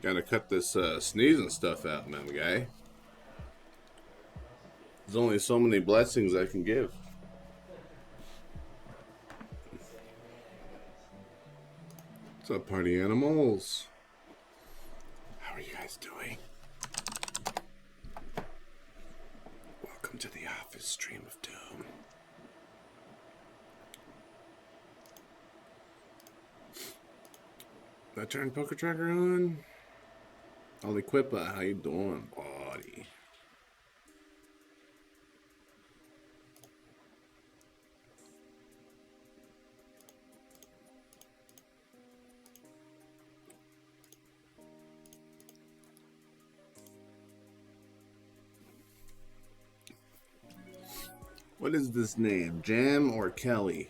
Gotta cut this sneezing stuff out, man, guy. There's only so many blessings I can give. What's up, party animals? How are you guys doing? Welcome to the office stream of doom. Did I turn Poker Tracker on? Aliquippa, how you doing, buddy? What is this name? Jam or Kelly?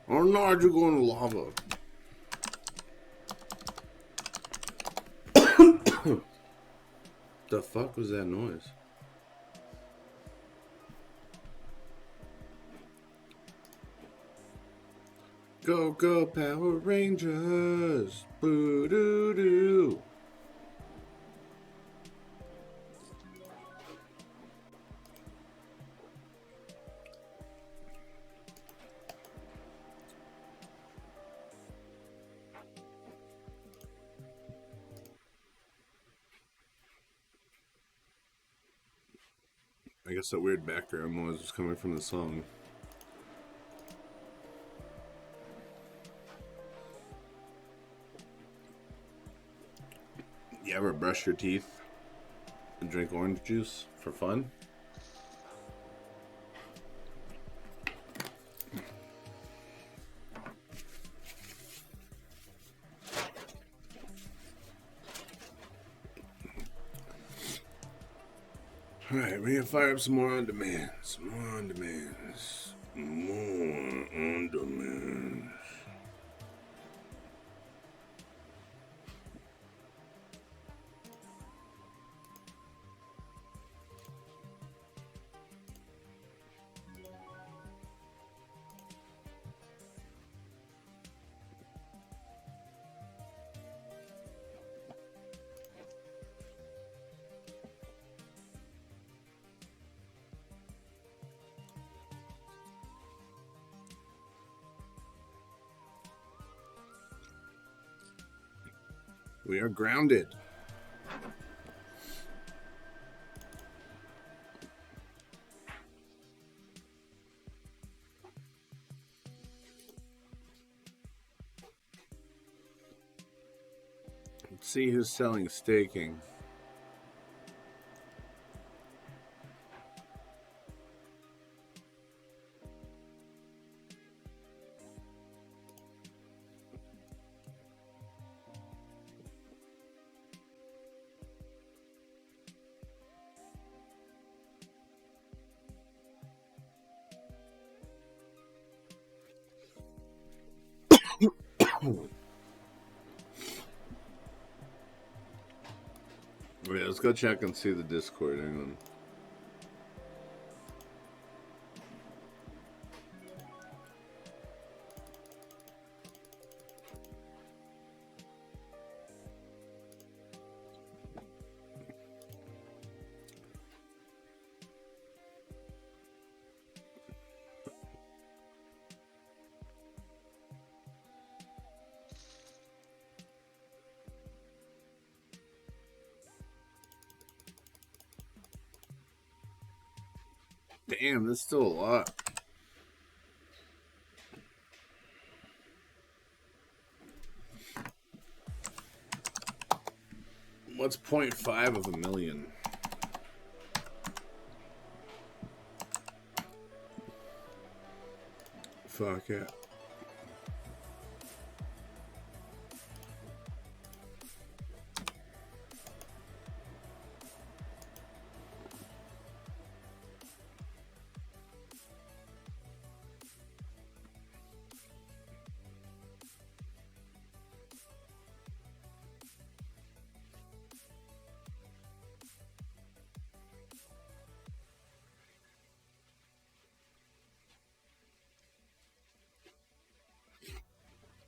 Oh no, are you going to lava? The fuck was that noise? Go, go, Power Rangers! Boo doo doo! I guess that weird background noise was coming from the song. You ever brush your teeth and drink orange juice for fun? Alright, we're gonna fire up some more on demand. Some more on demands. More on demands. We are grounded. Let's see who's selling staking. Yeah, let's go check and see the Discord. Hang on. Damn, that's still a lot. What's 0.5 of a million? Fuck yeah.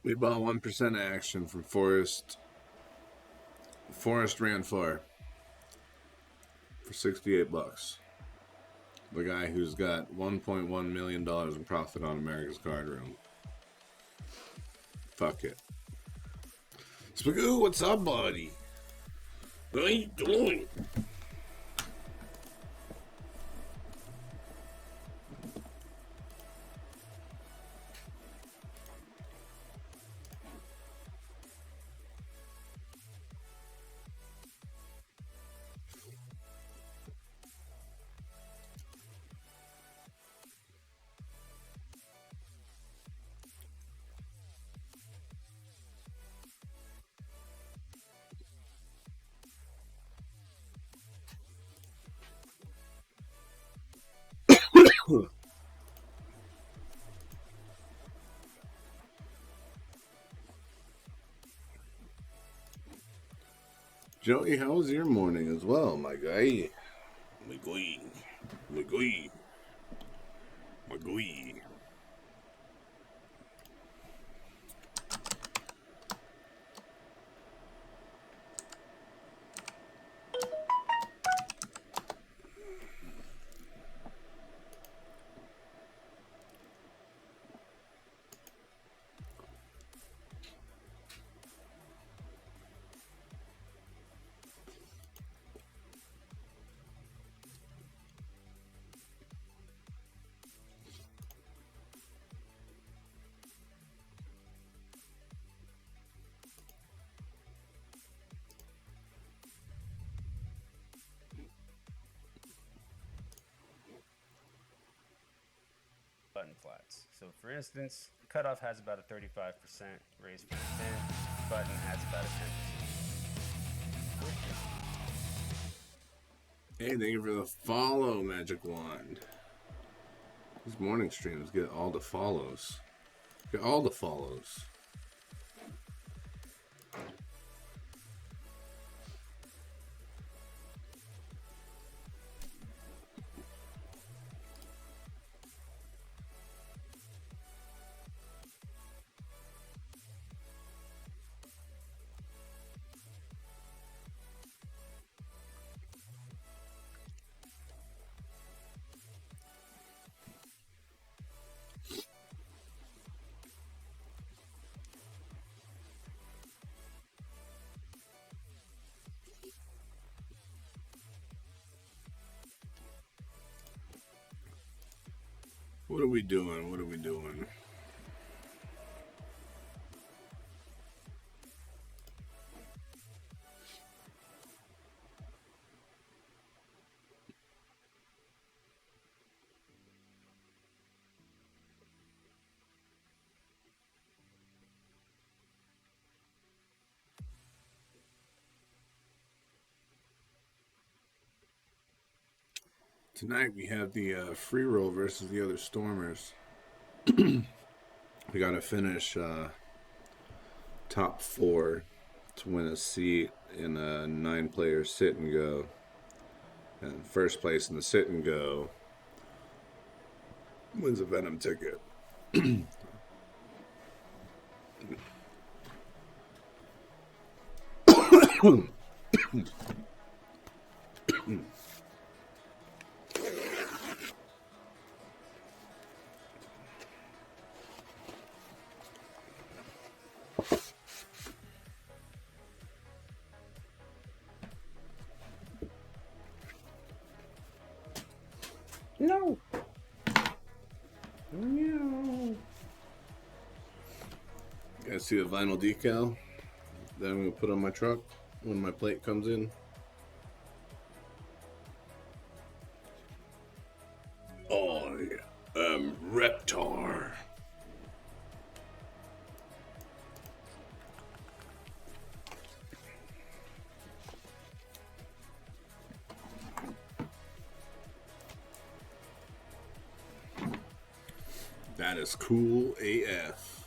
We bought 1% action from Forest Forrest ran for 68 bucks. The guy who's got $1.1 million in profit on America's Cardroom. Fuck it. Spagoo, what's up, buddy? What are you doing? Joey, how was your morning as well, my guy? My guy. My guy. My guy. Button flats. So for instance, cutoff has about a 35% raise for the pin, button has about a 10%. Hey, thank you for the follow, Magic Wand. These morning streams get all the follows. Get all the follows. What are we doing? What are we doing? Tonight we have the free roll versus the other Stormers. We got to finish top 4 to win a seat in a 9-player sit and go. And first place in the sit and go wins a Venom ticket. No. No. You guys see the vinyl decal that I'm going to put on my truck when my plate comes in? I am Reptar. That is cool AF.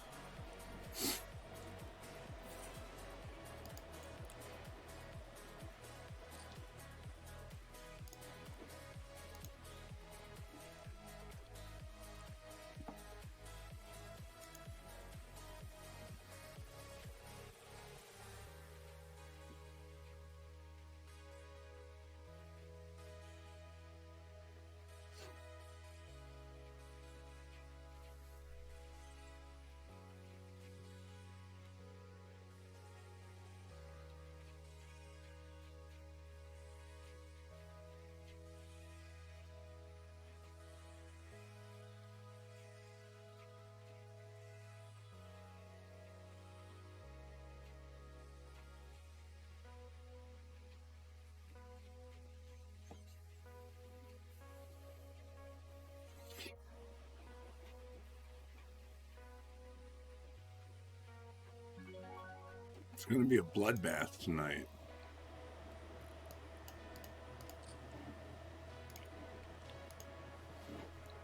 It's going to be a bloodbath tonight.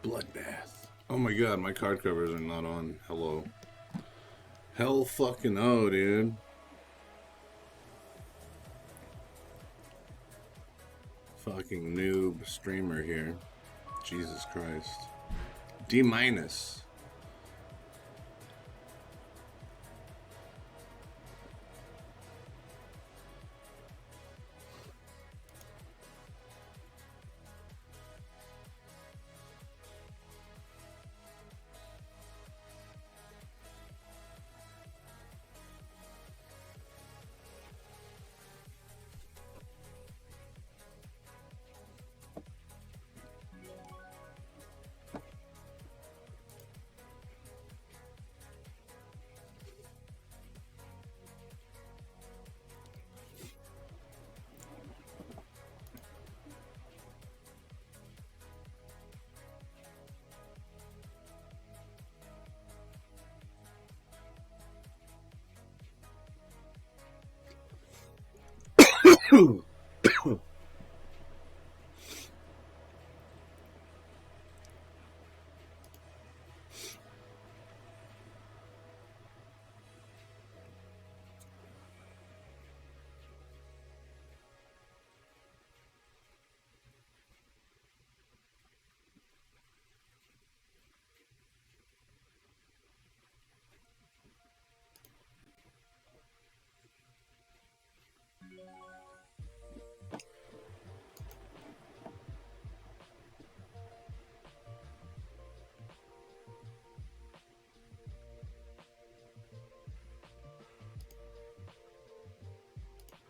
Bloodbath. Oh my god, my card covers are not on. Hello. Hell fucking oh, dude. Fucking noob streamer here. Jesus Christ. D-.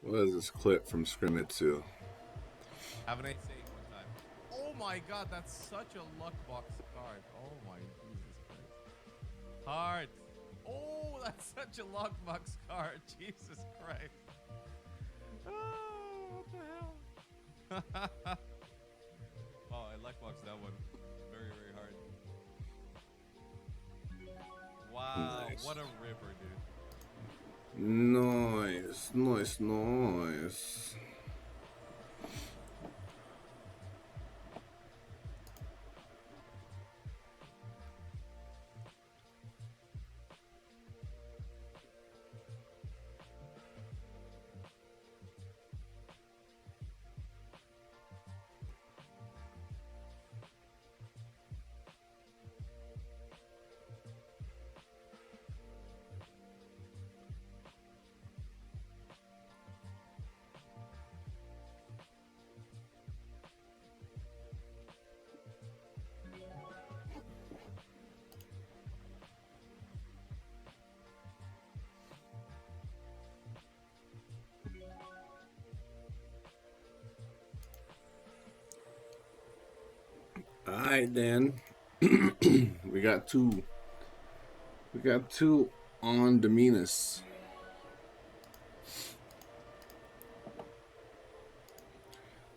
What is this clip from Scrimmitsu? Have an 8-8 one time. Oh my god, that's such a luck box card. Oh my Jesus Christ. Hard. Oh, that's such a luck box card. Jesus Christ. Oh, what the hell? Oh, I luck boxed that one. Very, very hard. Wow, Nice. what a ripper, dude. Nice, nice, nice. Alright then. We got two. We got two on Dominus.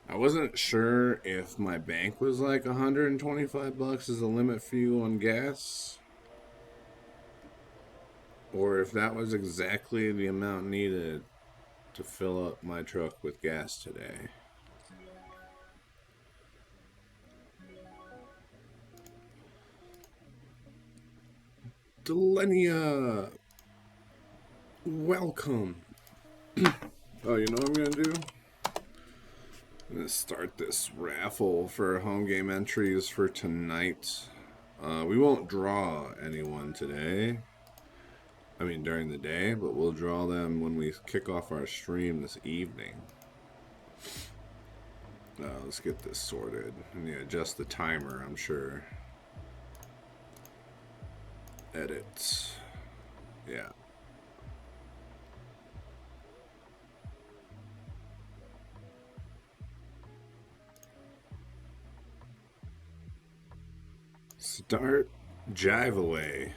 I wasn't sure if my bank was like $125 as a limit for you on gas, or if that was exactly the amount needed to fill up my truck with gas today. Delenia, welcome. Oh, you know what I'm gonna do? I'm gonna start this raffle for home game entries for tonight. We won't draw anyone today. I mean, during the day, but we'll draw them when we kick off our stream this evening. Let's get this sorted. I need to adjust the timer, I'm sure. Edit. Yeah. Start jive away.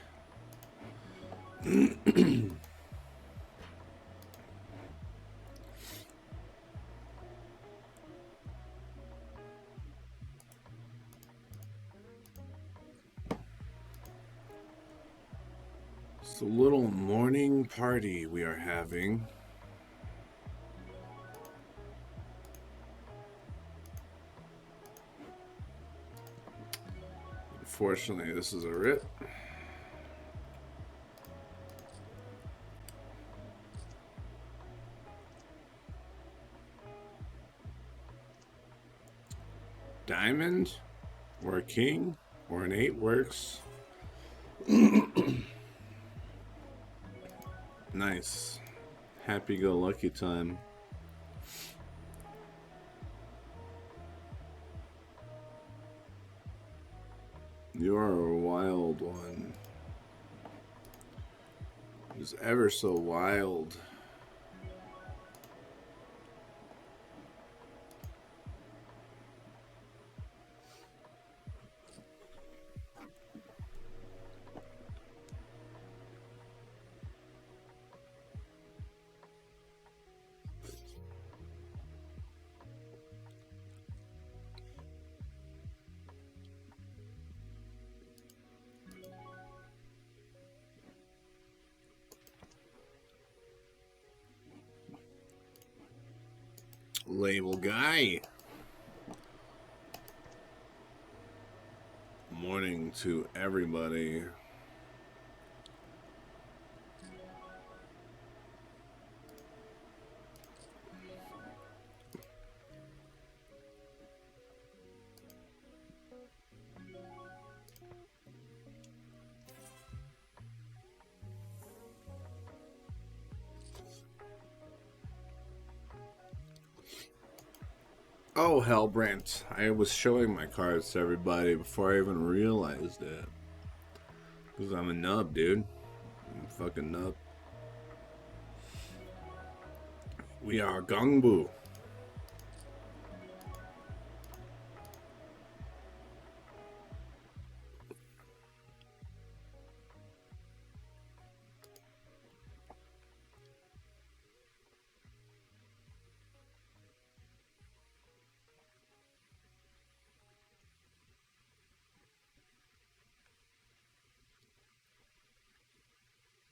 It's a little morning party we are having. Unfortunately, this is a rip. Diamond, or a king, or an 8 works. Nice. Happy-go-lucky time. You are a wild one. It's ever so wild. Label guy. Morning to everybody. Oh, Hellbrant. I was showing my cards to everybody before I even realized it. Because I'm a nub, dude. I'm a fucking nub. We are Gongbu.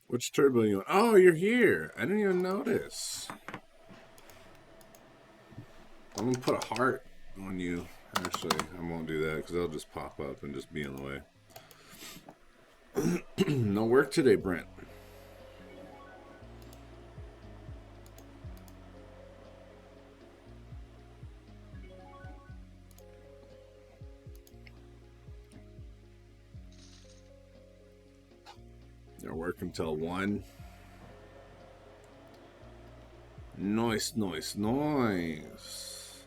Which turbo you want? Oh, you're here. I didn't even notice. I'm going to put a heart on you. Actually, I won't do that because they'll just pop up and just be in the way. No work today, Brent. They're working till 1. Nice, nice, nice.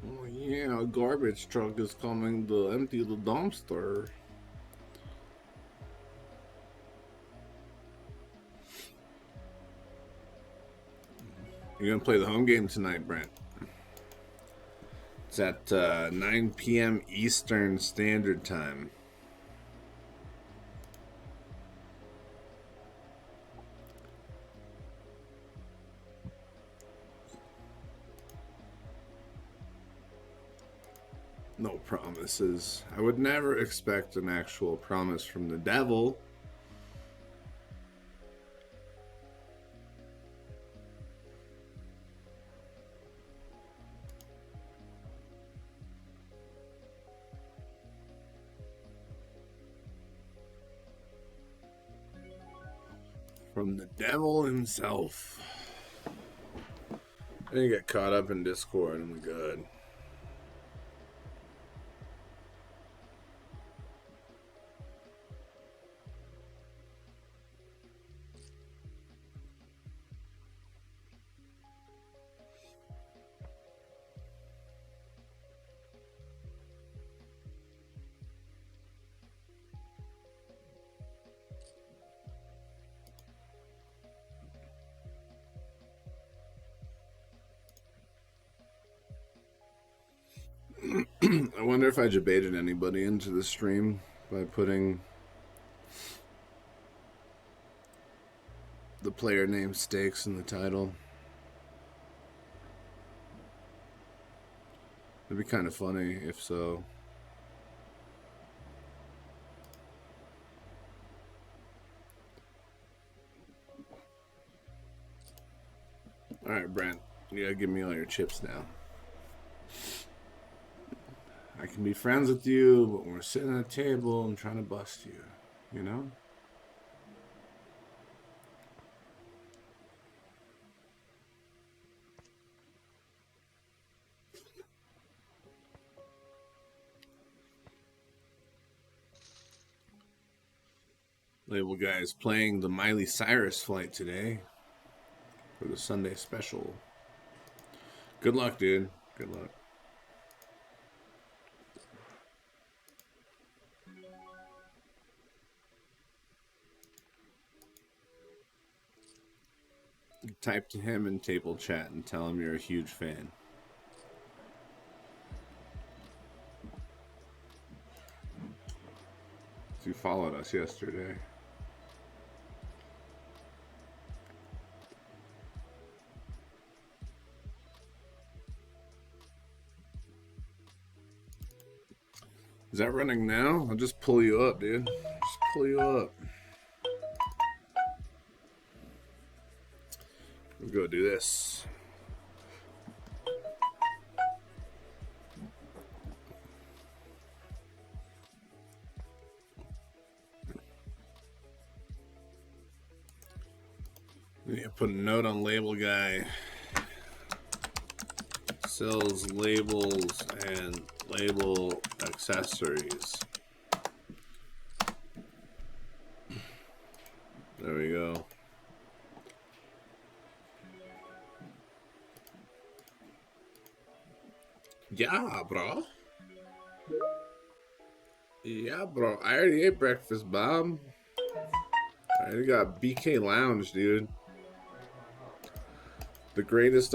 Oh yeah, a garbage truck is coming to empty the dumpster. You're gonna play the home game tonight, Brent. It's at 9 p.m. Eastern Standard Time. No promises. I would never expect an actual promise from the devil. From the devil himself. I didn't get caught up in Discord. I'm good. I wonder if I debated anybody into the stream by putting the player name stakes in the title. It'd be kind of funny if so. Alright, Brent. You gotta give me all your chips now. I can be friends with you, but when we're sitting at a table, I'm trying to bust you. You know? Label guy is playing the Miley Cyrus flight today for the Sunday special. Good luck, dude. Good luck. Type to him in table chat and tell him you're a huge fan. You followed us yesterday. Is that running now? I'll just pull you up, dude. Just pull you up. We'll go do this. Yeah, put a note on label guy. Sells labels and label accessories. There we go. Yeah, bro. Yeah, bro. I already ate breakfast, Bob. I already got BK Lounge, dude. The greatest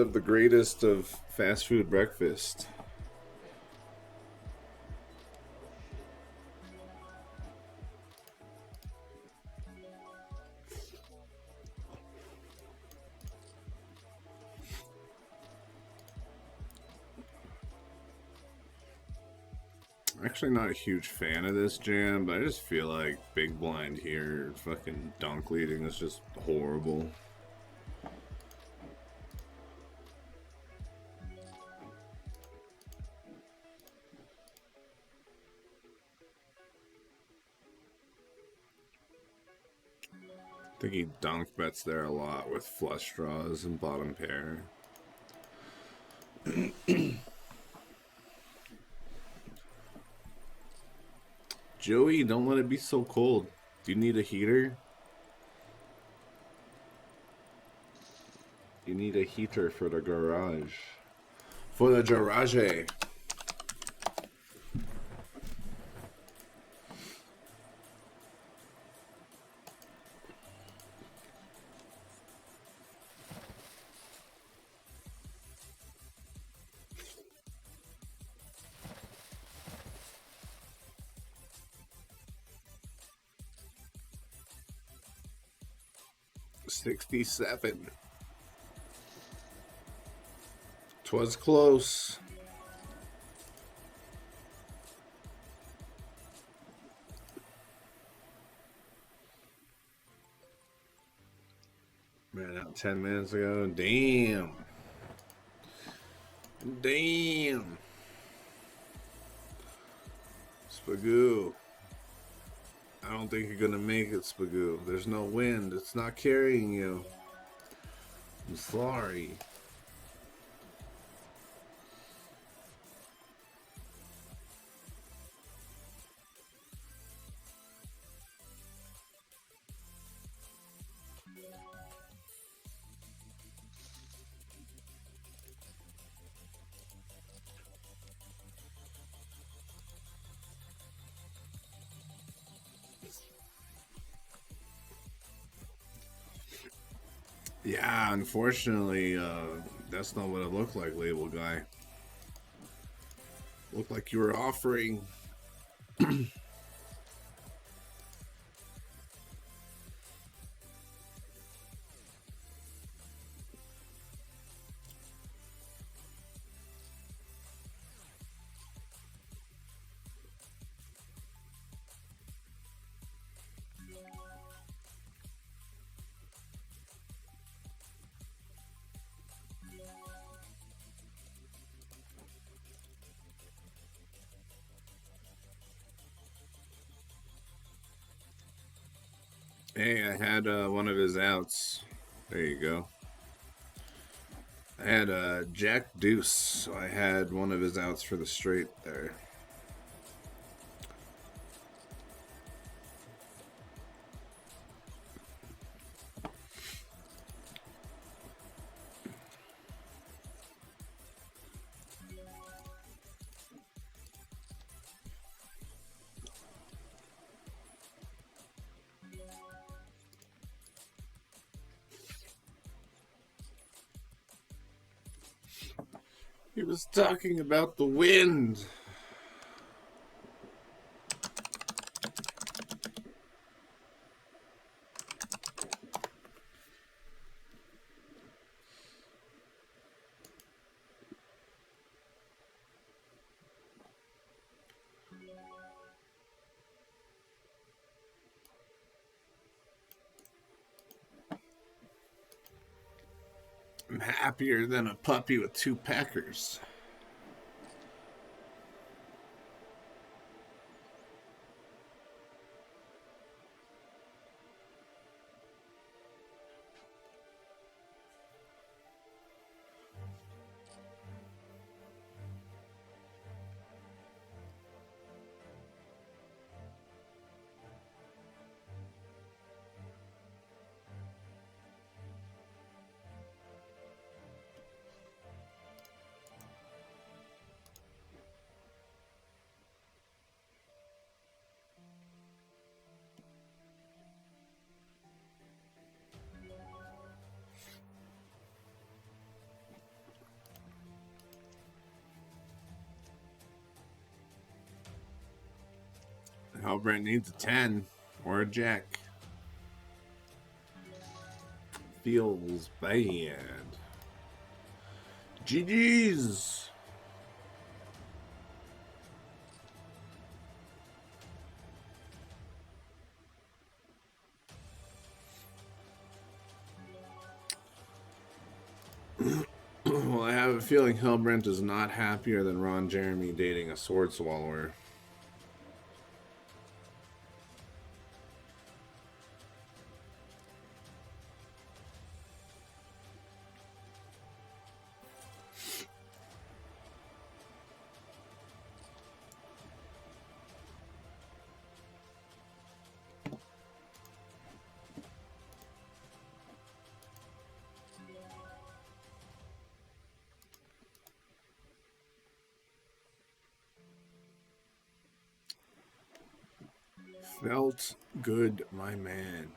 of fast food breakfast. Actually not a huge fan of this jam, but I just feel like Big Blind here fucking dunk leading is just horrible. I think he dunk bets there a lot with flush draws and bottom pair. Joey, don't let it be so cold. Do you need a heater? You need a heater for the garage. For the garage. 67. 'Twas close. Ran out 10 minutes ago. Damn. Damn. Spagoo. I don't think you're gonna make it, Spagoo. There's no wind. It's not carrying you. I'm sorry. Yeah, unfortunately, that's not what it looked like, label guy. Looked like you were offering. Hey, I had one of his outs. There you go. I had Jack Deuce, so I had one of his outs for the straight there. He was talking about the wind. I'm happier than a puppy with two peckers. Halbrand needs a 10 or a jack. Feels bad. GG's. Well, I have a feeling Hellbrent is not happier than Ron Jeremy dating a sword swallower. Felt good, my man.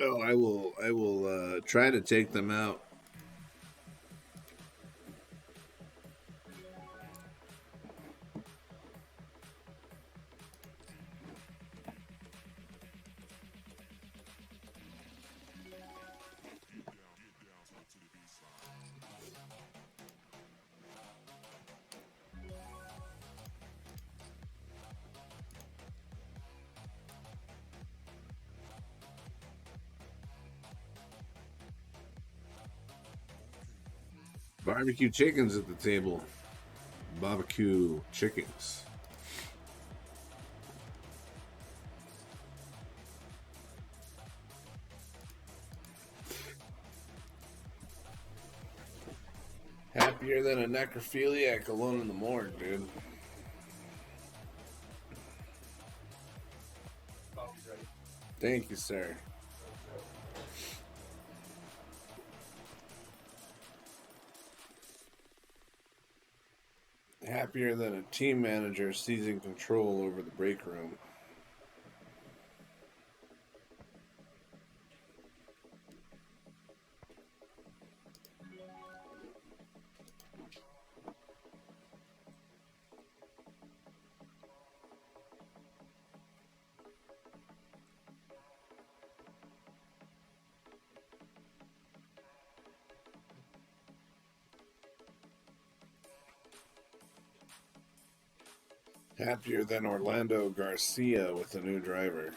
Oh, I will try to take them out. Barbecue chickens at the table. Barbecue chickens. Happier than a necrophiliac alone in the morgue, dude. Thank you, sir. Happier than a team manager seizing control over the break room. Happier than Orlando Garcia with a new driver.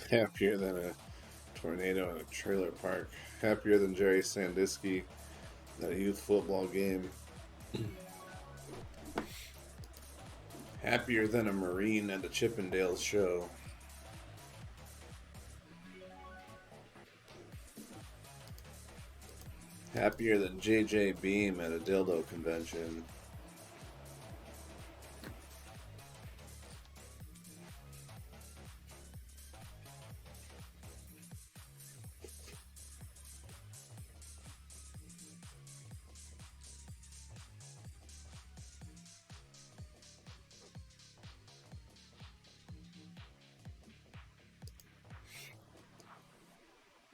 Happier than a tornado in a trailer park. Happier than Jerry Sandusky at a youth football game. Happier than a Marine at a Chippendales show. Happier than JJ Beam at a dildo convention.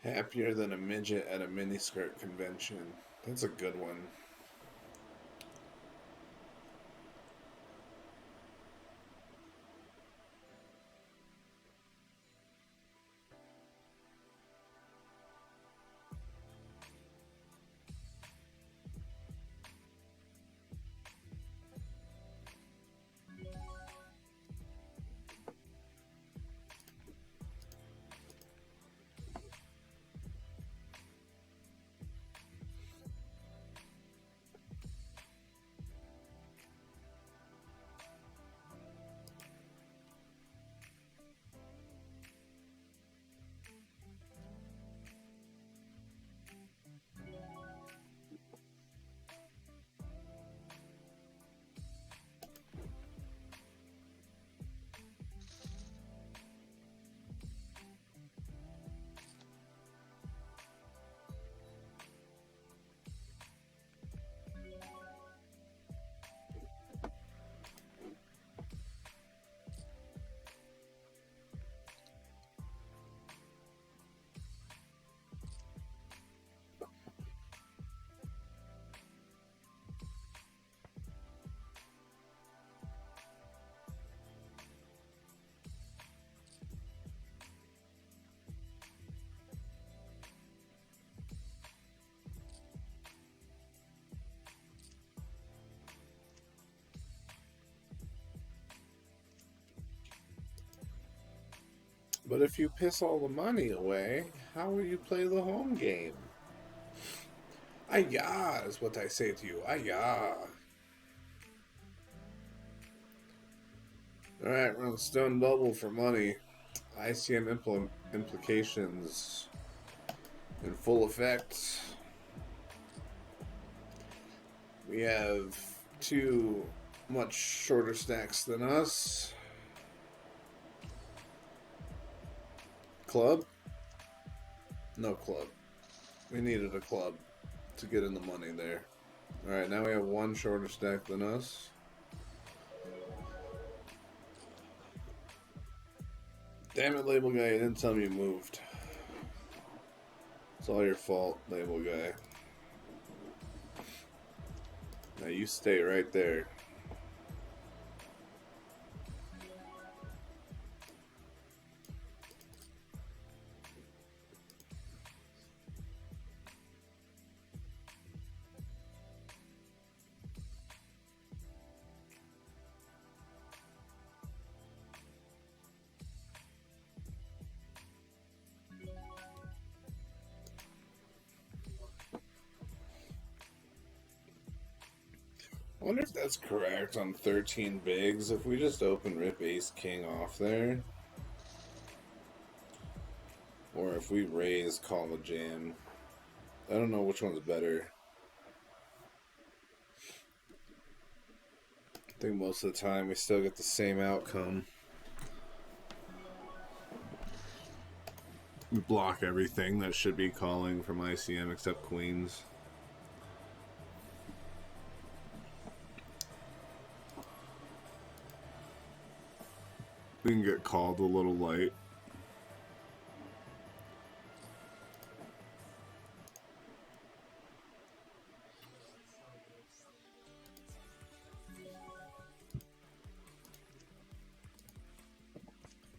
Happier than a midget at a miniskirt convention. That's a good one. But if you piss all the money away, how will you play the home game? Ayah is what I say to you. Ayah. Alright, we're on Stone Double for money. ICM implications in full effect. We have two much shorter stacks than us. Club? No club. We needed a club to get in the money there. Alright, now we have one shorter stack than us. Damn it, label guy, you didn't tell me you moved. It's all your fault, label guy. Now you stay right there. I wonder if that's correct on 13 bigs. If we just open rip ace king off there. Or if we raise, call a jam. I don't know which one's better. I think most of the time we still get the same outcome. We block everything that should be calling from ICM except queens. We can get called a little light.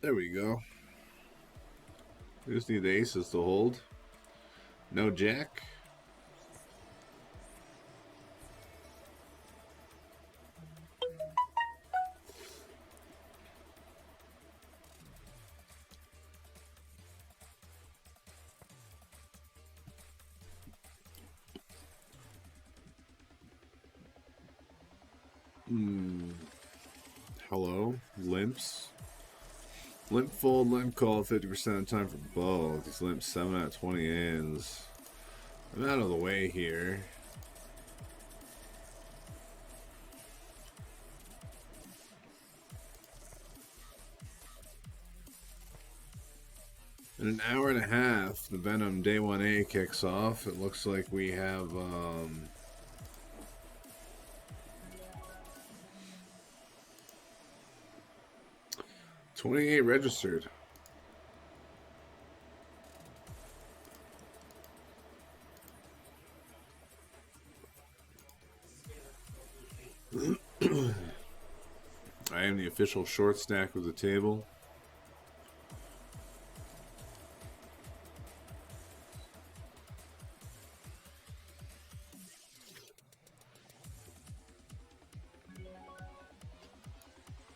There we go. We just need the aces to hold. No jack. Hello? Limps? Limp fold, limp call 50% of the time for both. These limps 7 out of 20 ends. I'm out of the way here. In an hour and a half, the Venom Day 1A kicks off. It looks like we have 28 registered. I am the official short stack of the table.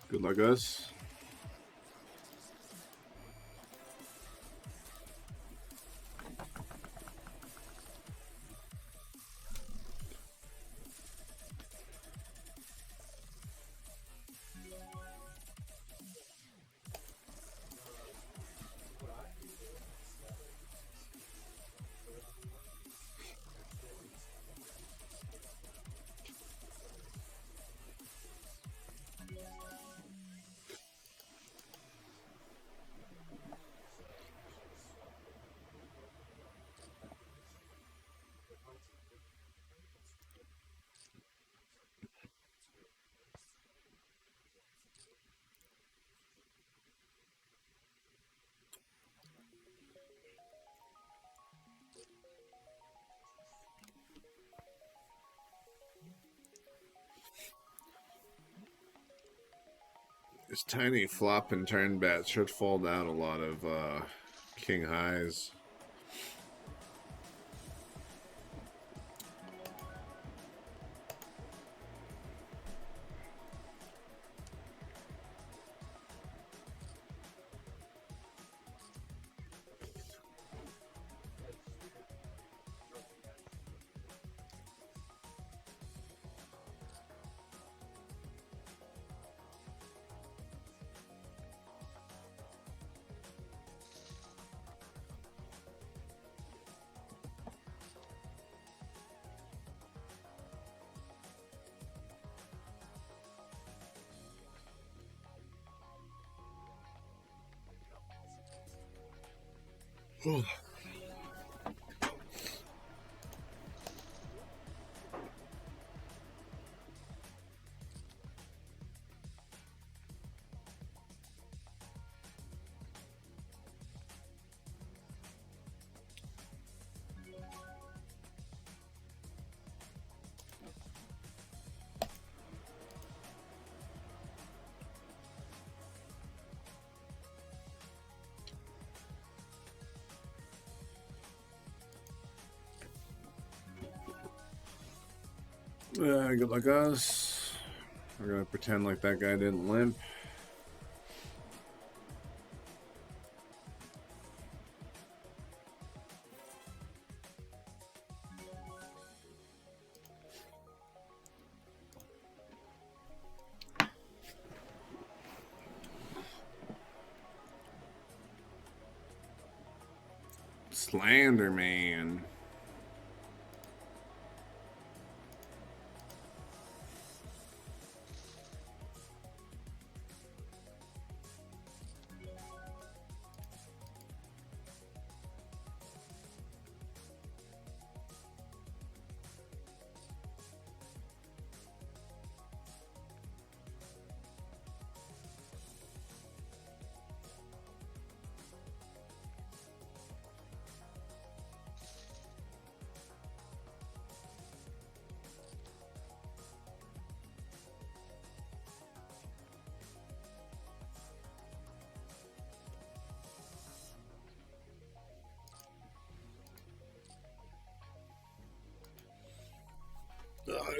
Good luck, us. This tiny flop and turn bet should fold out a lot of king highs. Good luck, us. We're gonna pretend like that guy didn't limp. Slenderman.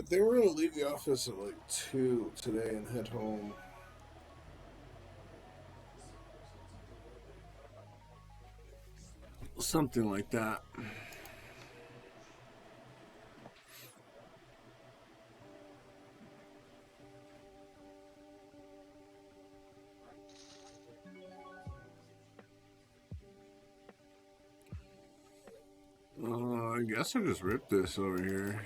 They were going to leave the office at like 2 today and head home. Something like that. I guess I just ripped this over here.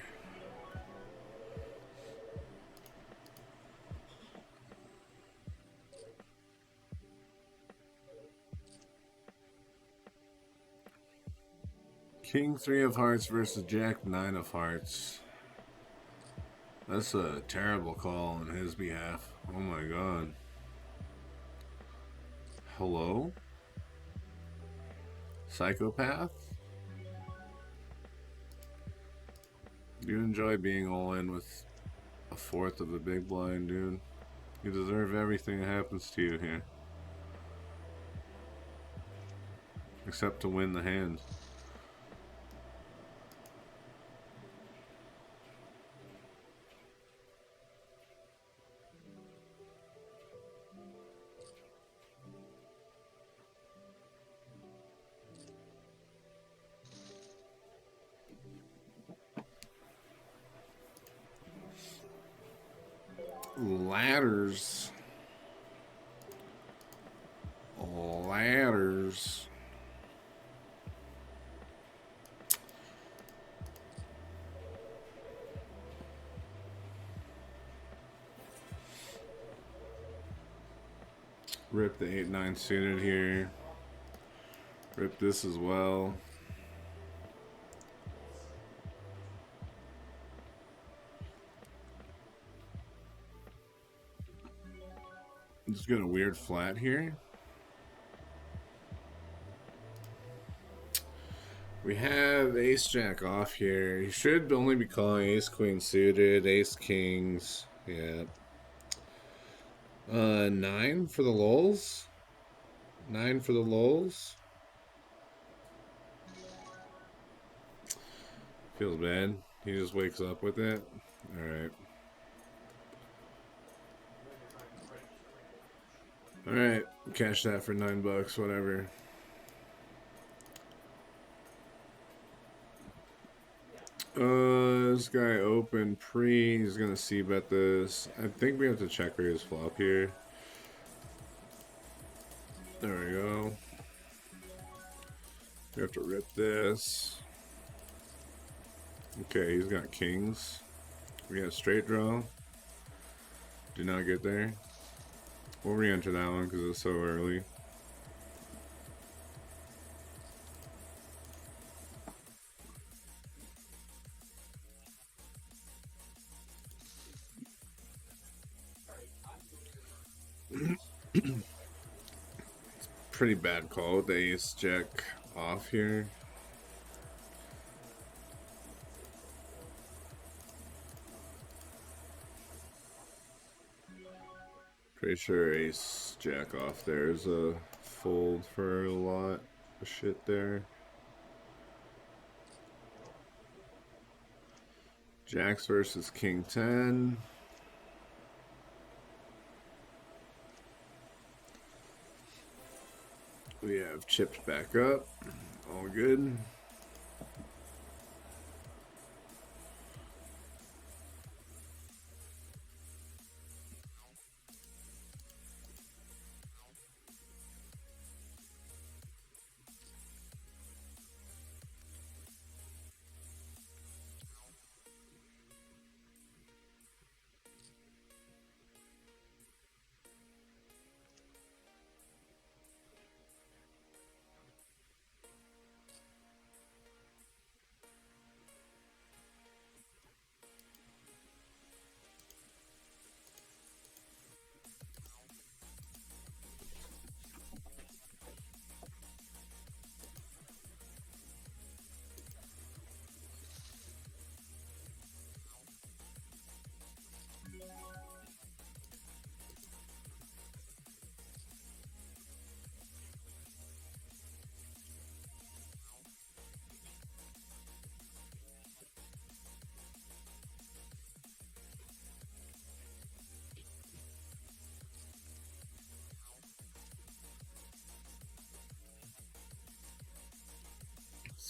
King 3 of Hearts versus Jack 9 of Hearts. That's a terrible call on his behalf. Oh my god. Hello? Psychopath? You enjoy being all in with a fourth of the big blind, dude. You deserve everything that happens to you here. Except to win the hand. Ladders. Ladders. Rip the 8-9 suited here. Rip this as well. Just got a weird flat here. We have ace jack off here. You should only be calling ace queen suited, ace kings. Yeah. 9 for the lulz. 9 for the lulz. Feels bad. He just wakes up with it. Alright. Alright, cash that for $9, whatever. This guy opened pre, he's gonna c-bet this. I think we have to check raise flop here. There we go. We have to rip this. Okay, he's got kings. We got straight draw. Do not get there. We'll re-enter that one because it's so early. It's a pretty bad call with the ace jack off here. Pretty sure ace jack off there is a fold for a lot of shit there. Jacks versus king 10. We have chipped back up. All good.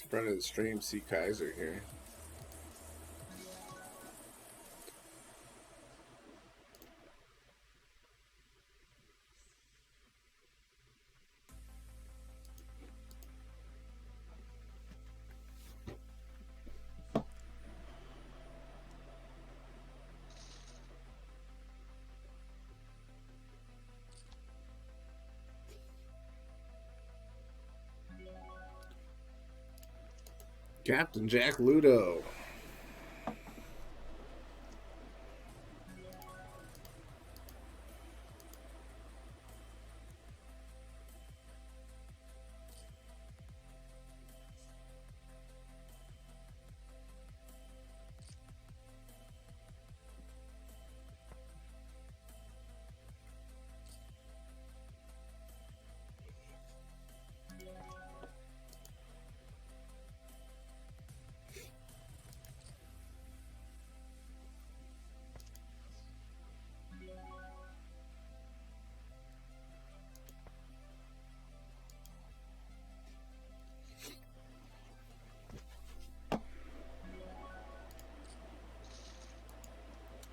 Friend of the stream, C Kaiser here. Captain Jack Ludo.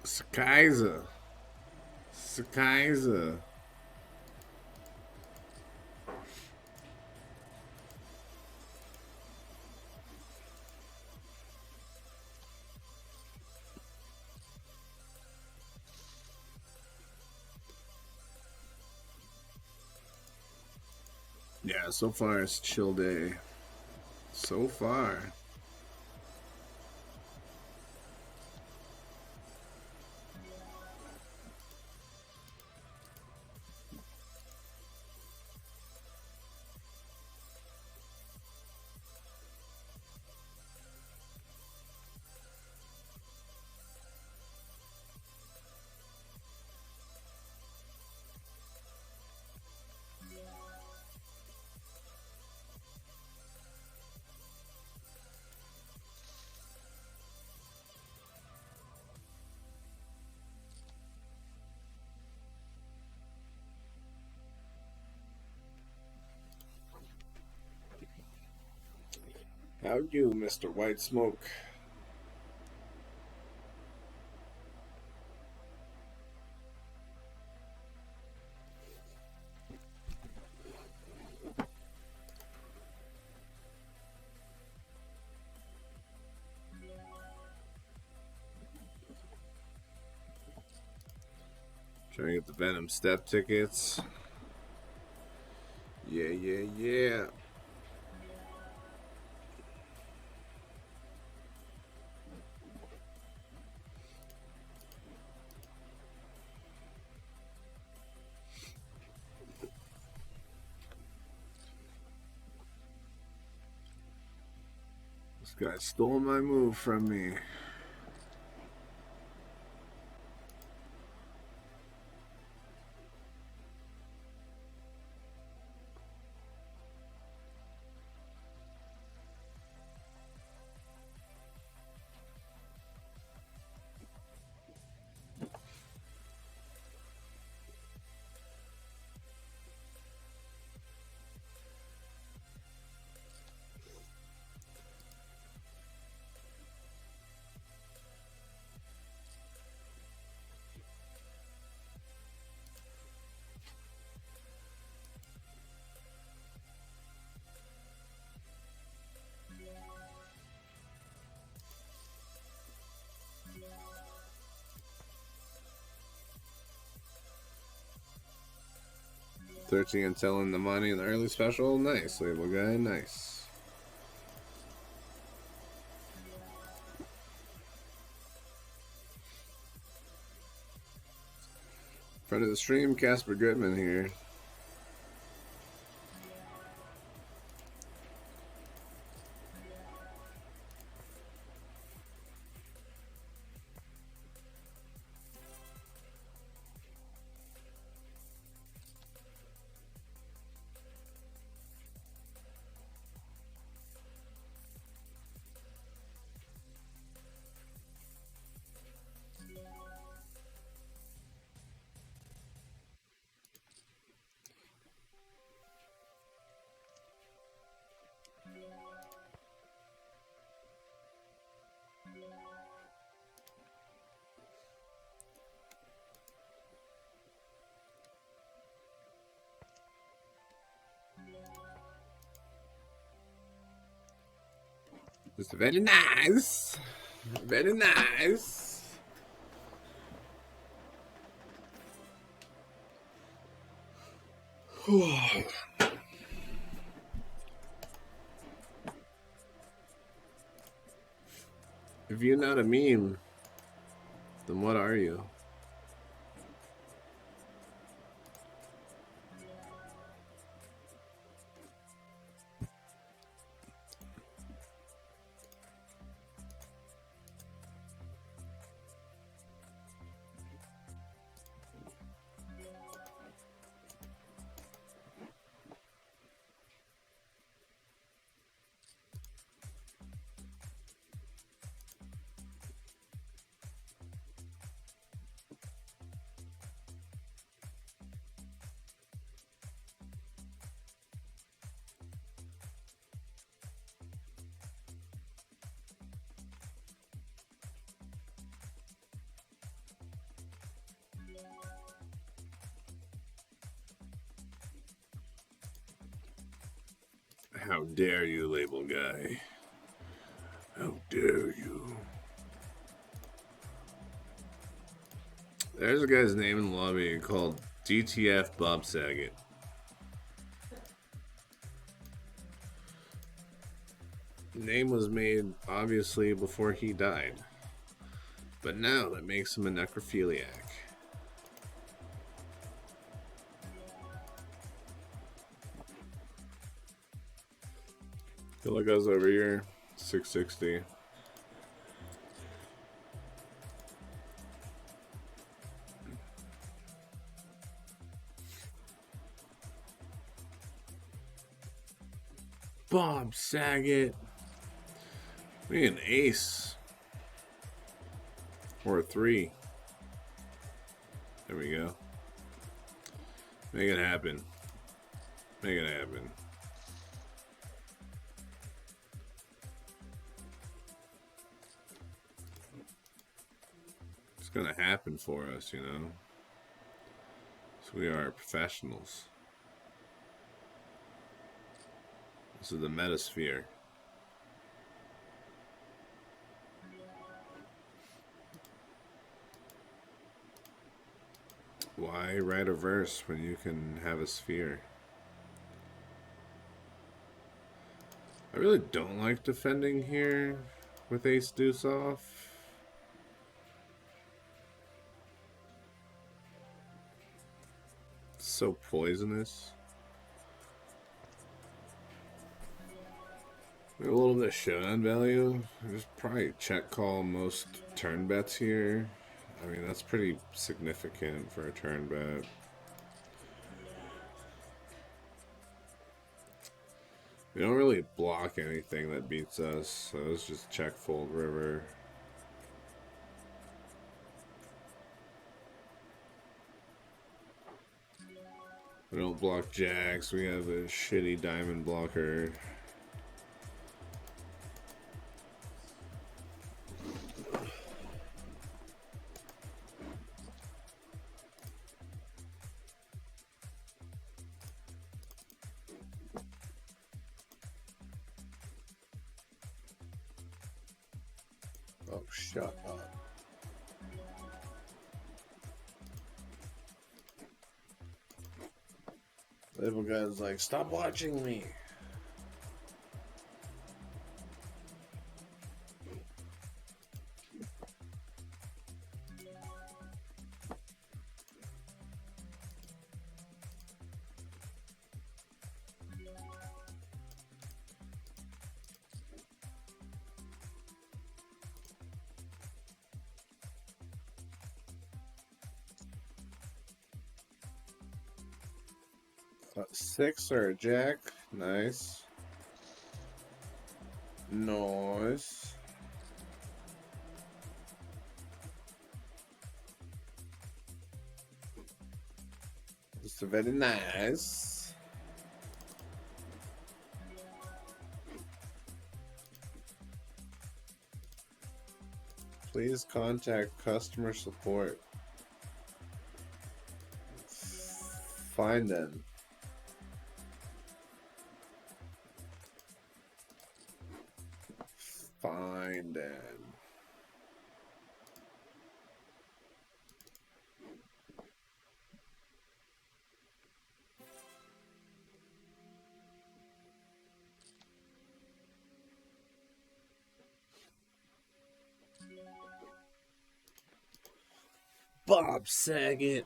Sakaiza. Sakaiza. Yeah, so far it's a chill day. So far. How you, Mr. White Smoke? Trying to get the Venom Step tickets. Yeah, yeah, yeah. This guy stole my move from me. $13 and telling the money in the early special. Nice, label guy. Nice. Friend of the stream, Casper Goodman here. It's very nice. Very nice. If you're not a meme, then what are you? How dare you, label guy? How dare you? There's a guy's name in the lobby called DTF Bob Saget. Name was made, obviously, before he died. But now that makes him a necrophiliac. Feel like I was over here. 660. Bob Saget. We an ace. Or a 3. There we go. Make it happen. Make it happen. It's gonna happen for us, you know. So we are professionals. This is the metasphere. Why write a verse when you can have a sphere? I really don't like defending here with ace deuce off. It's so poisonous. A little bit of showdown value. Just probably check call most turn bets here. I mean, that's pretty significant for a turn bet. We don't really block anything that beats us, so it's just check fold river. We don't block jacks, we have a shitty diamond blocker. Oh, shut up. Label guy's like, stop watching me. Six or a jack. Nice. Nice. It's very nice. Please contact customer support. Find them. Bob Saget.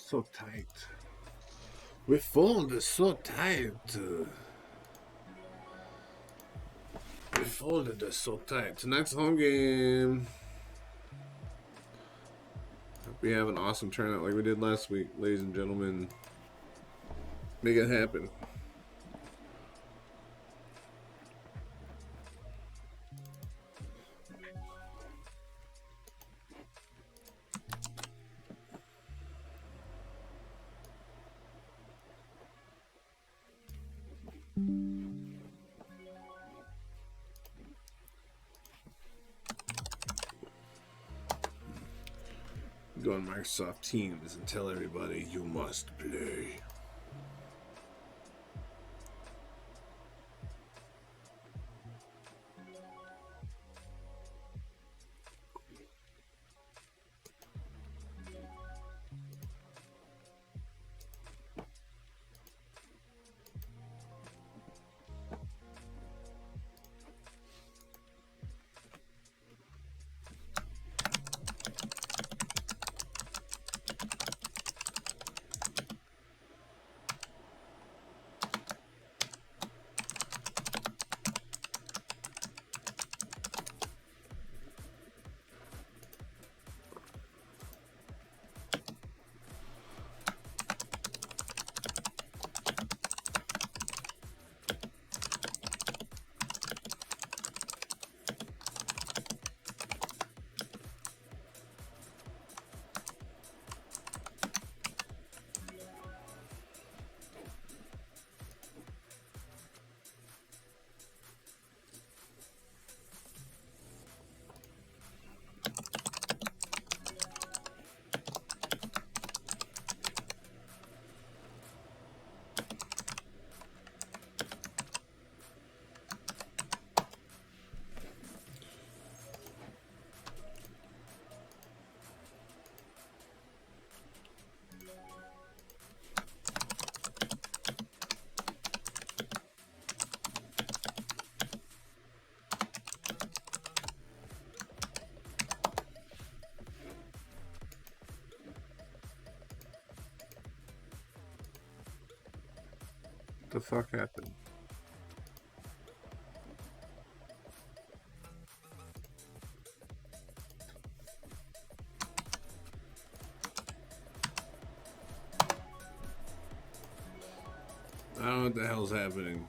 So tight. We folded so tight. We folded it so tight. Tonight's home game. Hope we have an awesome turnout like we did last week, ladies and gentlemen. Make it happen. Go on Microsoft Teams and tell everybody you must play. What the fuck happened? I don't know what the hell's happening.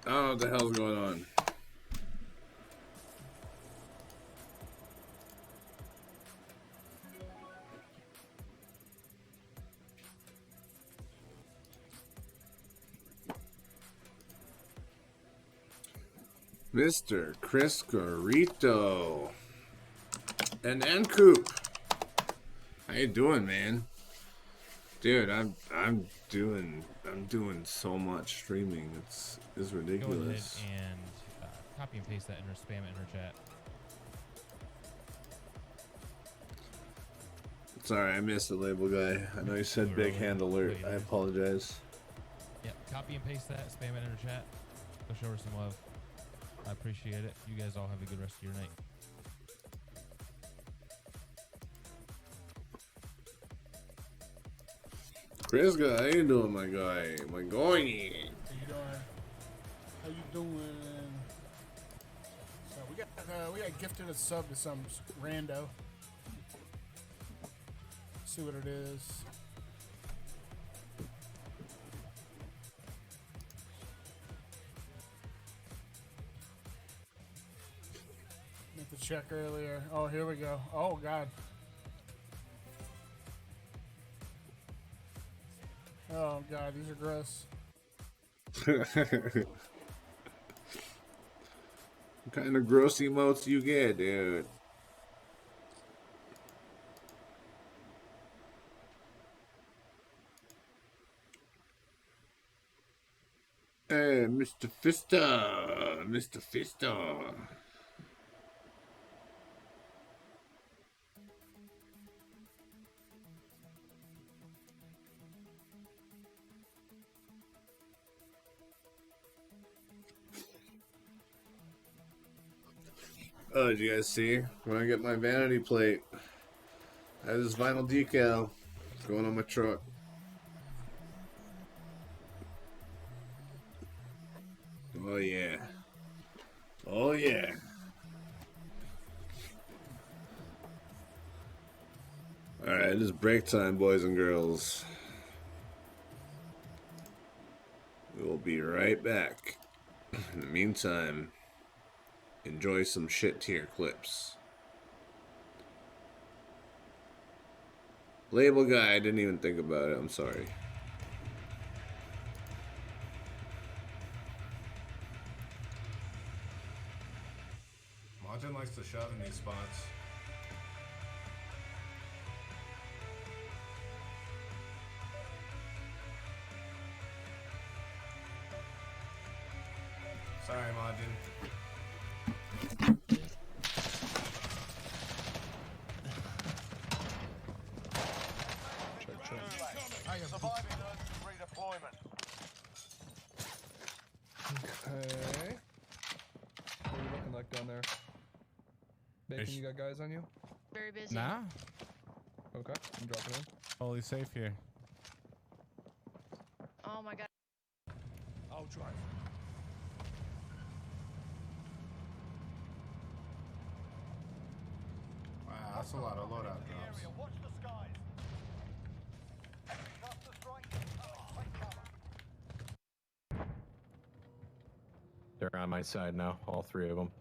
I don't know what the hell's going on. Mr. Chris Garrito and Coop. How you doing, man? Dude, I'm doing so much streaming. It's ridiculous. Go ahead and copy and paste that in her spam in her chat. Sorry, I missed the label guy. I know you said big hand alert. I apologize. Yep, copy and paste that, spam it in her chat. Go show her some love. I appreciate it. You guys all have a good rest of your night. Chris, how you doing, my guy? My guy. How you doing? How you doing? So we got gifted a sub to some rando. See what it is. Meant to check earlier. Oh, here we go. Oh, God. Oh, God, these are gross. What kind of gross emotes you get, dude? Hey, Mr. Fister! Mr. Fister! Oh, did you guys see? When I get my vanity plate, I have this vinyl decal going on my truck. Oh, yeah. Oh, yeah. Alright, it is break time, boys and girls. We will be right back. In the meantime, enjoy some shit tier clips. Label guy, I didn't even think about it. I'm sorry. Martin likes to shove in these spots. Sorry, Martin. Surviving urgent redeployment. Okay. What are you looking like down there? Bacon, you got guys on you? Very busy. Nah. Okay, I'm dropping in. Totally safe here. Oh my god. I'll drive. Wow, that's a lot of loadout drops. Area, watch the skies. Cluster strike incoming. Take cover. They're on my side now, all three of them.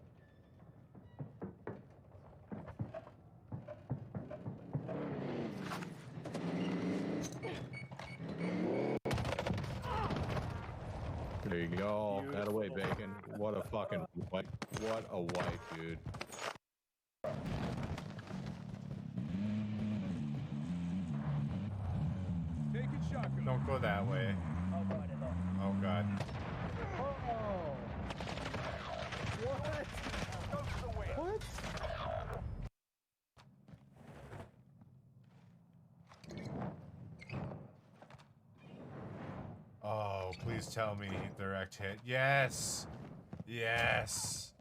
There you go. That away, Bacon. What a fucking wipe. What a wipe, dude. Taking shotgun. Don't go that way. Oh god. What? Oh, please tell me direct hit. Yes! Yes!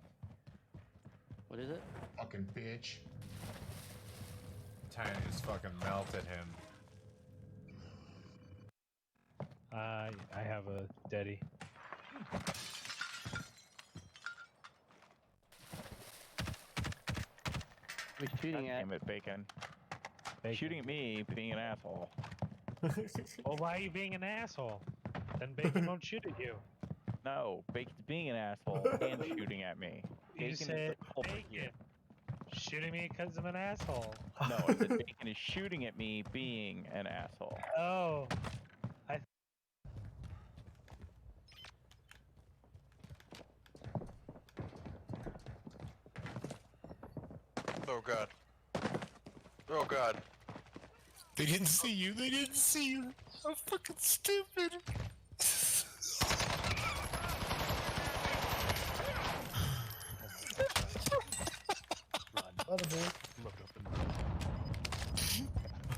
What is it? Fucking bitch. Tiny just fucking melted him. I have a daddy. We're shooting at. Damn it, Bacon. Bacon. Shooting at me, being an asshole. Well, why are you being an asshole? Then Bacon won't shoot at you. No, Bacon's being an asshole and shooting at me. You Bacon said is the culprit Bacon here. shooting me because I'm an asshole. No, I said Bacon is shooting at me being an asshole. Oh. Oh god. Oh god. They didn't see you. They didn't see you. I'm fucking stupid. Look up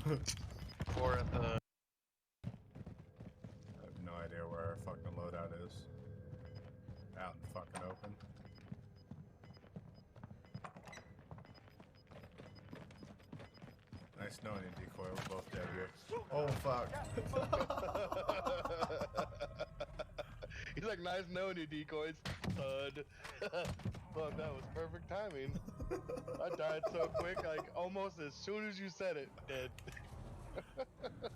and Or at the. I have no idea where our fucking loadout is. Out in the fucking open. Nice knowing you, Decoy. We're both dead here. Oh, fuck. He's like, nice knowing you, decoys. Thud. Fuck, that was perfect timing. I died so quick, like almost as soon as you said it, dead. I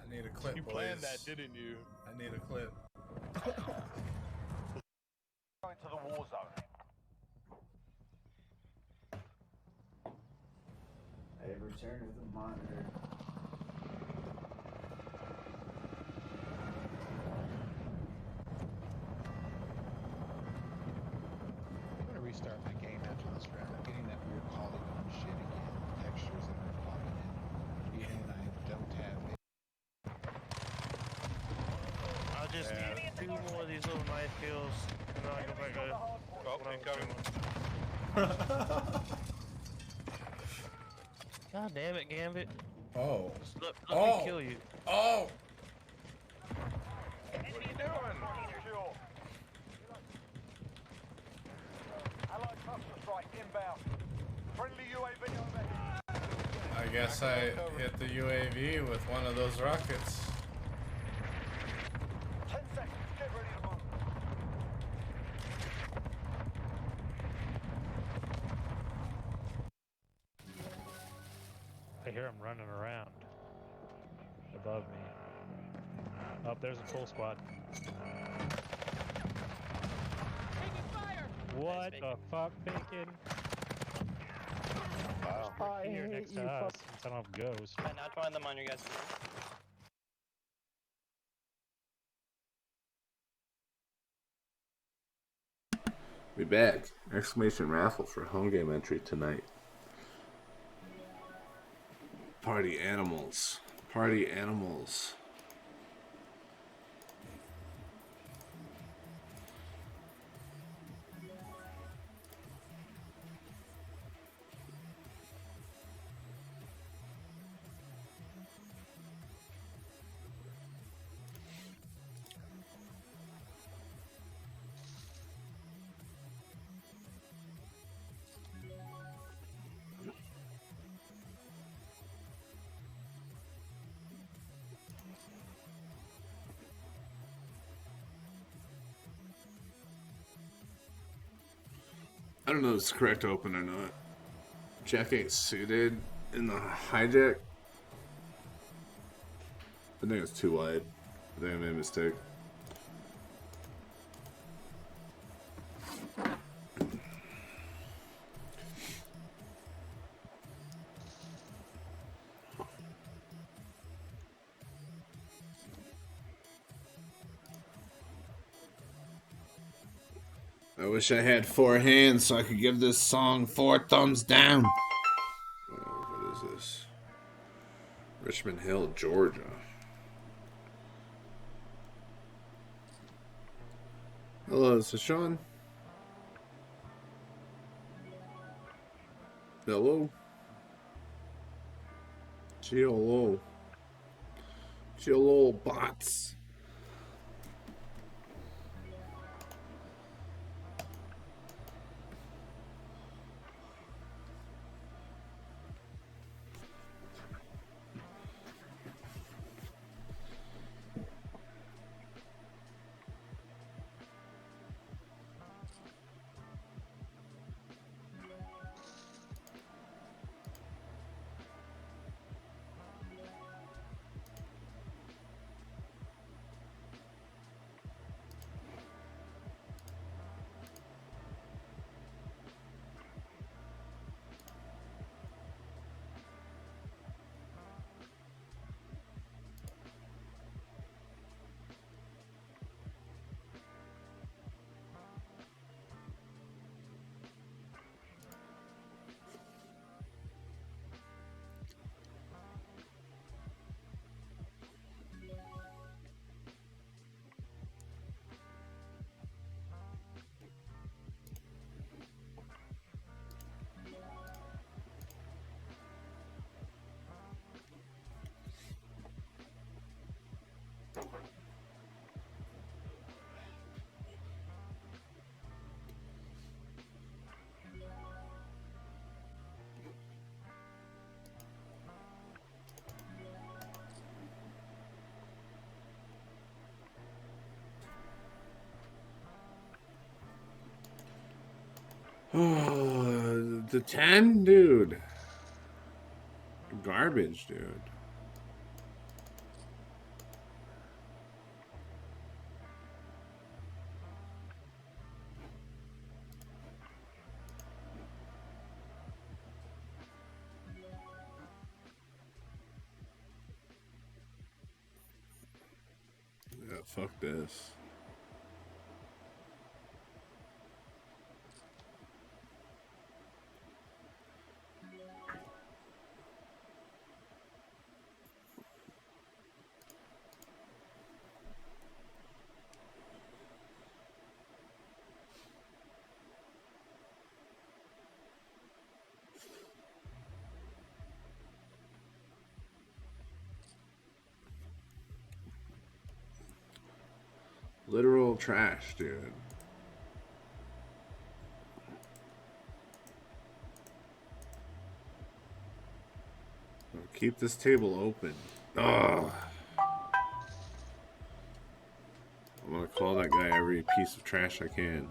need a clip, You boys. planned that, didn't you? I need a clip. Going to the war zone. I return to the monitor. I'm gonna restart my game after this round. I'm getting that weird polygon shit again. Textures that are popping in. Even when I don't have it. I just need 2 more of these little knife kills, and then I go back there. Oh, incoming. God damn it, Gambit. Oh. Just let me kill you. Oh! What are you doing? Allied cluster strike inbound. Friendly UAV overhead. I guess I hit the UAV with one of those rockets. 10 seconds, get ready to move. I hear him running around above me. Oh, there's a full squad. What the fuck, Bacon? I Here hate next you, to us. fuck. Instead of ghost. Yeah, now try them on your guys. We back. Exclamation raffle for home game entry tonight. Party animals. Party animals. I don't know if it's correct open or not. Jack ain't suited in the hijack. I think it's too wide. I think I made a mistake. I wish I had 4 hands so I could give this song 4 thumbs down. Oh, what is this? Richmond Hill, Georgia. Hello, this is Sean. Hello. Hello. Hello, bots. Oh, the 10, dude. Garbage, dude. fuck this. Literal trash, dude. Keep this table open. Ugh. I'm gonna call that guy every piece of trash I can.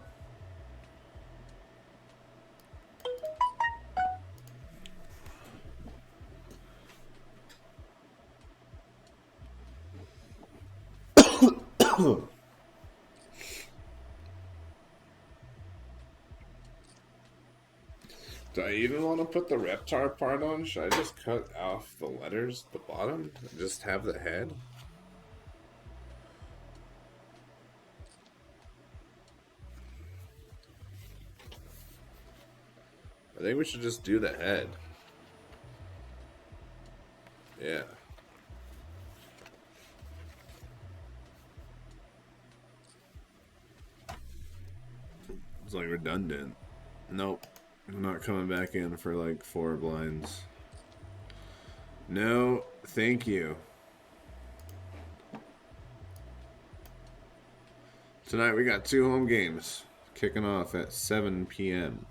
Do I even want to put the Reptar part on? Should I just cut off the letters at the bottom and just have the head? I think we should just do the head. Yeah. It's like redundant. Nope. I'm not coming back in for like 4 blinds. No, thank you. Tonight we got 2 home games kicking off at 7 p.m.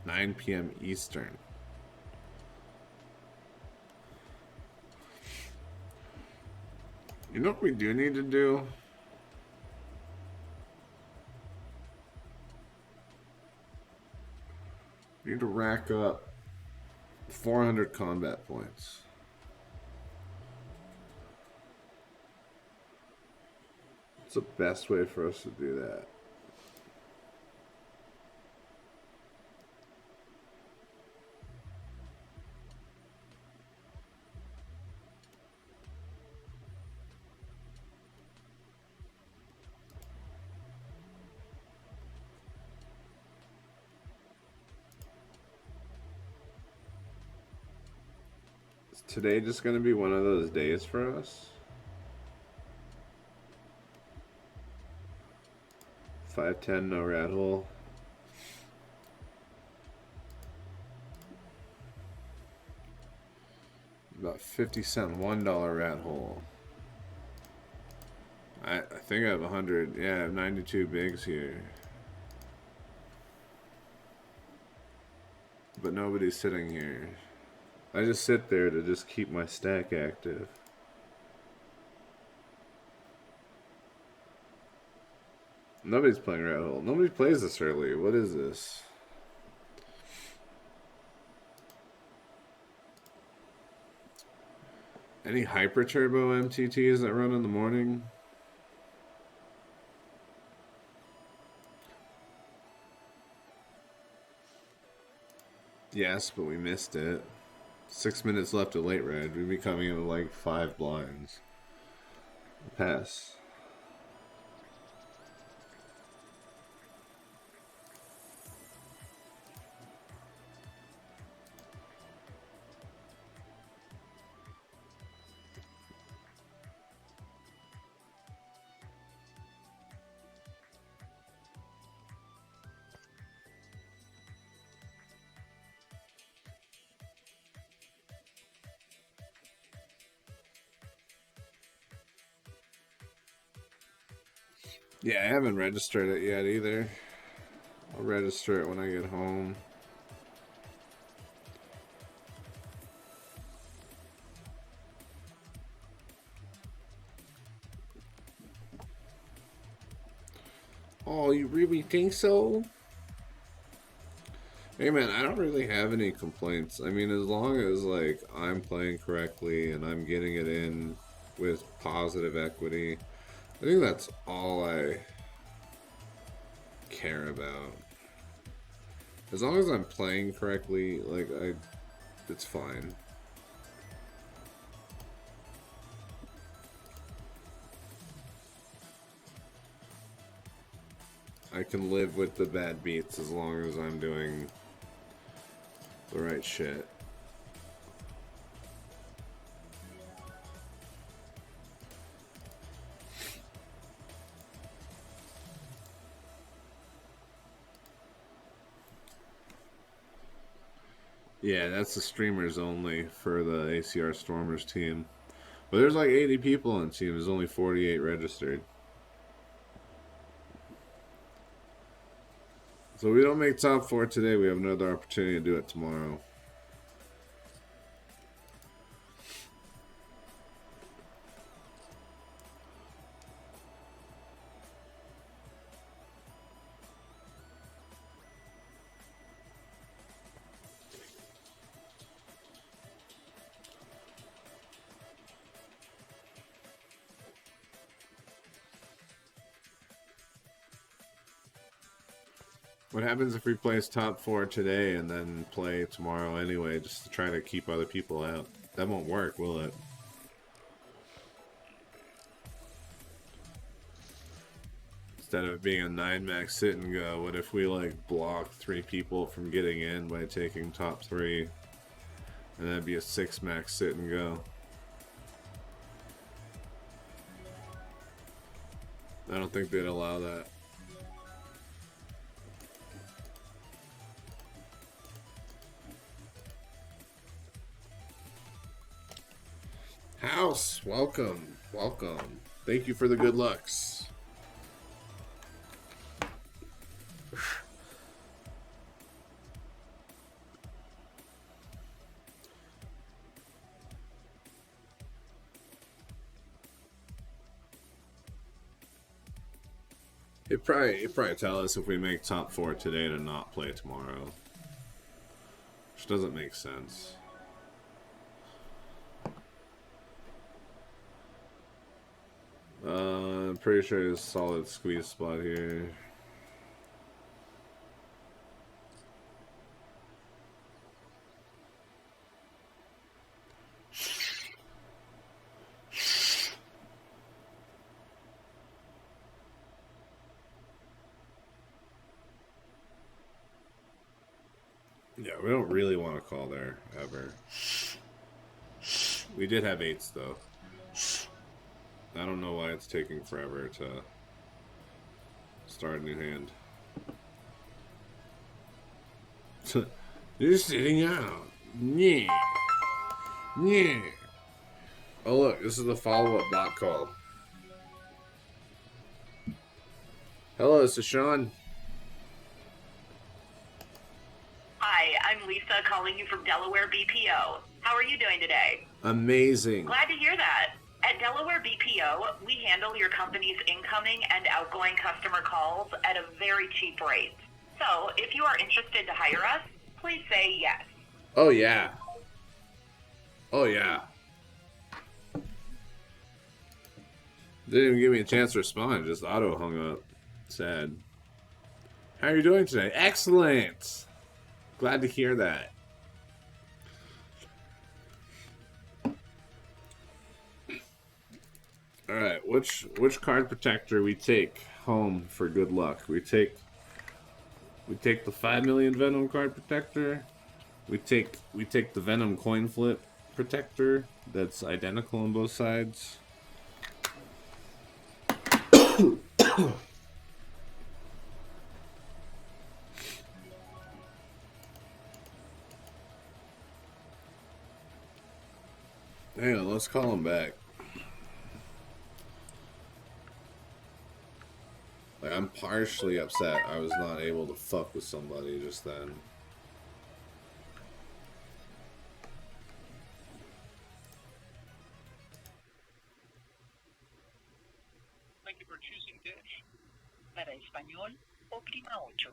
9 p.m. Eastern. You know what we do need to do? We need to rack up 400 combat points. What's the best way for us to do that? Is today just going to be one of those days for us? 510, no rat hole. About 50 cent $1 rat hole. I think I have 100. Yeah, I have 92 bigs here. But nobody's sitting here. I just sit there to just keep my stack active. Nobody's playing rat hole. Nobody plays this early. What is this? Any hyper turbo MTTs that run in the morning? Yes, but we missed it. 6 minutes left of late red. We'd be coming in with like 5 blinds. Pass. Yeah, I haven't registered it yet either. I'll register it when I get home. Oh, you really think so? Hey man, I don't really have any complaints. I mean, as long as like I'm playing correctly and I'm getting it in with positive equity, I think that's all I care about. As long as I'm playing correctly, like it's fine. I can live with the bad beats as long as I'm doing the right shit. Yeah, that's the streamers only for the ACR Stormers team. But there's like 80 people on the team. There's only 48 registered. So we don't make top 4 today. We have another opportunity to do it tomorrow. What happens if we place top 4 today and then play tomorrow anyway, just to try to keep other people out? That won't work, will it? Instead of it being a 9-max sit and go, what if we like block 3 people from getting in by taking top 3? And that'd be a 6-max sit and go. I don't think they'd allow that. House, welcome, welcome. Thank you for the good lucks. It'd probably tell us if we make top 4 today to not play tomorrow. Which doesn't make sense. I'm pretty sure there's a solid squeeze spot here. Yeah, we don't really want to call there, ever. We did have 8s, though. I don't know why it's taking forever to start a new hand. You're sitting out. Yeah. Yeah. Oh, look, this is the follow-up bot call. Hello, this is Sean. Hi, I'm Lisa calling you from Delaware BPO. How are you doing today? Amazing. Glad to hear that. At Delaware BPO, we handle your company's incoming and outgoing customer calls at a very cheap rate. So, if you are interested to hire us, please say yes. Oh, yeah. Oh, yeah. Didn't even give me a chance to respond. Just auto hung up. Sad. How are you doing today? Excellent. Glad to hear that. All right, which card protector we take home for good luck? We take the 5 million Venom card protector. We take the Venom coin flip protector that's identical on both sides. Hang on, let's call him back. Like, I'm partially upset I was not able to fuck with somebody just then. Thank you for choosing Dish. Para español, oprima 8.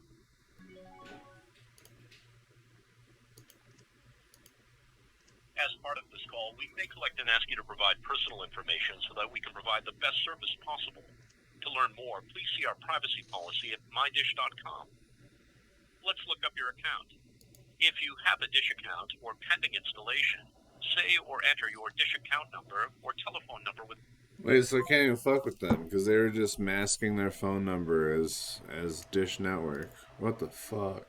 As part of this call, we may collect and ask you to provide personal information so that we can provide the best service possible. To learn more, please see our privacy policy at mydish.com. Let's look up your account. If you have a Dish account or pending installation, say or enter your Dish account number or telephone number with... Wait, so I can't even fuck with them because they were just masking their phone number as Dish Network. What the fuck?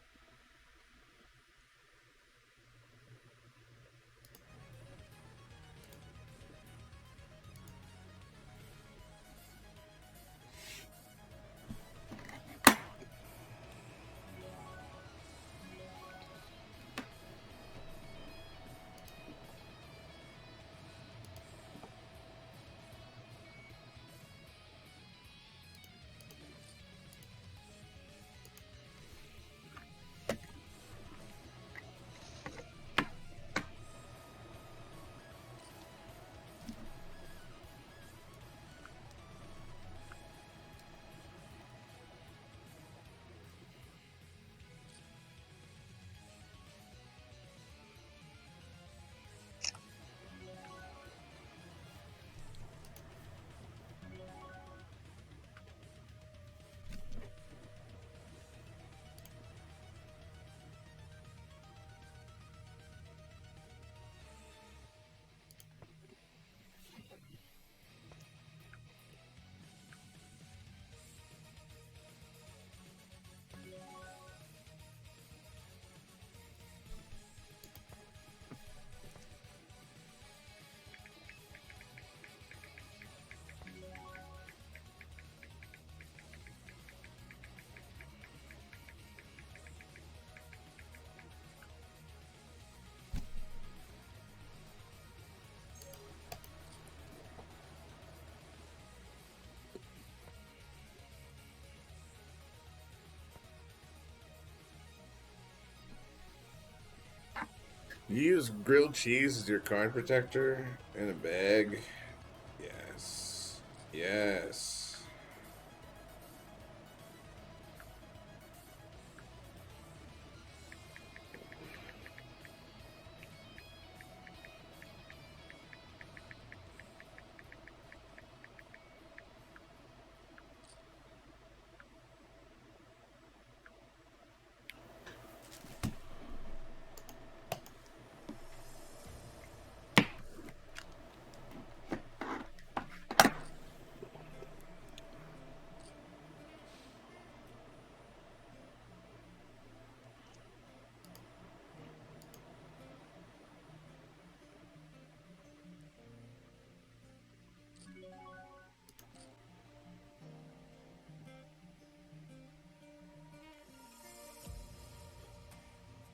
You use grilled cheese as your card protector in a bag? Yes. Yes.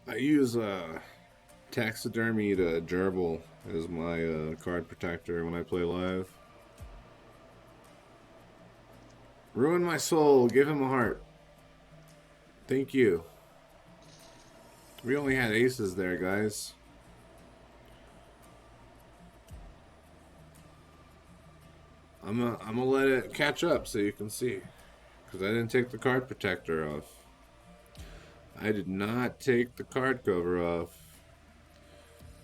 I use taxidermied gerbil as my card protector when I play live. Ruin my soul. Give him a heart. Thank you. We only had aces there, guys. I'm gonna let it catch up so you can see, because I didn't take the card protector off. I did not take the card cover off.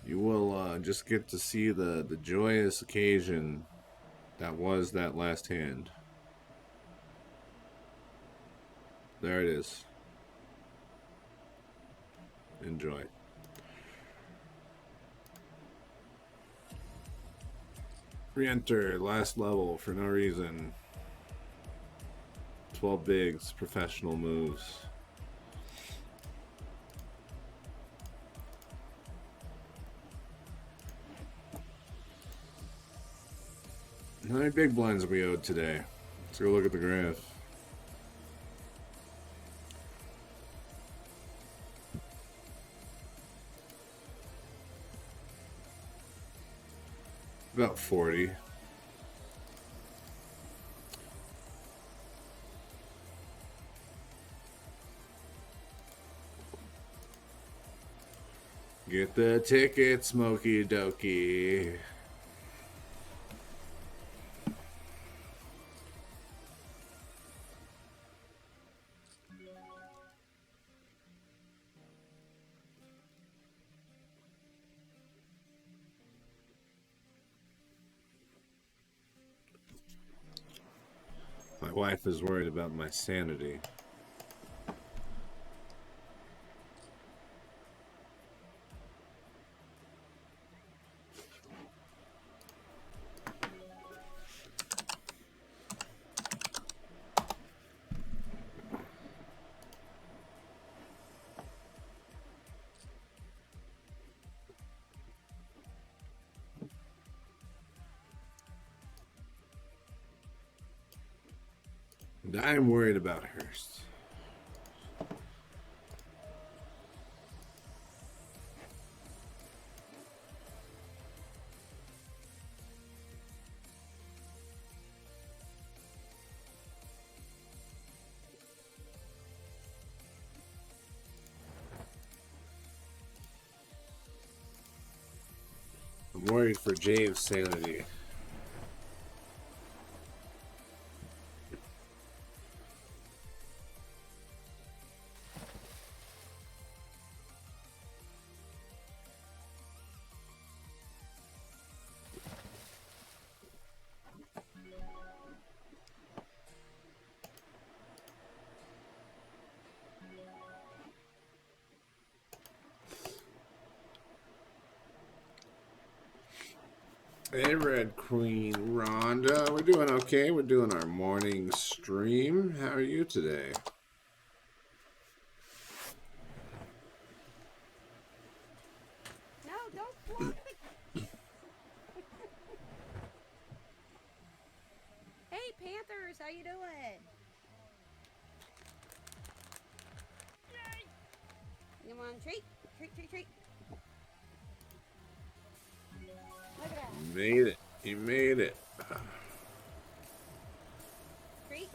You will just get to see the joyous occasion that was that last hand. There it is. Enjoy. Re-enter, last level for no reason. 12 bigs, professional moves. How many big blinds we owed today? Let's go look at the graph. About 40. Get the ticket, Smokey Dokey. My wife is worried about my sanity. I'm worried about Hurst. I'm worried for James' sanity. Hey, Red Queen Rhonda. We're doing okay. We're doing our morning stream. How are you today? No, don't block the... Hey, Panthers, how you doing? Yay! You want a treat? Treat. Look at that. You made it. You made it. Treat.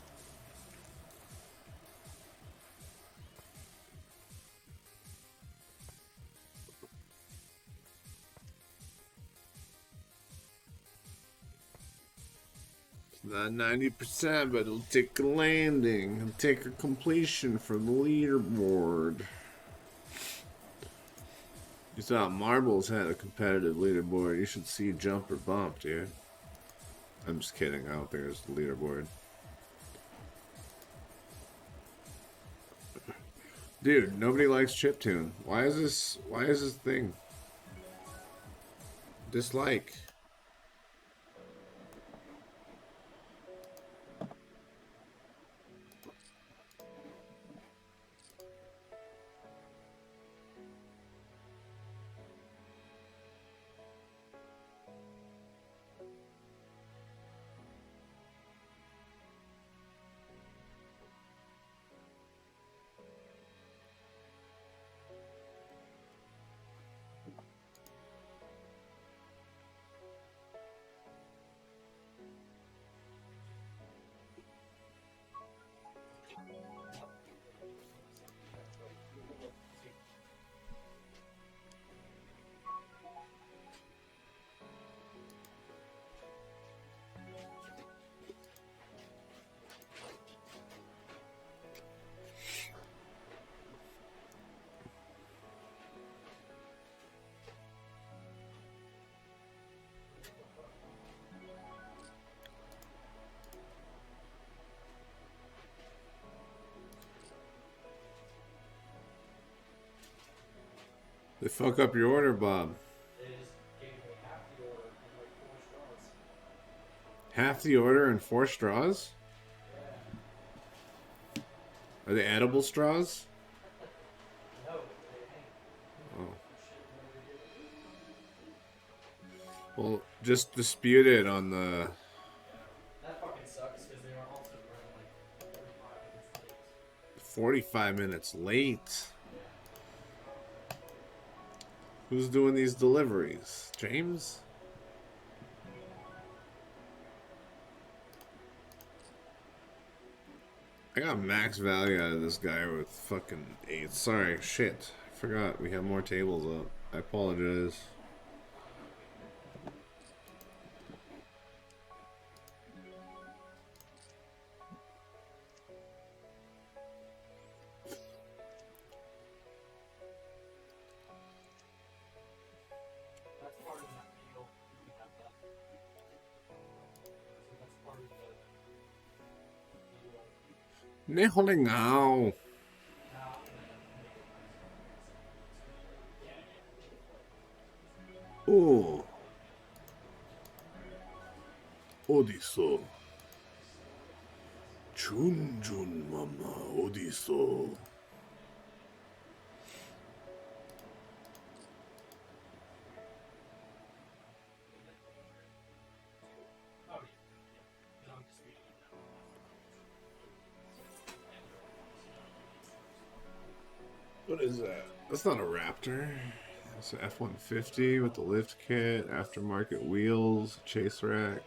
It's not 90%, but it'll take a landing. It'll take a completion for the leaderboard. You thought Marbles had a competitive leaderboard. You should see Jump or Bump, dude. I'm just kidding. I don't think there's the leaderboard. Dude, nobody likes chiptune. Why is this thing? Dislike. They fuck up your order, Bob. They just gave me half the order and like 4 straws. Half the order and 4 straws? Yeah. Are they edible straws? No, they ain't. Oh. Well, just dispute it on the... That fucking sucks because they were also running like 45 minutes late. 45 minutes late. Who's doing these deliveries? James? I got max value out of this guy with fucking 8. Sorry, shit. I forgot we have more tables up. I apologize. That's part of that deal. You can have that. So that's part of the Nihoningao. Oh. Odiso. Chunjun mama Odiso. What is that? That's not a Raptor. It's an F-150 with the lift kit, aftermarket wheels, chase rack.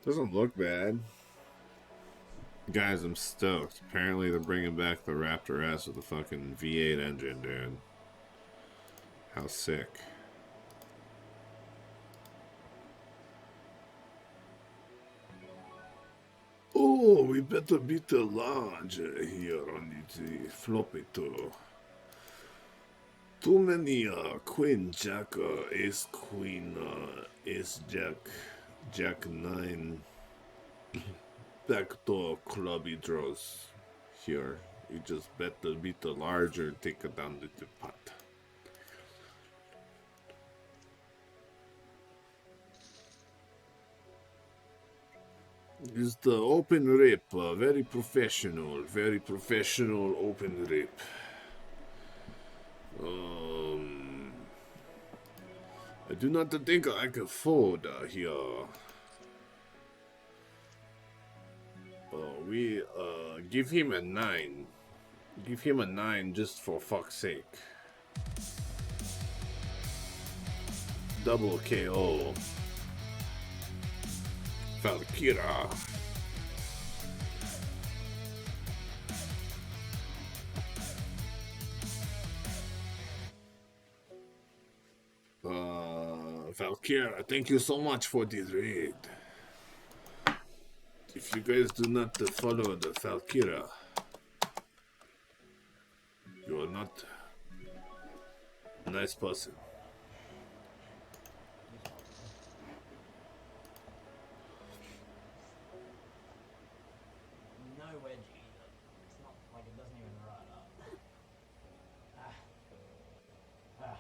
Doesn't look bad. Guys, I'm stoked. Apparently they're bringing back the Raptor S with the fucking V8 engine, dude. How sick. Oh, we better beat the large here on the floppy too. Too many Queen Jack, Ace Queen, Ace Jack, Jack 9 backdoor clubby draws here. You just better beat the larger, take it down to the pot. It's the open rip, very professional open rip. I do not think I can afford here. We give him a 9. Give him a 9 just for fuck's sake. Double KO. Valkyra. Valkyra, thank you so much for this raid. If you guys do not follow the Valkyra, you are not a nice person. No wedge either. It's not like it doesn't even ride up.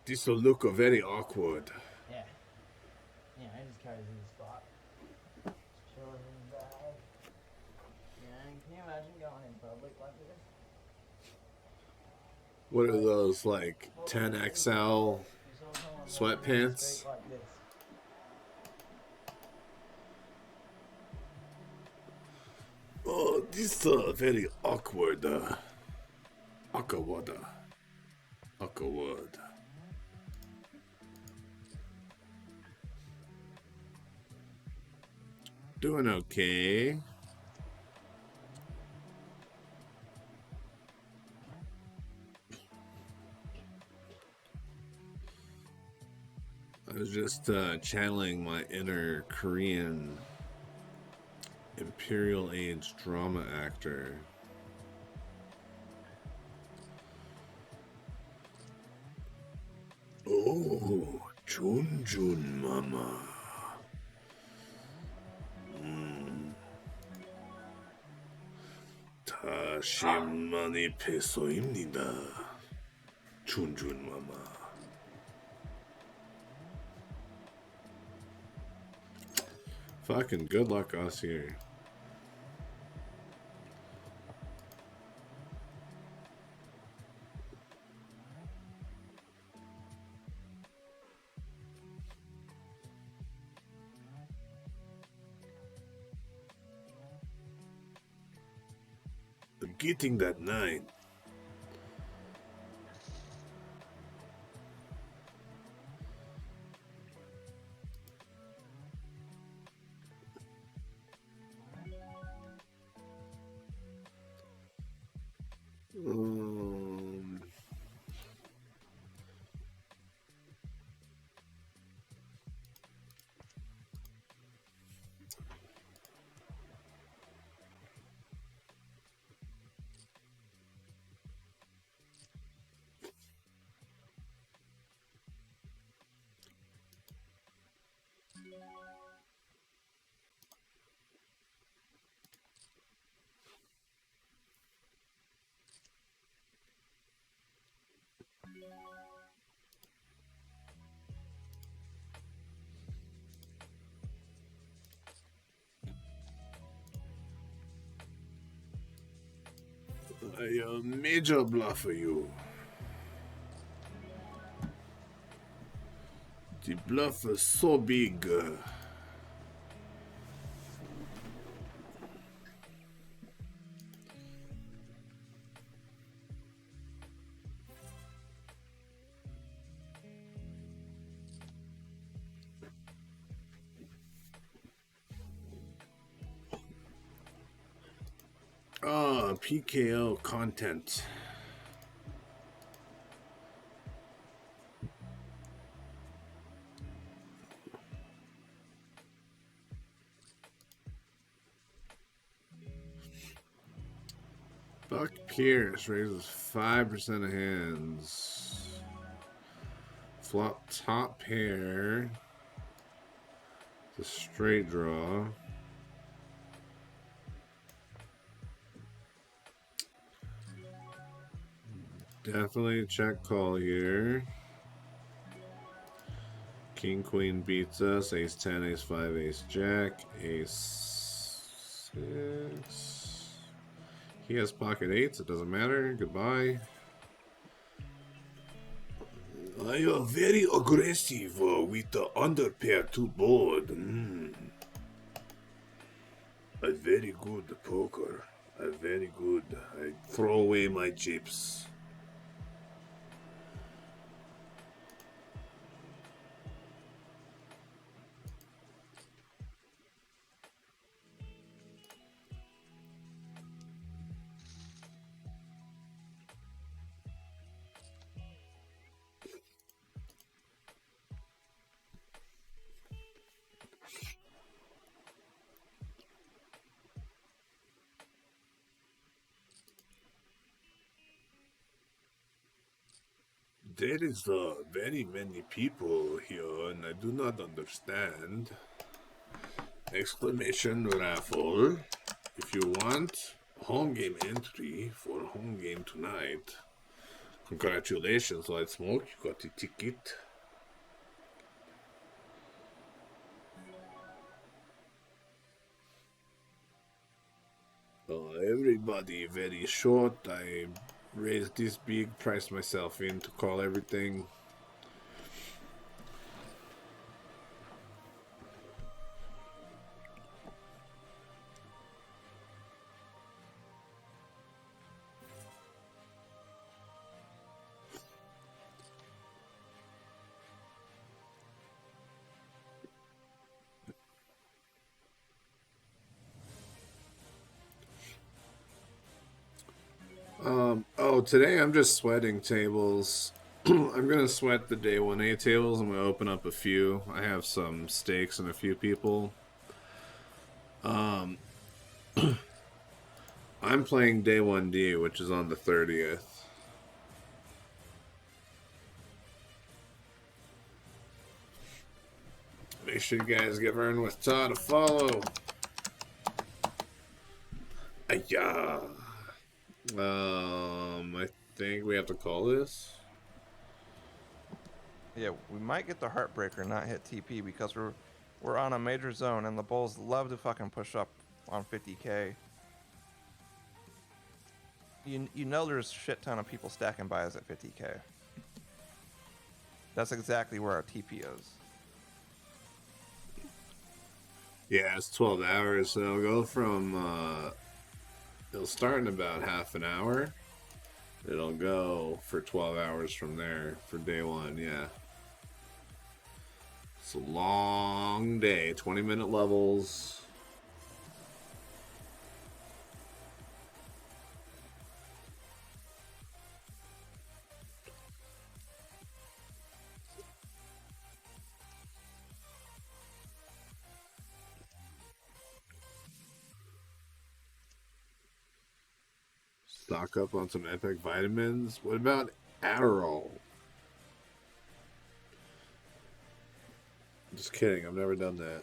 This will look very awkward. Yeah. Yeah, he just carries in the spot. Just chilling in his bag. Yeah, can you imagine going in public like this? What are those, like 10XL sweatpants? Like this. Oh, this very awkward. Awkward. Doing okay. I was just channeling my inner Korean Imperial Age drama actor. Oh, Junjun Mama. 다 10만이 페소입니다. 준준 마마. Fucking good luck us here. I'm getting that 9. I major bluff for you. The bluff is so big. PKO content. Buck Pierce raises 5% of hands. Flop top pair. The straight draw. Definitely a check call here. King Queen beats us. Ace 10, Ace 5, Ace Jack, Ace 6. He has pocket 8s. It doesn't matter. Goodbye. You are very aggressive with the underpair to board. A very good poker. A very good. I throw away my chips. There is very many people here, and I do not understand. Exclamation Raffle. If you want home game entry for home game tonight, congratulations, Light Smoke. You got the ticket. Everybody very short. I raised this big, priced myself in to call everything. Today I'm just sweating tables. I'm gonna sweat the day 1A tables. I'm gonna open up a few. I have some stakes and a few people. I'm playing day 1D, which is on the 30th. Make sure you guys give Earn with Todd a follow. Ayah. I think we have to call this. Yeah, we might get the Heartbreaker, not hit TP, because we're on a major zone, and the Bulls love to fucking push up on 50k. You know there's a shit ton of people stacking by us at 50k. That's exactly where our TP is. Yeah, it's 12 hours, so it'll go from, it'll start in about half an hour. It'll go for 12 hours from there for day 1, yeah. It's a long day, 20-minute levels. Stock up on some epic vitamins. What about Adderall? Just kidding, I've never done that.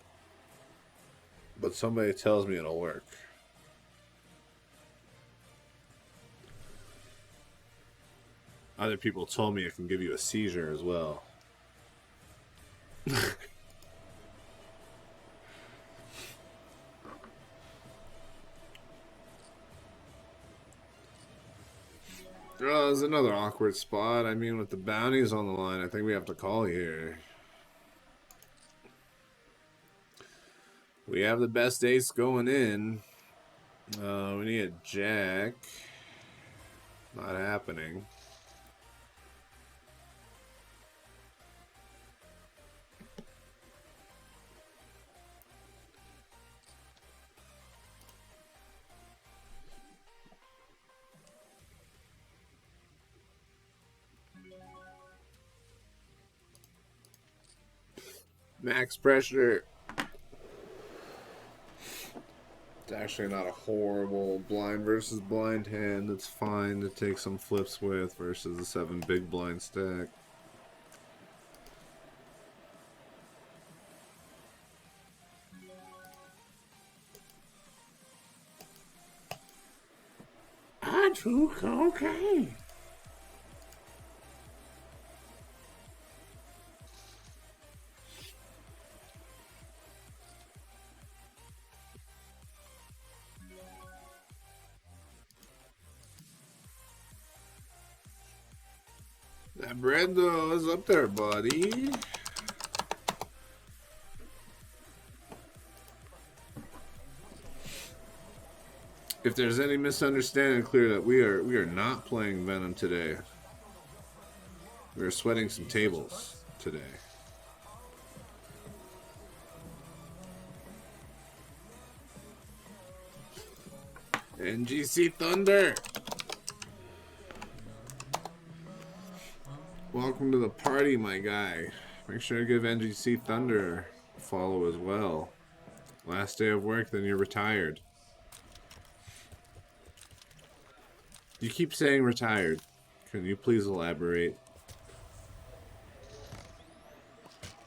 But somebody tells me it'll work. Other people told me it can give you a seizure as well. Oh, there's another awkward spot. I mean, with the bounties on the line, I think we have to call here. We have the best ace going in. We need a jack. Not happening. Max pressure. It's actually not a horrible blind versus blind hand. It's fine to take some flips with versus the 7 big blind stack. Okay. That bread though is up there, buddy. If there's any misunderstanding, clear that we are not playing Venom today. We are sweating some tables today. NGC Thunder. Welcome to the party, my guy. Make sure to give NGC Thunder a follow as well. Last day of work, then you're retired. You keep saying retired. Can you please elaborate?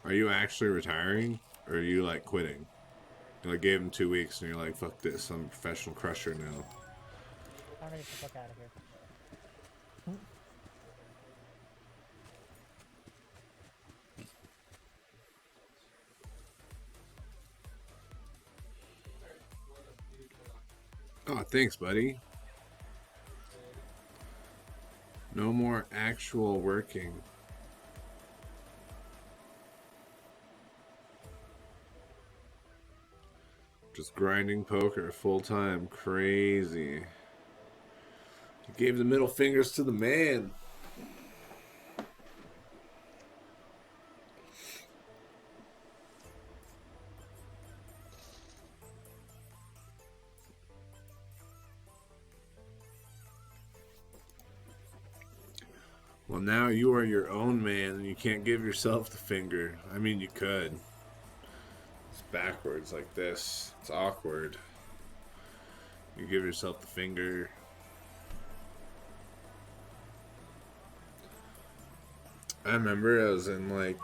Are you actually retiring? Or are you like quitting? You like gave him 2 weeks and you're like, fuck this, I'm a professional crusher now. I'm ready to get the fuck out of here. Oh, thanks, buddy. No more actual working. Just grinding poker full time. Crazy. He gave the middle fingers to the man. Well, now you are your own man and you can't give yourself the finger. I mean, you could. It's backwards like this. It's awkward. You give yourself the finger. I remember I was in like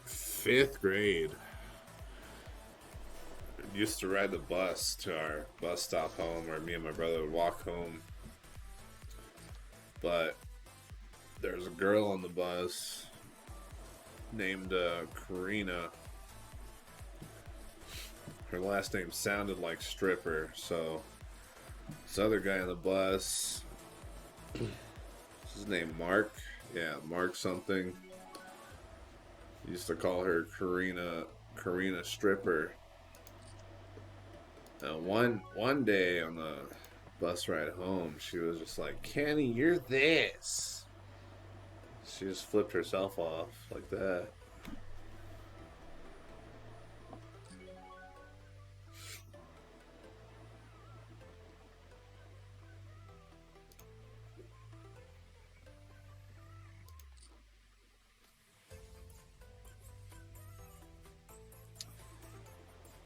5th grade. I used to ride the bus to our bus stop home, or me and my brother would walk home. But there was a girl on the bus named Karina. Her last name sounded like stripper, so this other guy on the bus, his name Mark, yeah, Mark something. Used to call her Karina Stripper. Now one day on the bus ride home, she was just like, Kenny, you're this. She just flipped herself off like that.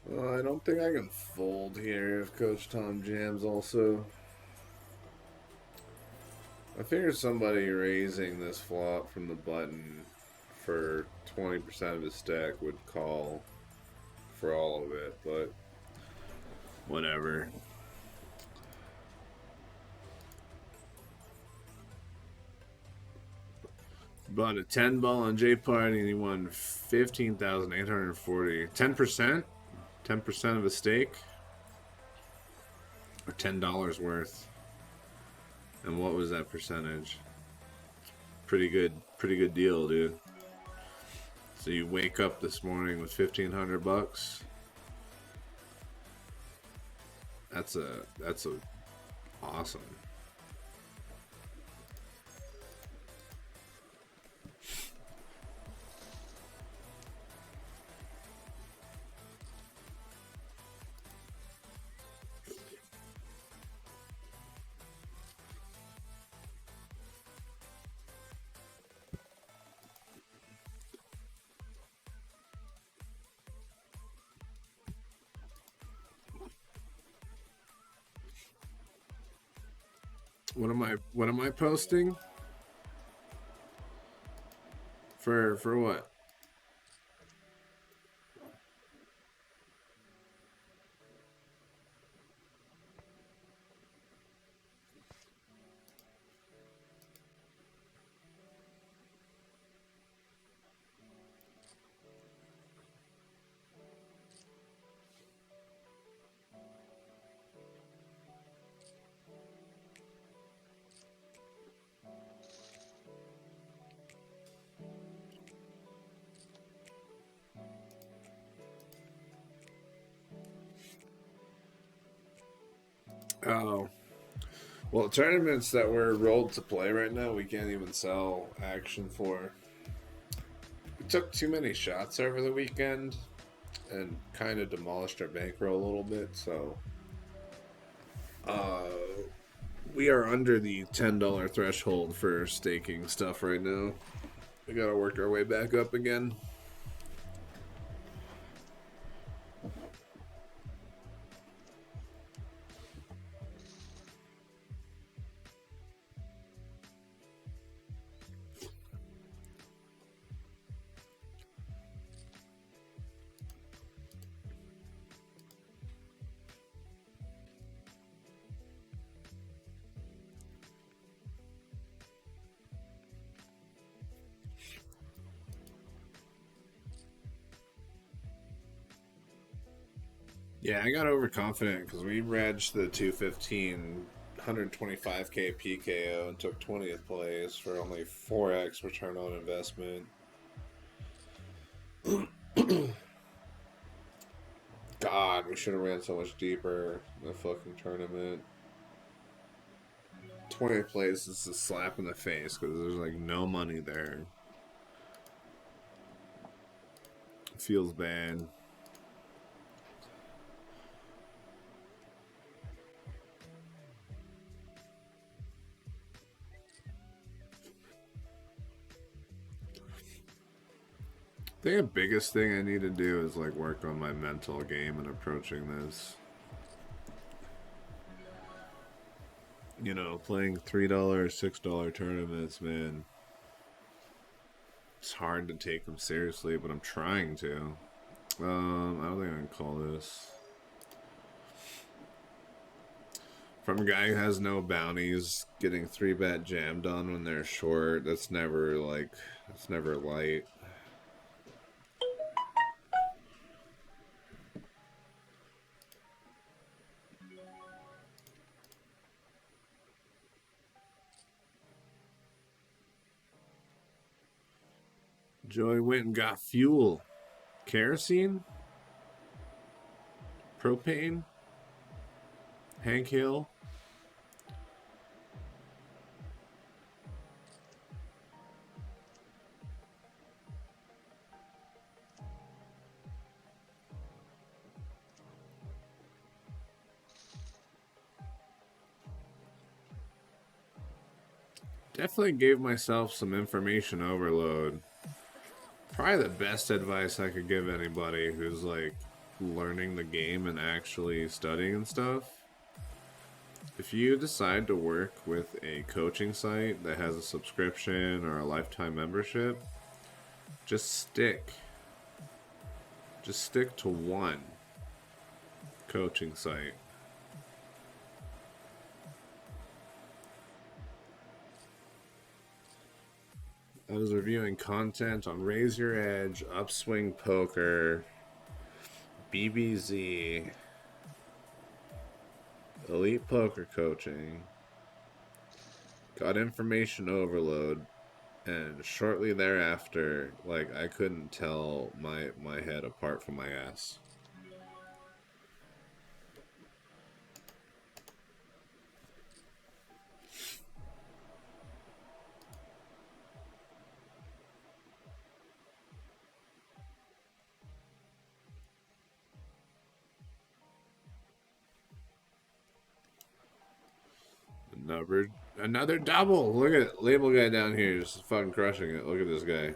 Well, I don't think I can fold here if Coach Tom jams also. I figured somebody raising this flop from the button for 20% of his stack would call for all of it, but whatever. Bought a 10 ball on J Party and he won 15,840. 10%? 10% of a stake? Or $10 worth? And what was that percentage? Pretty good deal, dude. So you wake up this morning with $1,500. That's awesome. What am I posting? For what? Oh. Well, tournaments that we're rolled to play right now, we can't even sell action for. We took too many shots over the weekend and kind of demolished our bankroll a little bit, so we are under the $10 threshold for staking stuff right now. We gotta work our way back up again. Yeah, I got overconfident because we regged the 215 125k PKO and took 20th place for only 4x return on investment. God, we should have ran so much deeper in the fucking tournament. 20th place is a slap in the face because there's like no money there. It feels bad. I think the biggest thing I need to do is like work on my mental game and approaching this. You know, playing $3, $6 tournaments, man. It's hard to take them seriously, but I'm trying to. I don't think I can call this. From a guy who has no bounties, getting 3-bet jammed on when they're short, that's never like, it's never light. Joey went and got fuel. Kerosene? Propane? Hank Hill? Definitely gave myself some information overload. Probably the best advice I could give anybody who's like learning the game and actually studying and stuff. If you decide to work with a coaching site that has a subscription or a lifetime membership, just stick to one coaching site. I was reviewing content on Raise Your Edge, Upswing Poker, BBZ, Elite Poker Coaching, got information overload, And shortly thereafter, like, I couldn't tell my head apart from my ass. Another double. Look at label guy down here, just fucking crushing it. Look at this guy.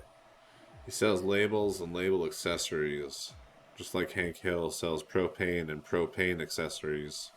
He sells labels and label accessories, just like Hank Hill sells propane and propane accessories.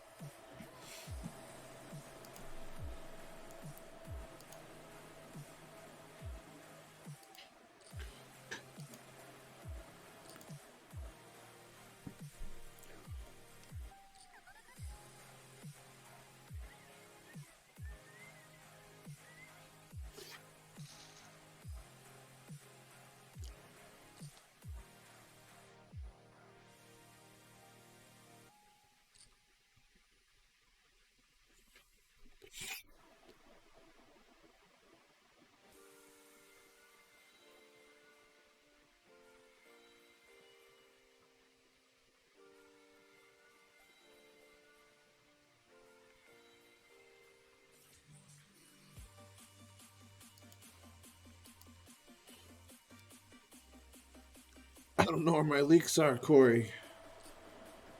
I don't know where my leaks are, Corey.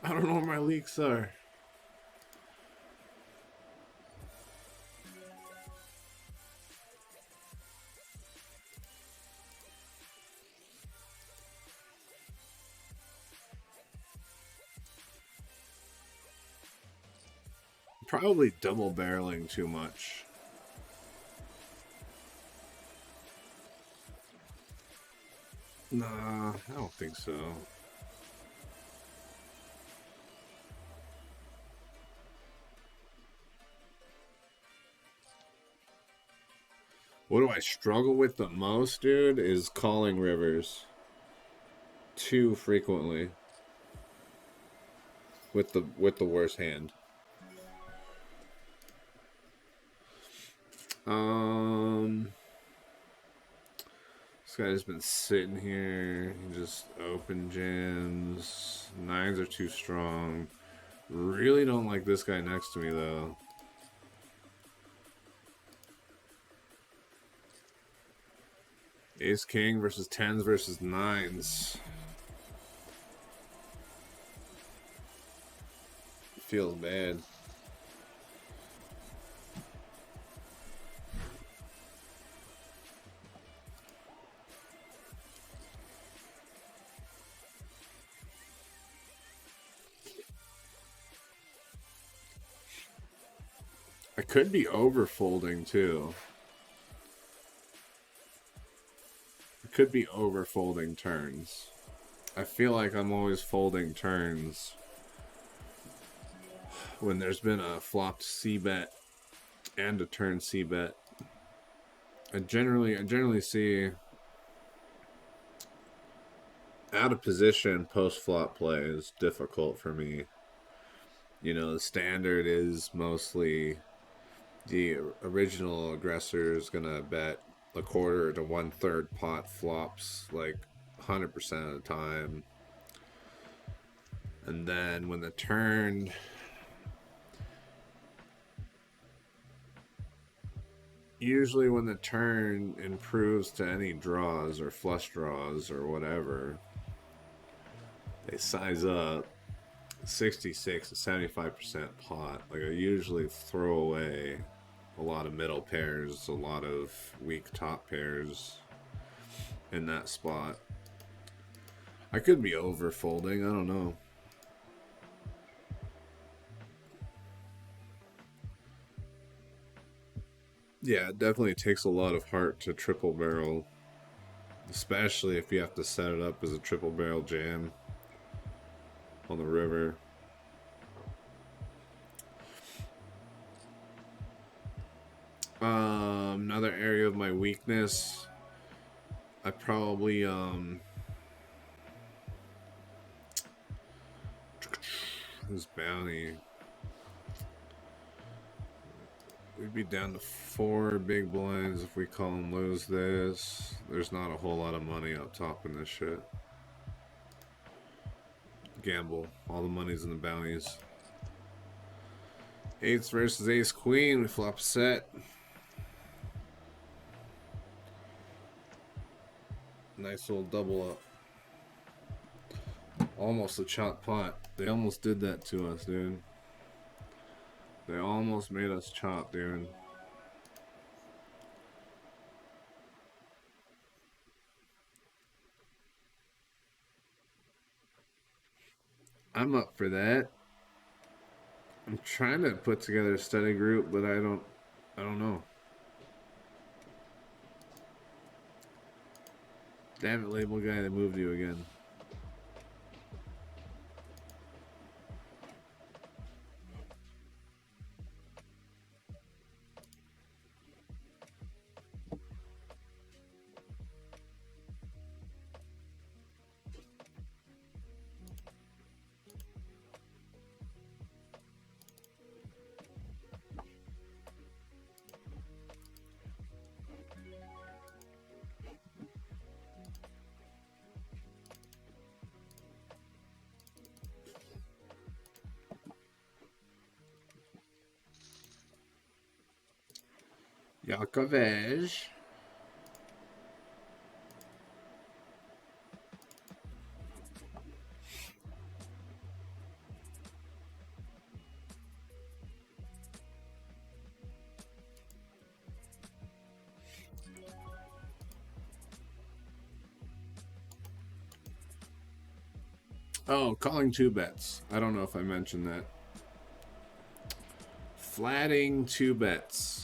I don't know where my leaks are. Probably double barreling too much. Nah, I don't think so. What do I struggle with the most, dude, is calling rivers too frequently with the worst hand. This guy's been sitting here. He just open jams. Nines are too strong. Really don't like this guy next to me though. Ace King versus tens versus nines. Feels bad. I could be over folding too. I could be over folding turns. I feel like I'm always folding turns when there's been a flopped C bet and a turn C bet. I generally see out of position post flop play is difficult for me. You know, the standard is mostly the original aggressor is gonna bet a quarter to 1/3 pot flops like 100% of the time. And then when the turn usually when the turn improves to any draws or flush draws or whatever, they size up 66 to 75% pot. Like I usually throw away a lot of middle pairs, a lot of weak top pairs in that spot. I could be over folding, I don't know. Yeah, it definitely takes a lot of heart to triple barrel, especially if you have to set it up as a triple barrel jam on the river. Another area of my weakness, I probably this bounty. We'd be down to 4 big blinds if we call and lose this. There's not a whole lot of money up top in this shit. Gamble. All the money's in the bounties. Eights versus ace queen. We flop a set. Nice little double up. Almost a chop pot. They almost did that to us, dude. They almost made us chop, dude. I'm up for that. I'm trying to put together a study group, but I don't know. Damn it, label guy, they moved you again. Yakovej. Oh, calling 2 bets. I don't know if I mentioned that. Flatting 2 bets.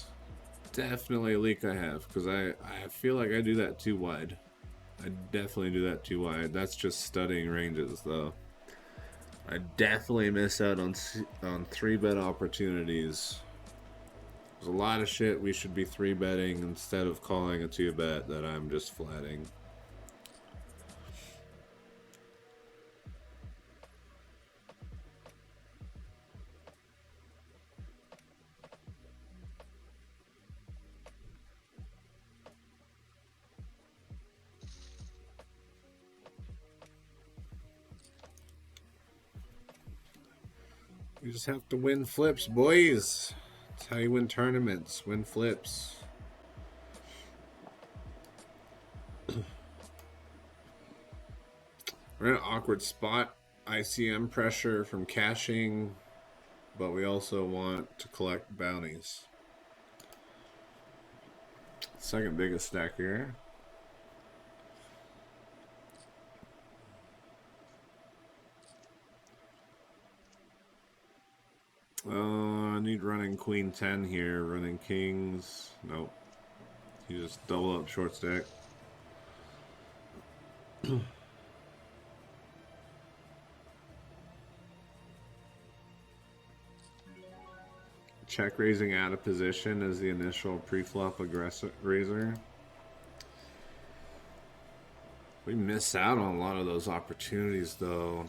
Definitely a leak I have, because I feel like I do that too wide. I definitely do that too wide. That's just studying ranges, though. I definitely miss out on 3-bet opportunities. There's a lot of shit we should be 3-betting instead of calling a 2-bet that I'm just flatting. You just have to win flips, boys. That's how you win tournaments. Win flips. We're in an awkward spot. ICM pressure from caching, but we also want to collect bounties. Second biggest stack here. I need running queen 10 here. Running kings. Nope. You just double up short stack. Check raising out of position as the initial pre-flop aggressive raiser. We miss out on a lot of those opportunities, though.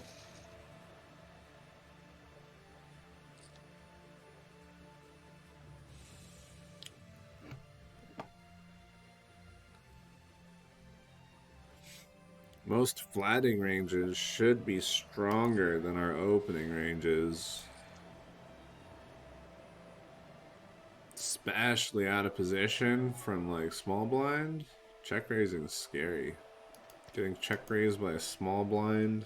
Most flatting ranges should be stronger than our opening ranges. Especially out of position from like small blind. Check raising is scary. Getting check raised by a small blind.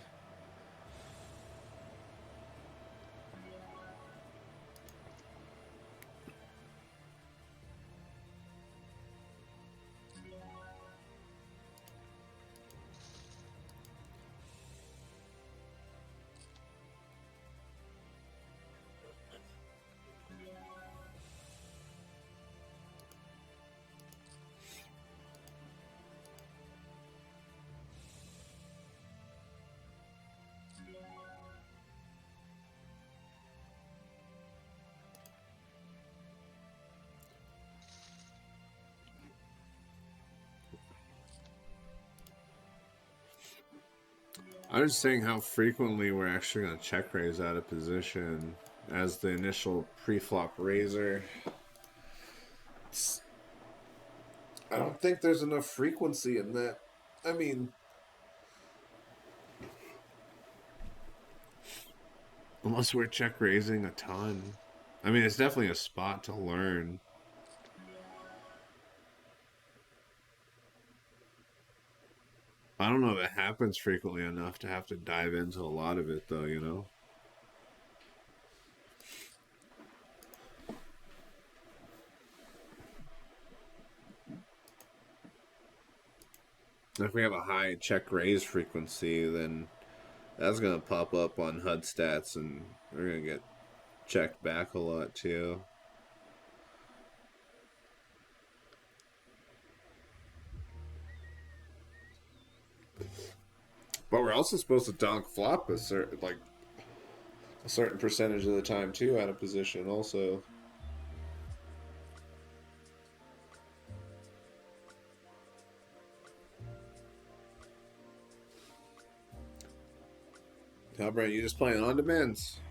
I'm just saying how frequently we're actually going to check raise out of position as the initial pre-flop raiser. I don't think there's enough frequency in that. I mean, unless we're check raising a ton. I mean, it's definitely a spot to learn. I don't know if it happens frequently enough to have to dive into a lot of it, though, you know? If we have a high check raise frequency, then that's going to pop up on HUD stats, and we're going to get checked back a lot, too. But we're also supposed to donk flop a certain percentage of the time, too, out of position, also. How, Brent, you just playing on demands?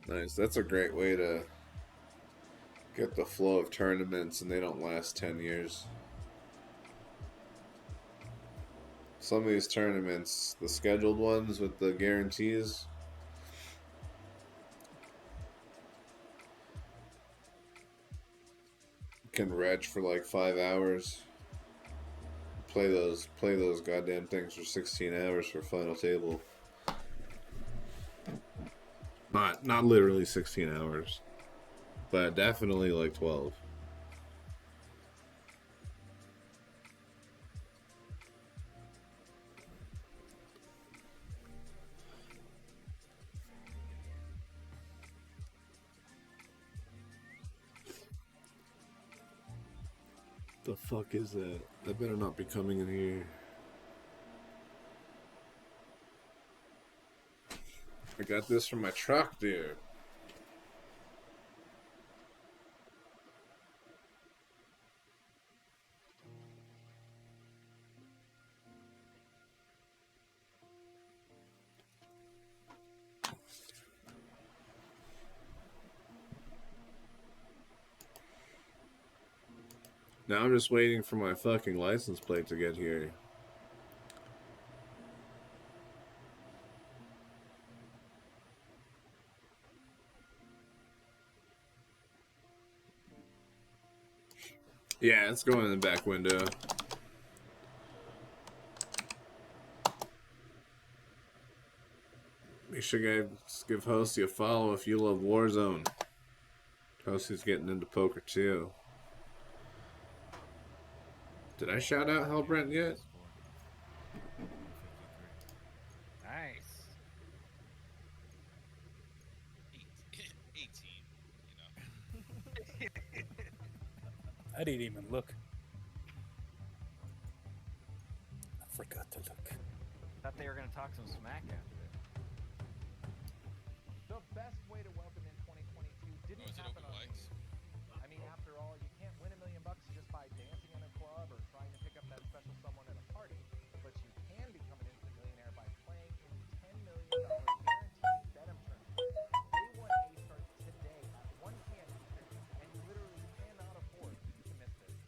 Nice. That's a great way to get the flow of tournaments, and they don't last 10 years. Some of these tournaments, the scheduled ones with the guarantees, can reg for like 5 hours. Play those goddamn things for 16 hours for final table. Not literally 16 hours, but definitely like 12. The fuck is that? That better not be coming in here. I got this from my truck, dude. Now I'm just waiting for my fucking license plate to get here. Yeah, it's going in the back window. Make sure you guys give Hosty a follow if you love Warzone. Hosty's getting into poker too. Did I shout out Hellbrent yet? Nice. 18, you know. I didn't even look. I forgot to look. Thought they were gonna talk some smack after it. The best way to welcome in 2022 didn't happen on New Year's. I mean, after all, you can't win $1 million just by dancing in a club or trying to pick up that special someone at a party, but you can become an instant millionaire by playing in the $10 million guaranteed Venom tournament. Day 1A starts today at 1 p.m. Eastern, and you literally cannot afford to miss this.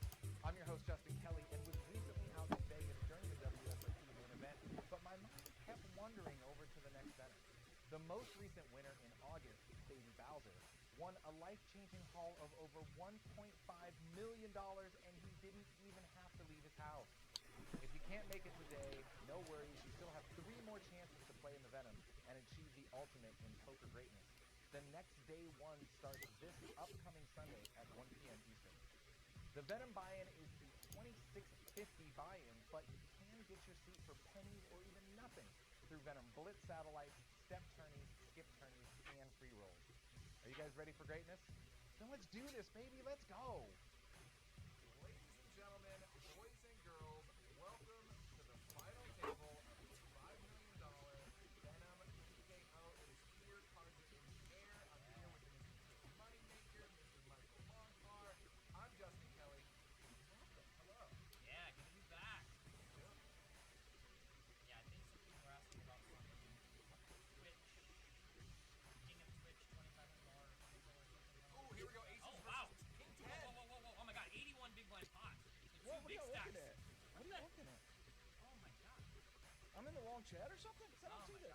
I'm your host, Justin Kelly, and was recently out in Vegas during the WSOP main event, but my mind kept wandering over to the next Venom. The most recent winner in August, Baby Bowser, won a life-changing haul of over $1.5 million, and he didn't even have to leave his house. If you can't make it today, no worries. You still have 3 more chances to play in the Venom and achieve the ultimate in poker greatness. The next day 1 starts this upcoming Sunday at 1 p.m. Eastern. The Venom buy-in is the $26.50 buy-in, but you can get your seat for pennies or even nothing through Venom Blitz satellites, step tourneys, skip tourneys, and free rolls. Are you guys ready for greatness? Then let's do this, baby. Let's go. Ladies and gentlemen, boys and girls, welcome to the final table of this $5 million Venom TKO. It is here, cards are in the air. I'm here with an instant moneymaker, Mr. Michael Longcar. I'm Justin Kelly. Welcome. Hello. Yeah, good to be back. Yeah, I think some wrong chat or something? 'Cause I don't see this.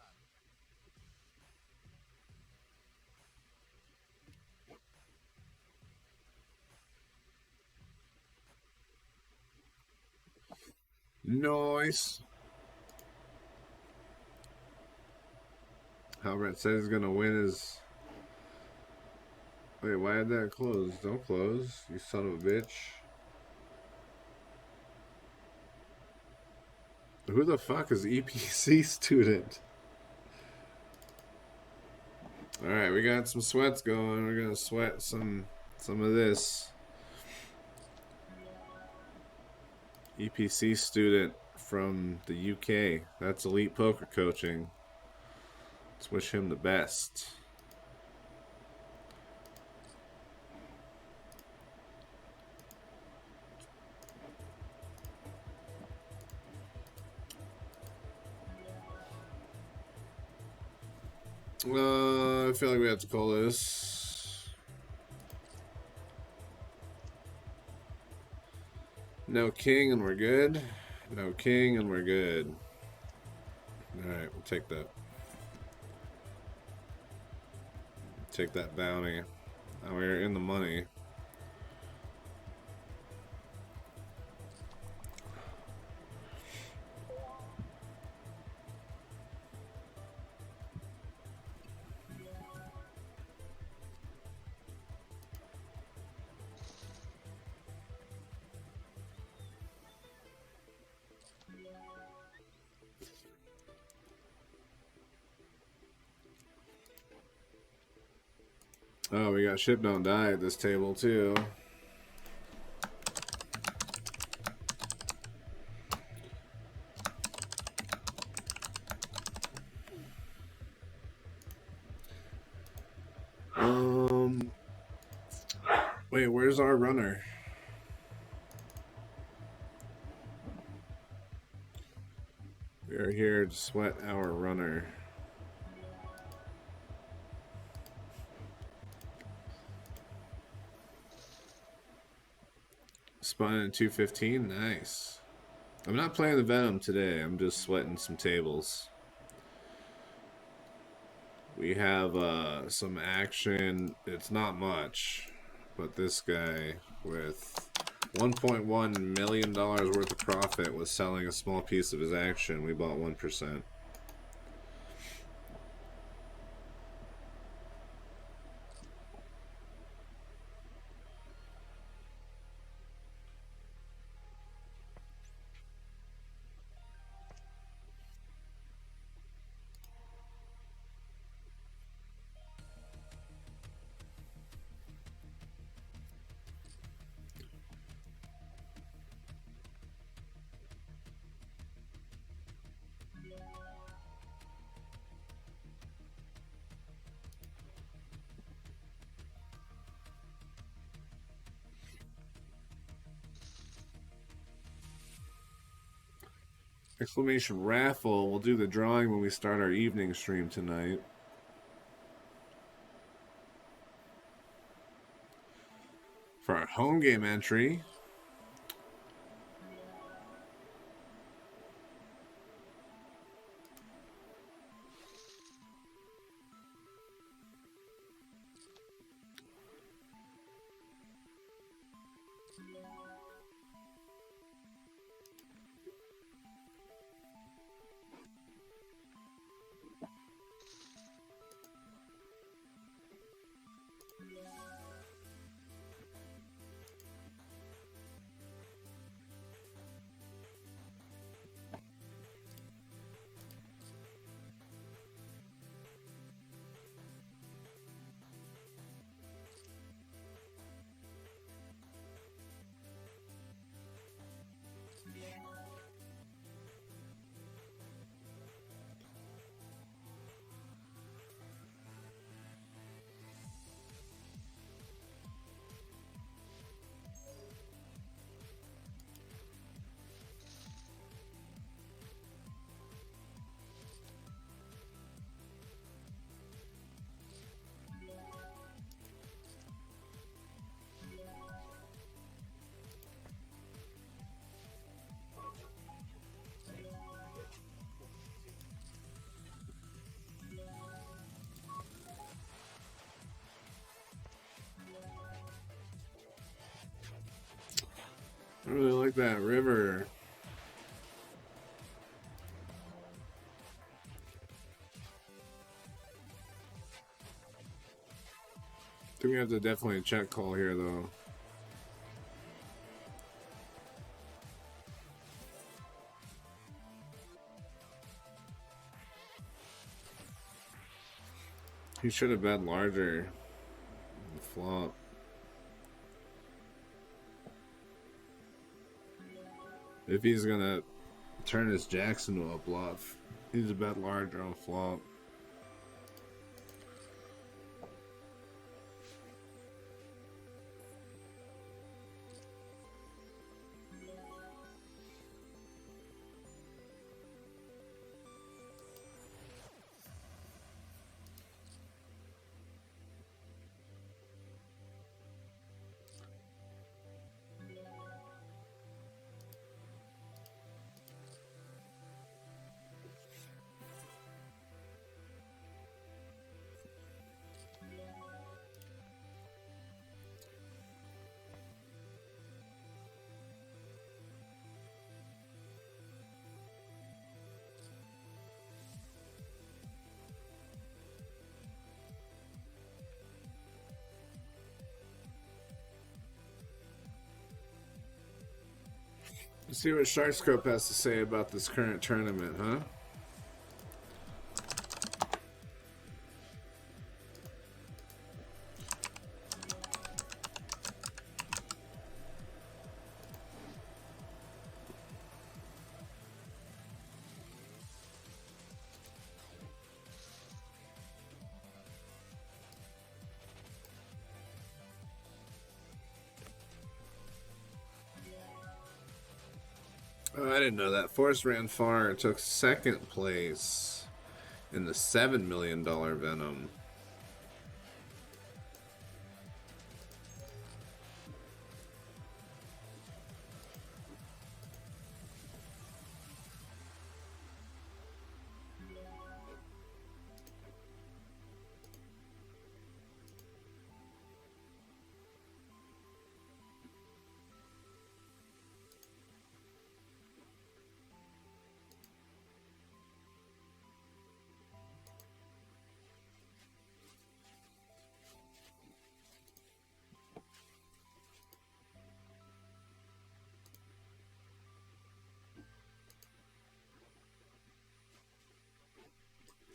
Nice. Halbert says he's gonna win his. Wait, why did that close? Don't close, you son of a bitch. Who the fuck is EPC student? Alright, we got some sweats going. We're gonna sweat some of this. EPC student from the UK. That's Elite Poker Coaching. Let's wish him the best. I feel like we have to call this. No king and we're good. No king and we're good. Alright, we'll take that. Take that bounty. Now we're in the money. Oh, we got Ship Don't Die at this table too. Wait, where's our runner? We are here to sweat our runner. Spun in 215, nice. I'm not playing the Venom today, I'm just sweating some tables. We have some action, it's not much, but this guy with $1.1 million worth of profit was selling a small piece of his action. We bought 1%. Exclamation Raffle. We'll do the drawing when we start our evening stream tonight. For our home game entry. like that river. I think we have to definitely check call here, though. He should have bet larger. Flop. If he's gonna turn his jacks into a bluff, he's a bet larger on flop. Let's see what Sharkscope has to say about this current tournament, huh? Oh, I didn't know that. Forrest ran far and took second place in the $7 million Venom.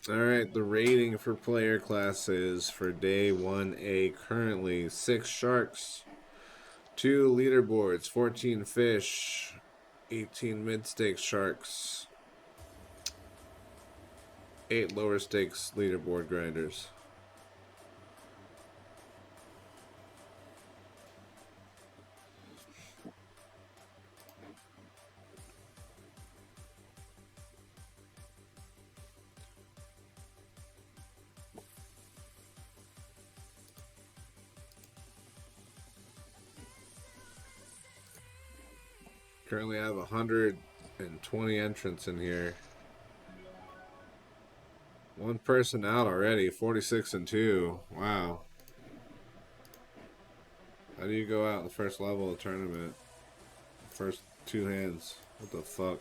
Alright, the rating for player classes for day 1A currently 6 sharks, 2 leaderboards, 14 fish, 18 mid-stakes sharks, 8 lower stakes leaderboard grinders. Currently I have 120 entrants in here. One person out already, 46 and 2. Wow. How do you go out in the first level of the tournament? First 2 hands. What the fuck?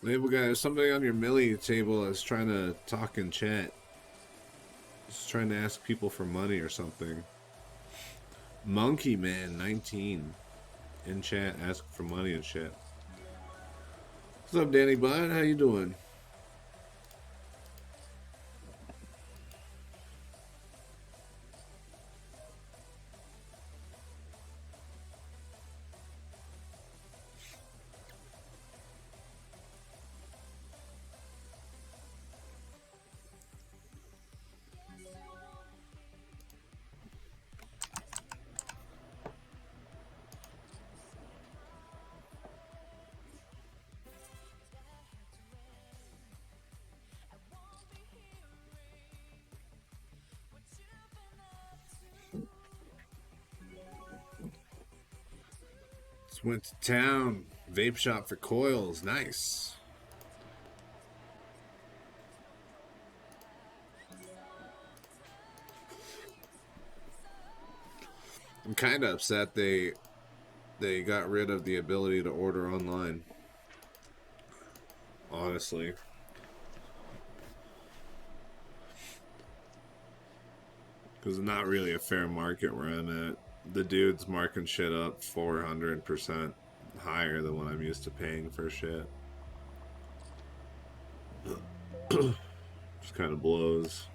Label guy, there's somebody on your Millie table that's trying to talk in chat. Just trying to ask people for money or something. Monkey Man 19 in chat, ask for money and shit. What's up, Danny Bud? How you doing? Just went to town. Vape shop for coils. Nice. I'm kind of upset they got rid of the ability to order online. Honestly. Because it's not really a fair market where I'm at. The dude's marking shit up 400% higher than what I'm used to paying for shit. Just kind of blows.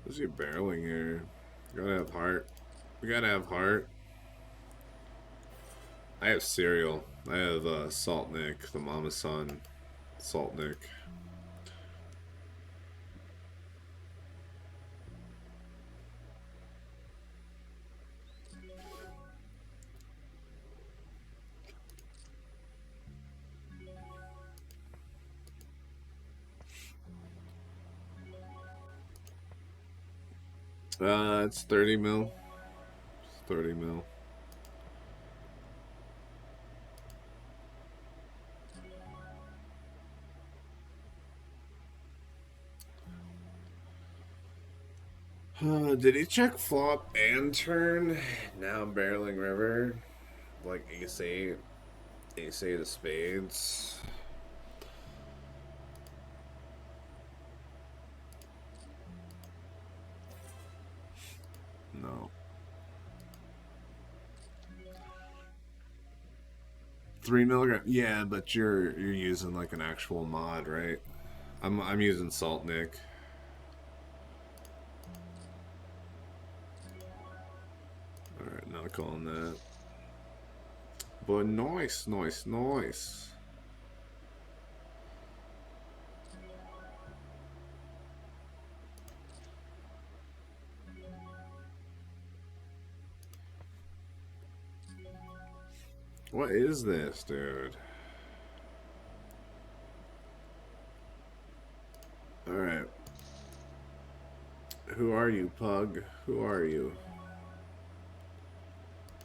What's he barreling here? Gotta have heart. We gotta have heart. I have cereal. I have Salt Nick, the Mama Son Salt Nick. It's 30 mil. It's 30 mil. Did he check flop and turn? Now I'm barreling river. Like ace 8. Ace 8 of spades. No. 3 milligram. Yeah, but you're using like an actual mod, right? I'm using Salt Nick. Alright, not calling that. But nice, nice, nice. What is this, dude? Alright. Who are you, Pug? Who are you?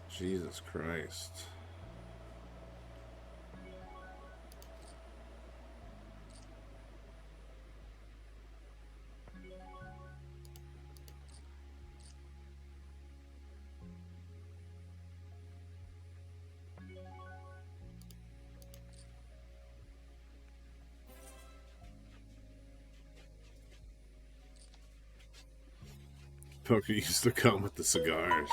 Jesus Christ. Poker used to come with the cigars.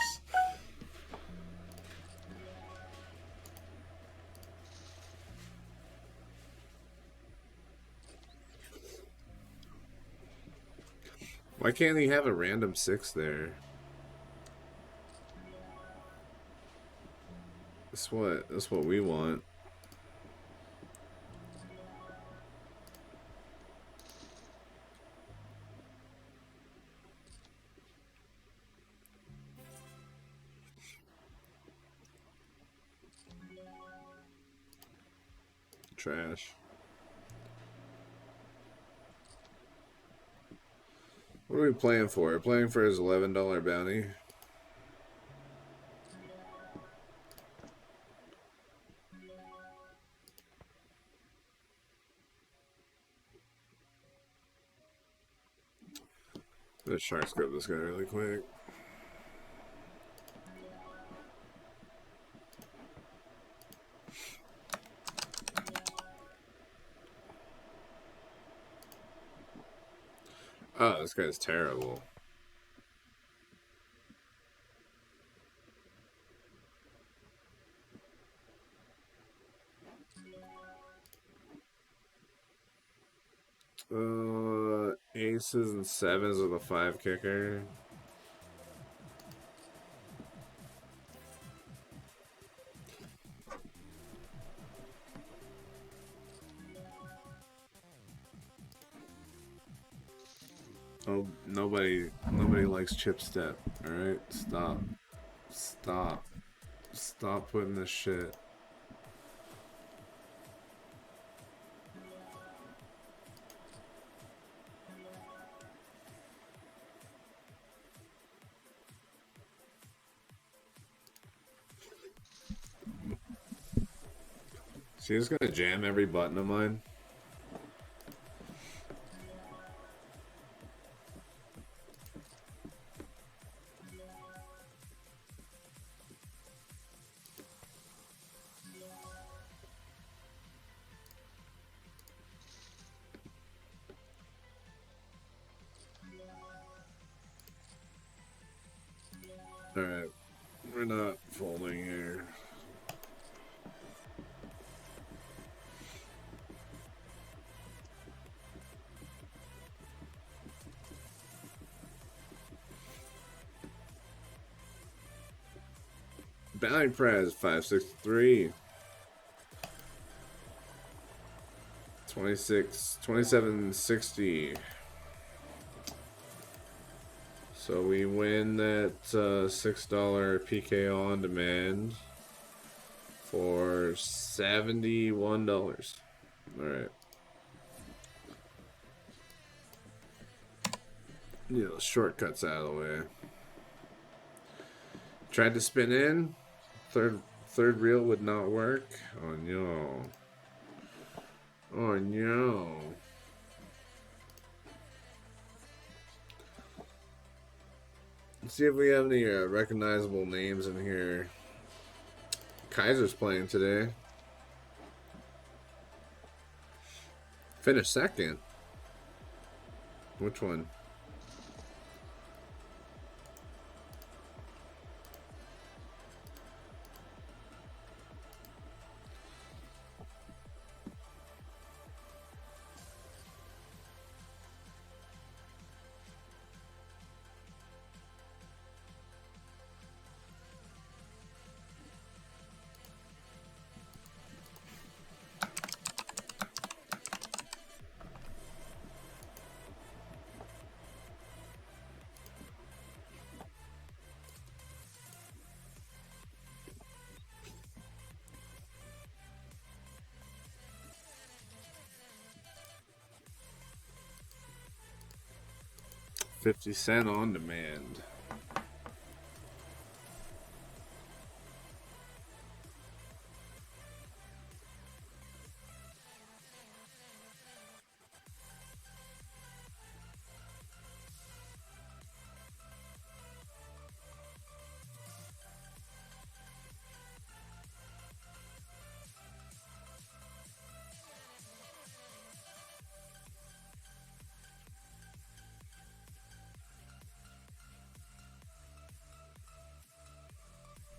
Why can't he have a random 6 there? That's what we want. Trash. What are we playing for? We're playing for his $11 bounty. Let's shark scope this guy really quick. Oh, this guy's terrible. Aces and sevens with a 5 kicker. Oh, nobody likes chip step. All right, stop putting this shit. See, it's gonna jam every button of mine. Alright, we're not folding here. Bounty prize 563. 2760. So we win that $6 PK on demand for $71. Alright. Get those shortcuts out of the way. Tried to spin in. Third reel would not work. Oh no. Oh no. Let's see if we have any recognizable names in here. Kaiser's playing today. Finished second. Which one? $50 on demand.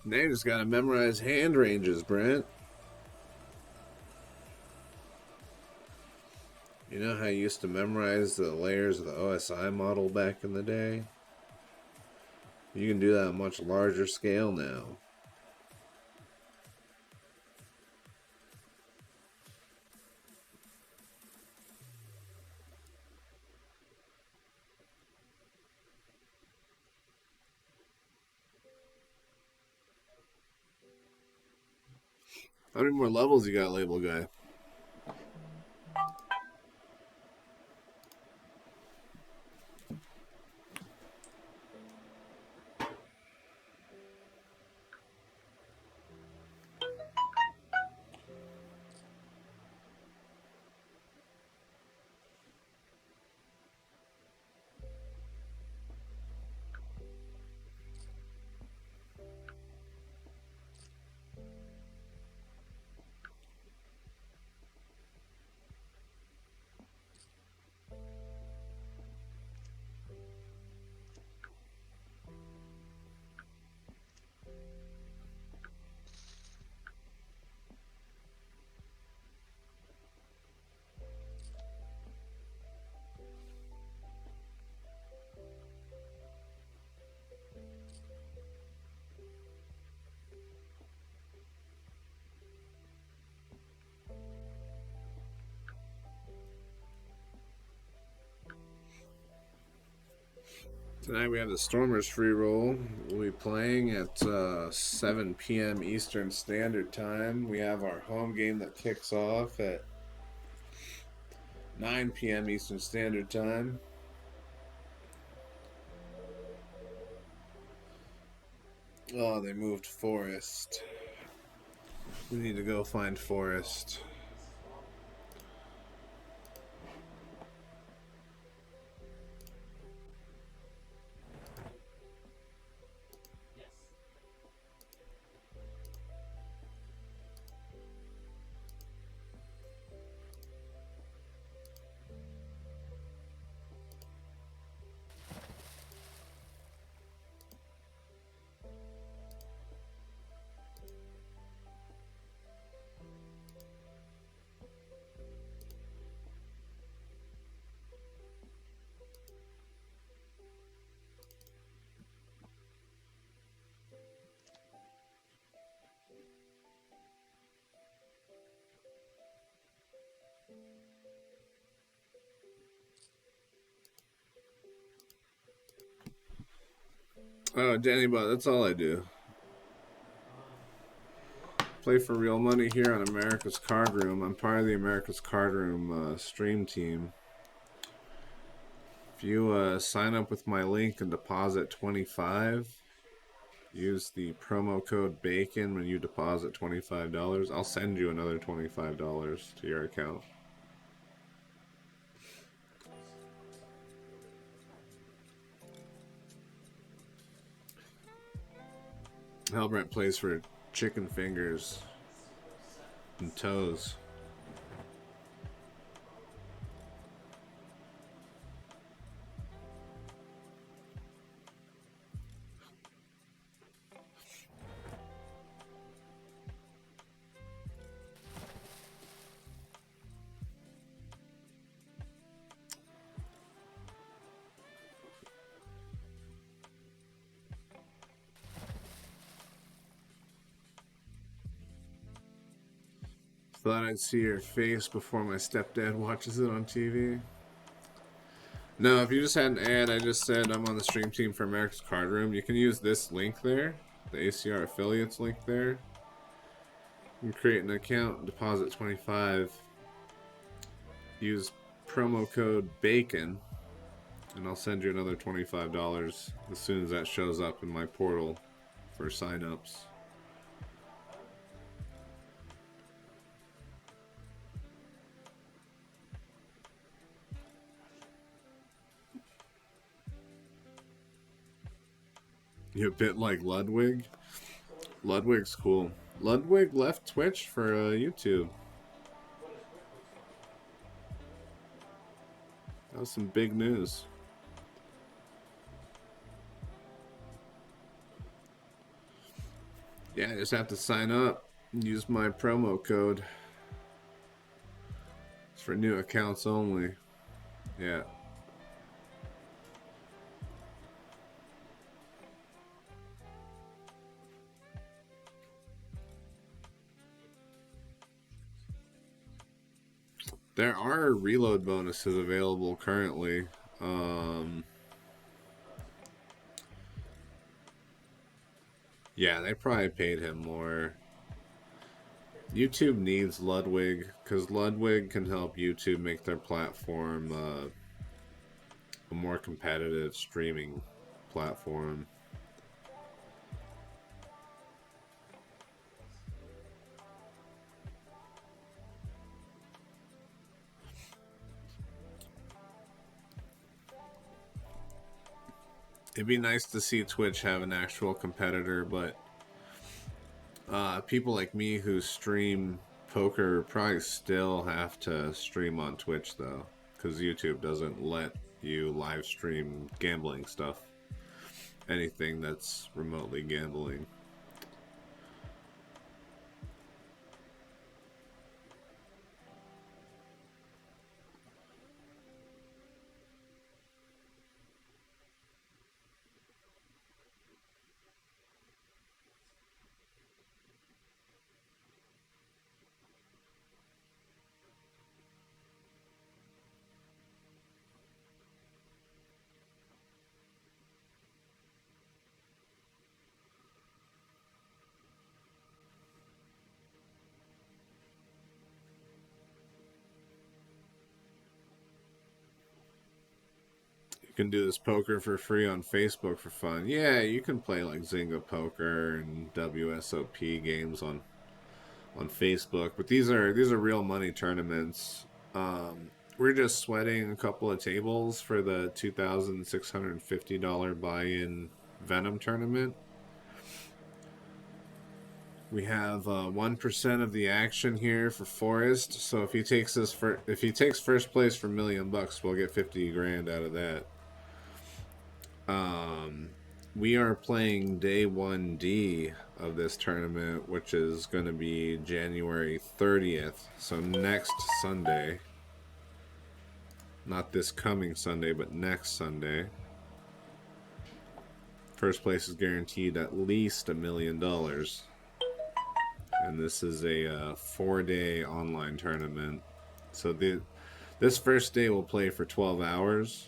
Now you just gotta memorize hand ranges, Brent. You know how you used to memorize the layers of the OSI model back in the day? You can do that on a much larger scale now. How many more levels you got, label guy? Tonight we have the Stormers free roll. We'll be playing at 7 p.m. Eastern Standard Time. We have our home game that kicks off at 9 p.m. Eastern Standard Time. Oh, they moved Forest. We need to go find Forest. Oh, Danny Bot, that's all I do. Play for real money here on America's Cardroom. I'm part of the America's Cardroom stream team. If you sign up with my link and deposit $25, use the promo code BACON when you deposit $25. I'll send you another $25 to your account. Hellbrent plays for chicken fingers and toes. Thought I'd see your face before my stepdad watches it on TV. No, if you just had an ad, I just said I'm on the stream team for America's Cardroom. You can use this link there, the ACR affiliates link there. You can create an account, deposit $25, use promo code BACON, and I'll send you another $25 as soon as that shows up in my portal for signups. You a bit like Ludwig? Ludwig's cool. Ludwig left Twitch for YouTube. That was some big news. Yeah, I just have to sign up and use my promo code. It's for new accounts only. Yeah. There are reload bonuses available currently. Yeah, they probably paid him more. YouTube needs Ludwig because Ludwig can help YouTube make their platform a more competitive streaming platform. It'd be nice to see Twitch have an actual competitor, but people like me who stream poker probably still have to stream on Twitch, though, because YouTube doesn't let you live stream gambling stuff. Anything that's remotely gambling. can do this poker for free on Facebook for fun. Yeah, you can play like Zynga Poker and WSOP games on Facebook, but these are real money tournaments. We're just sweating a couple of tables for the $2,650 buy-in Venom tournament. We have 1% of the action here for Forrest. So if he takes first place for $1,000,000, we'll get 50 grand out of that. We are playing day 1D of this tournament, which is going to be January 30th. So next Sunday. Not this coming Sunday, but next Sunday. First place is guaranteed at least $1 million. And this is a 4-day online tournament. So this first day will play for 12 hours,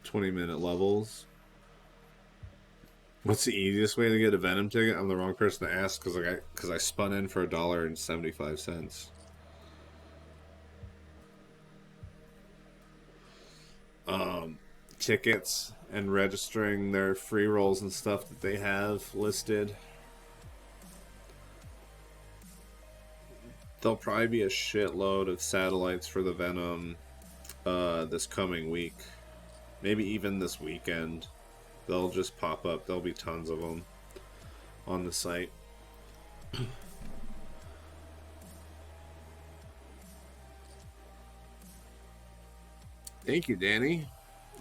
20-minute levels. What's the easiest way to get a Venom ticket? I'm the wrong person to ask because I spun in for $1.75. Tickets and registering their free rolls and stuff that they have listed. There'll probably be a shitload of satellites for the Venom this coming week. Maybe even this weekend. They'll just pop up. There'll be tons of them on the site. Thank you, Danny.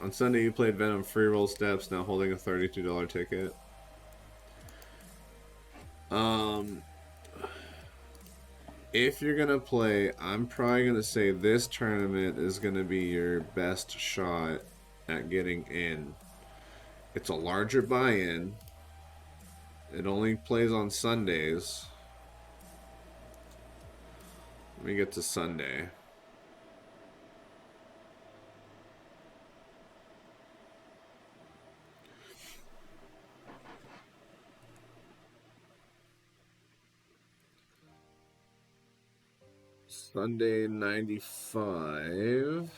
On Sunday, you played Venom Free Roll Steps, now holding a $32 ticket. If you're going to play, I'm probably going to say this tournament is going to be your best shot at getting in. It's a larger buy-in. It only plays on Sundays. Let me get to Sunday. Sunday 95.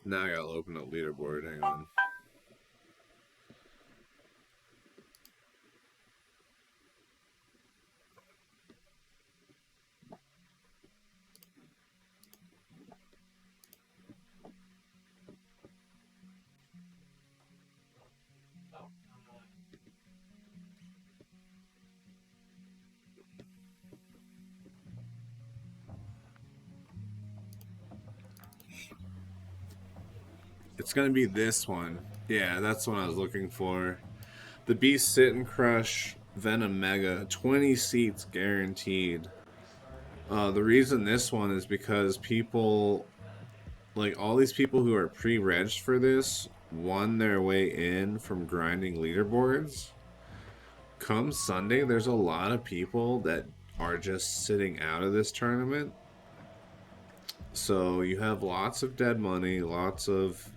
Now I gotta open up leaderboard. Hang on. It's gonna be this one. Yeah, that's what I was looking for. The Beast Sit and Crush Venom Mega, 20 seats guaranteed. The reason this one is because people, like all these people who are pre-reg for this, won their way in from grinding leaderboards. Come Sunday, there's a lot of people that are just sitting out of this tournament. So you have lots of dead money, lots of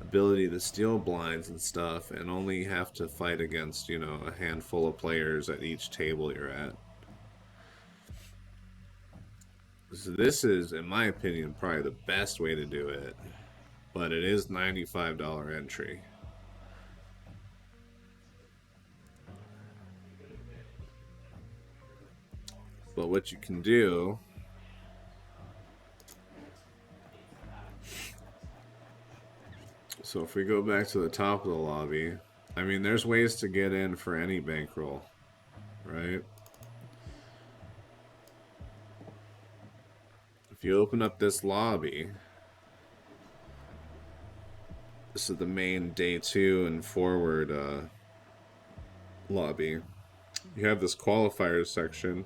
ability to steal blinds and stuff, and only have to fight against, you know, a handful of players at each table you're at. So this is, in my opinion, probably the best way to do it, but it is $95 entry. But what you can do, so if we go back to the top of the lobby, I mean, there's ways to get in for any bankroll, right? If you open up this lobby, this is the main day 2 and forward lobby. You have this qualifiers section.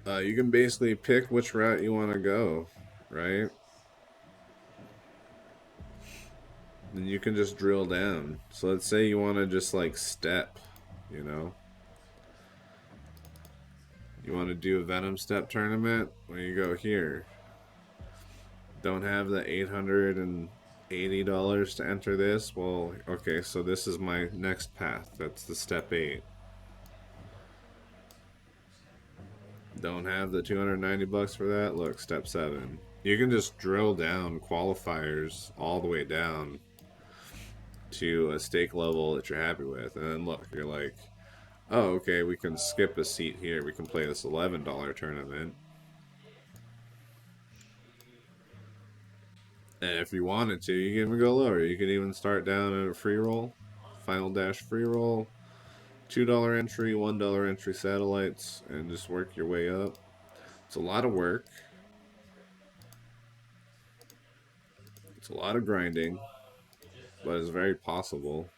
You can basically pick which route you want to go, right? And you can just drill down. So let's say you want to just like step, you know? You want to do a Venom Step tournament? Well, you go here. Don't have the 800 and $80 to enter this. Well, okay, so this is my next path. That's the step 8. Don't have the $290 for that. Look, step 7. You can just drill down qualifiers all the way down to a stake level that you're happy with. And then look, you're like, oh, okay, we can skip a seat here. We can play this $11 tournament. And if you wanted to, you can even go lower. You could even start down at a free roll, final dash free roll, $2 entry, $1 entry satellites, and just work your way up. It's a lot of work. It's a lot of grinding, but it's very possible.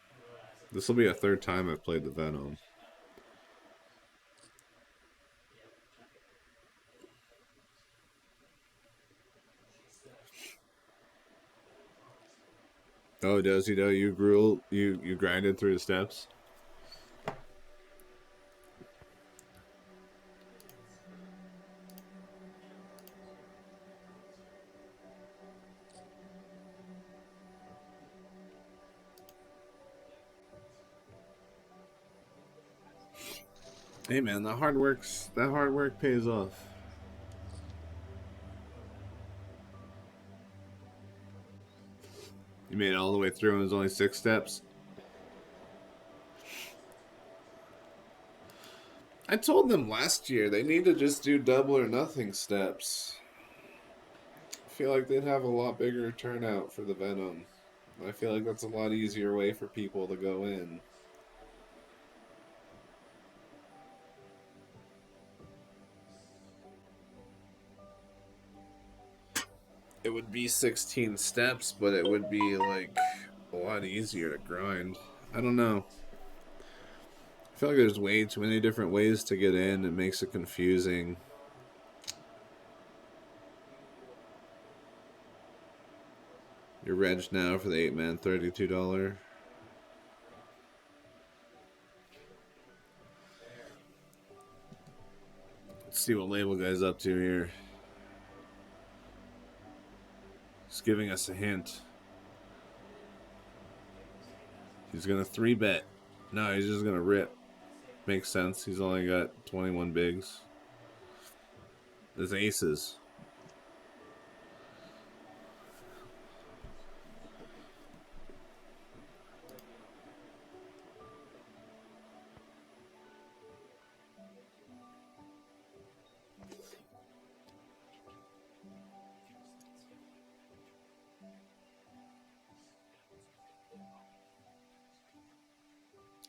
This will be a 3rd time I've played the Venom. Oh, does he know you grinded through the steps? Hey man, that hard work pays off. You made it all the way through and it was only 6 steps. I told them last year they need to just do double or nothing steps. I feel like they'd have a lot bigger turnout for the Venom. I feel like that's a lot easier way for people to go in. It would be 16 steps, but it would be like a lot easier to grind. I don't know. I feel like there's way too many different ways to get in. It makes it confusing. You're reg now for the 8-man, $32. Let's see what Label Guy's up to here. He's giving us a hint. He's gonna 3-bet. No, he's just gonna rip. Makes sense. He's only got 21 bigs. There's aces.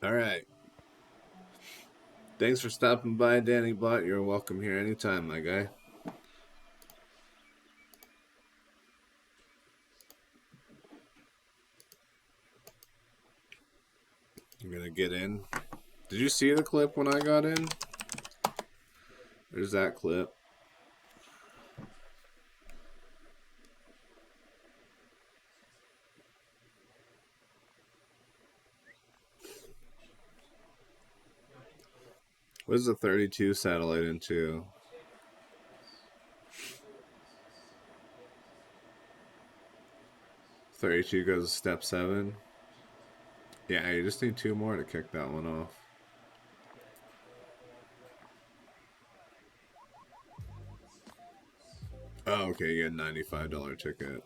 All right. Thanks for stopping by, Danny Bot. You're welcome here anytime, my guy. I'm gonna get in. Did you see the clip when I got in? There's that clip. What is the 32 satellite into? $32 goes to step 7. Yeah, you just need 2 more to kick that one off. Oh, okay, you get a $95 ticket.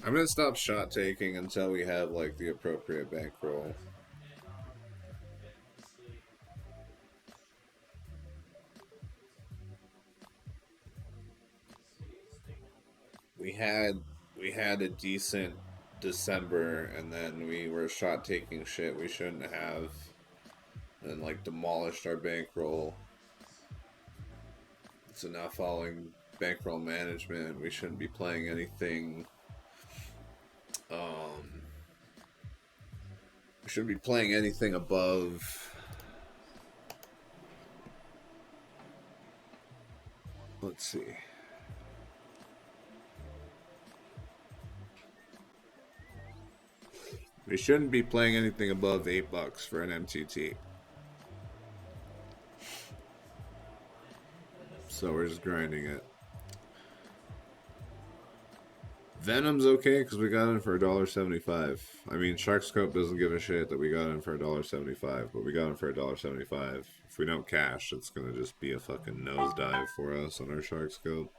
I'm gonna stop shot taking until we have like the appropriate bankroll. We had a decent December, and then we were shot taking shit we shouldn't have, and like demolished our bankroll. So now, following bankroll management, we shouldn't be playing anything. We shouldn't be playing anything above. Let's see. We shouldn't be playing anything above $8 for an MTT. So we're just grinding it. Venom's okay because we got in for $1.75. I mean, Sharkscope doesn't give a shit that we got in for $1.75, but we got in for $1.75. If we don't cash, it's gonna just be a fucking nosedive for us on our Sharkscope.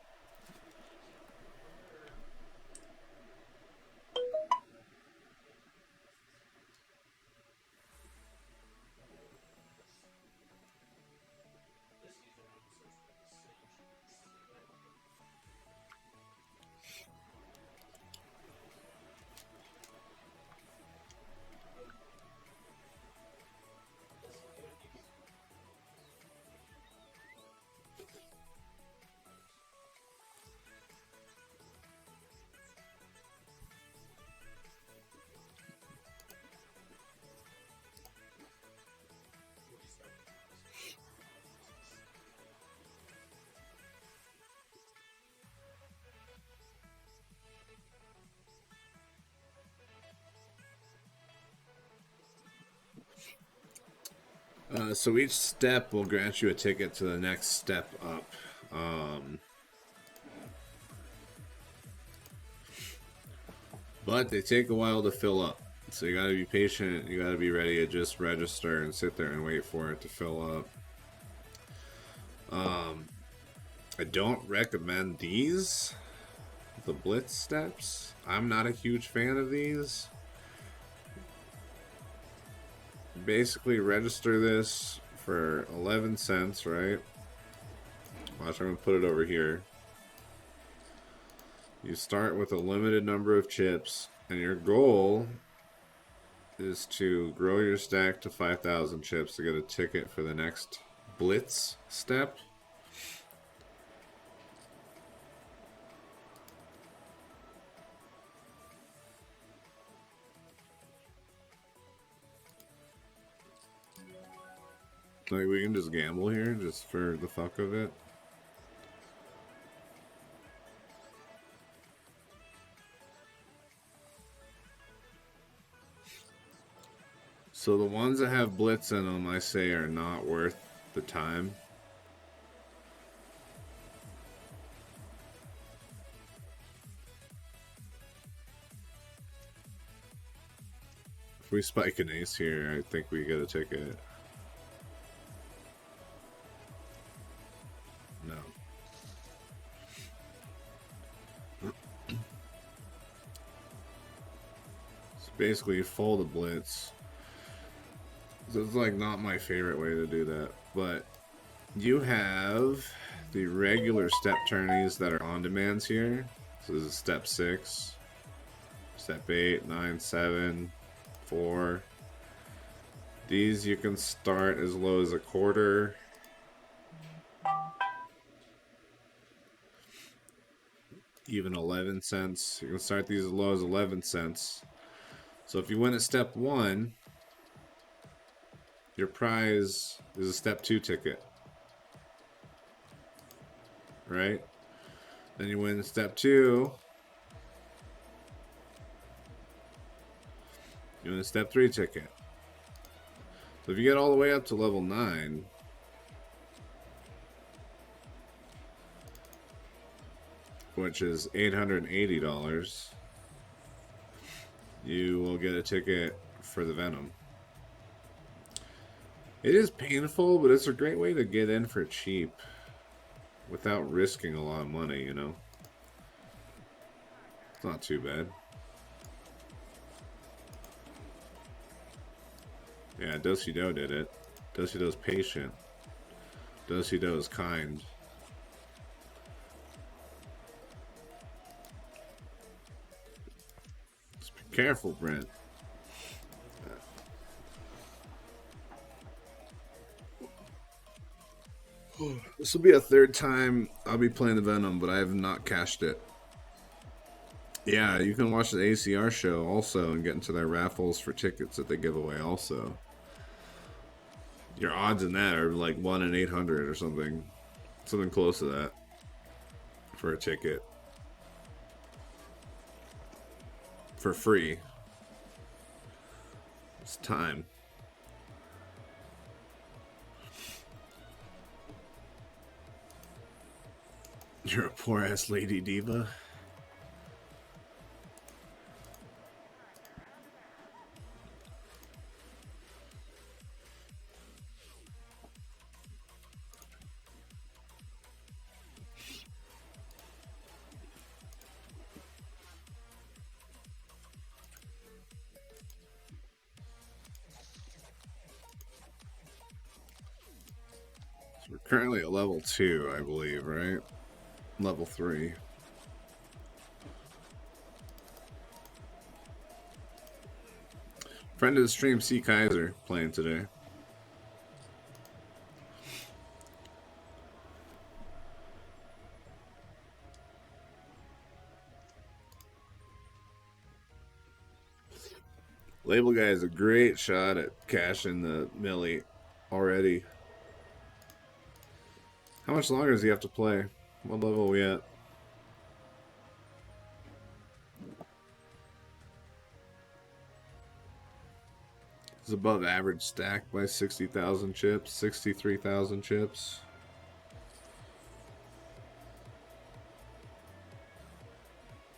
So each step will grant you a ticket to the next step up. But they take a while to fill up. So you gotta be patient, you gotta be ready to just register and sit there and wait for it to fill up. I don't recommend these, the Blitz Steps. I'm not a huge fan of these. Basically register this for 11 cents, right? Watch, I'm gonna put it over here. You start with a limited number of chips, and your goal is to grow your stack to 5,000 chips to get a ticket for the next Blitz step. Like, we can just gamble here, just for the fuck of it. So the ones that have Blitz in them, I say, are not worth the time. If we spike an ace here, I think we get a ticket. No. So basically, you fold a Blitz. So it's like not my favorite way to do that, but you have the regular step tourneys that are on demands here. So this is step 6, step 8, 9, 7, 4. These you can start as low as a quarter. Even 11 cents. You can start these as low as 11 cents. So if you win at step 1, your prize is a step 2 ticket. Right? Then you win step 2. You win a step 3 ticket. So if you get all the way up to level 9, which is $880, you will get a ticket for the Venom. It is painful, but it's a great way to get in for cheap without risking a lot of money, you know? It's not too bad. Yeah, Dosido did it. Dosido's patient. Dosido's kind. Just be careful, Brent. This will be a third time I'll be playing the Venom, but I have not cashed it. Yeah, you can watch the ACR show also and get into their raffles for tickets that they give away also. Your odds in that are like 1 in 800 or something. Something close to that for a ticket. For free. It's time. You're a poor ass lady diva. Currently at level 2, I believe, right? Level 3. Friend of the stream, C. Kaiser, playing today. Label guy has a great shot at cashing the milli already. How much longer does he have to play? What level are we at? It's above average stack by 60,000 chips, 63,000 chips.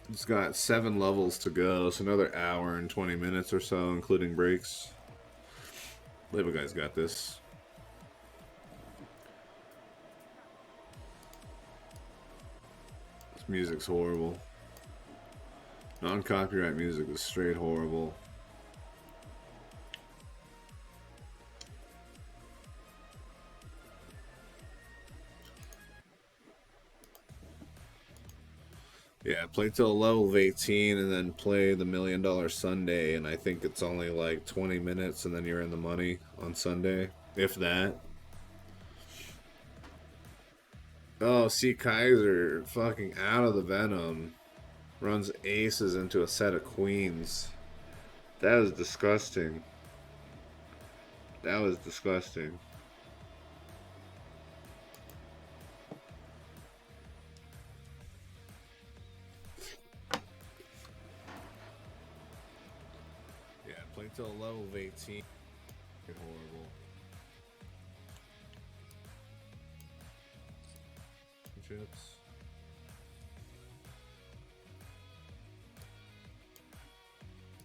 It's got 7 levels to go, so another hour and 20 minutes or so, including breaks. Label guy's got this. This music's horrible. Non-copyright music is straight horrible. Yeah, play till a level of 18 and then play the $1 Million Sunday, and I think it's only like 20 minutes and then you're in the money on Sunday, if that. Oh, see, Kaiser fucking out of the Venom. Runs aces into a set of queens. That is disgusting. That was disgusting. Yeah, play till a level of 18. Horrible. Chips.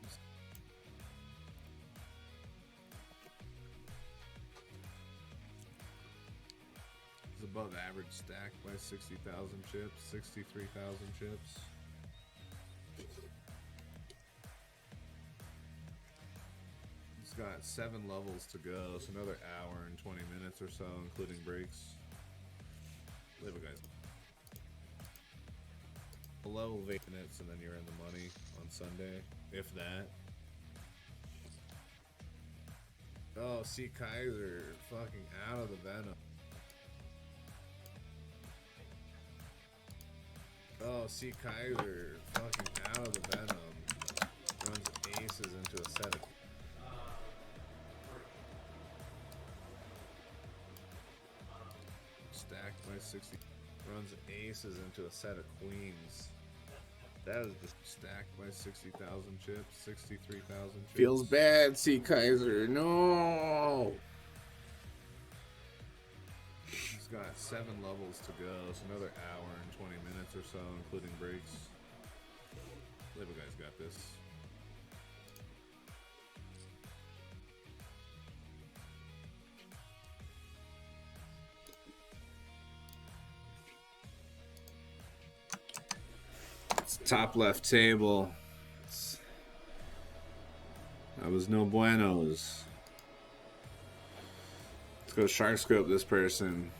It's above average stack by 60,000 chips, 63,000 chips. It's got 7 levels to go, so another hour and 20 minutes or so, including breaks. Label guys. A level of 8 minutes and then you're in the money on Sunday, if that. Oh, see, Kaiser fucking out of the Venom. Oh, see, Kaiser fucking out of the Venom. Runs aces into a set of... Stacked by 60. Runs aces into a set of queens. That is just stacked by 60,000 chips, 63,000 chips. Feels bad, see, Kaiser. No! He's got 7 levels to go, so another hour and 20 minutes or so, including breaks. Label guy's got this. Top left table. That was no buenos. Let's go shark scope this person.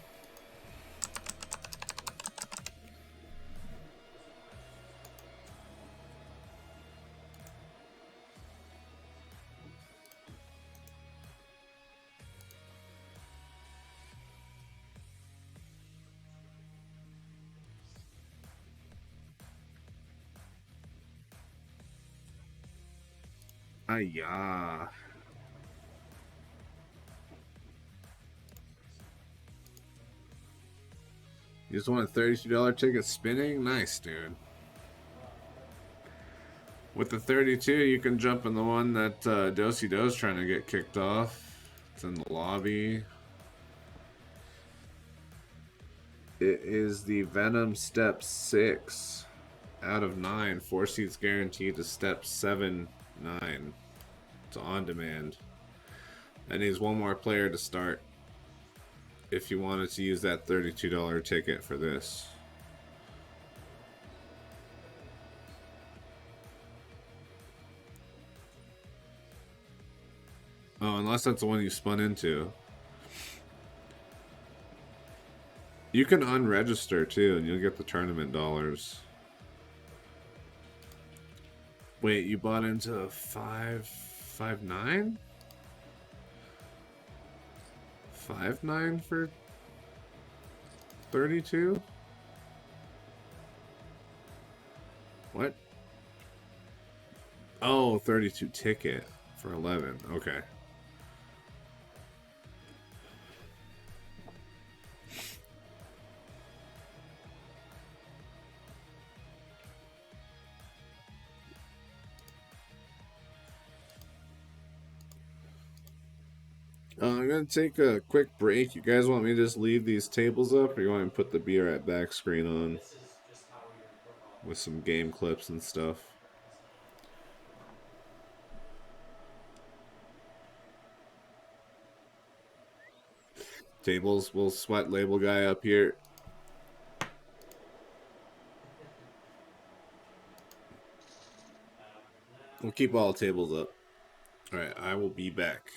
Yeah. You just want a $32 ticket spinning? Nice, dude. With the 32, you can jump in the one that Dosey Do's trying to get kicked off. It's in the lobby. It is the Venom Step 6 out of 9. 4 seats guaranteed to Step 7, 9. It's on demand. That needs one more player to start if you wanted to use that $32 ticket for this. Oh, unless that's the one you spun into. You can unregister too, and you'll get the tournament dollars. Wait, you bought into 5.9? 5.9 for 32? What? Oh, 32 ticket for 11. Okay. I'm gonna take a quick break. You guys want me to just leave these tables up, or you want me to put the Be Right Back screen on with some game clips and stuff? Tables, we'll sweat label guy up here. We'll keep all tables up. Alright, I will be back.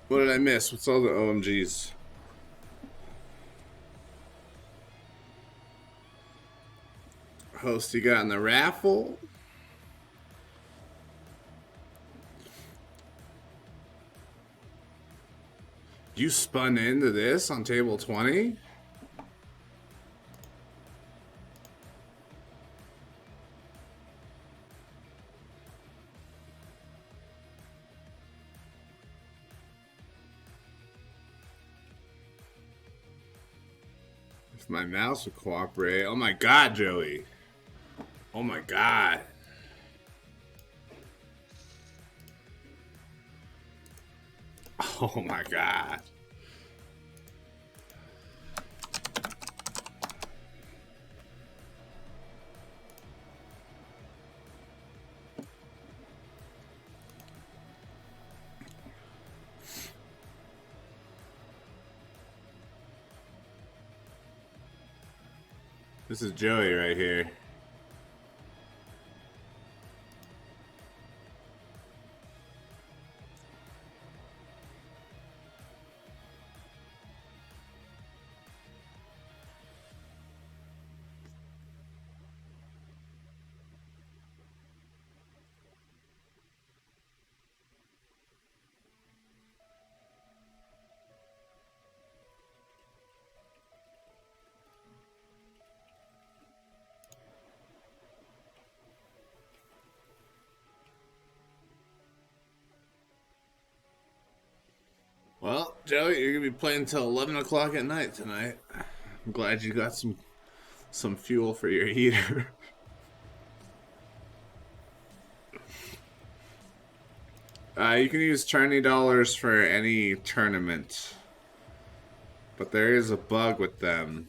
What did I miss? What's all the OMGs? Host you got in the raffle? You spun into this on table 20? If my mouse would cooperate. Oh my god, Joey. Oh my god. Oh my god. This is Joey right here. Well, Joey, you're gonna be playing until 11 o'clock at night tonight. I'm glad you got some fuel for your heater. You can use tourney dollars for any tournament, but there is a bug with them.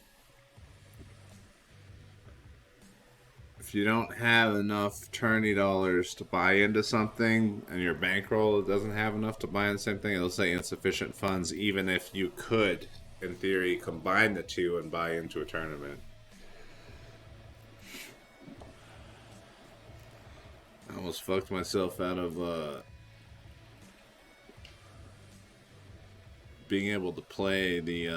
If you don't have enough tourney dollars to buy into something, and your bankroll doesn't have enough to buy into the same thing, it'll say insufficient funds, even if you could, in theory, combine the two and buy into a tournament. I almost fucked myself out of being able to play the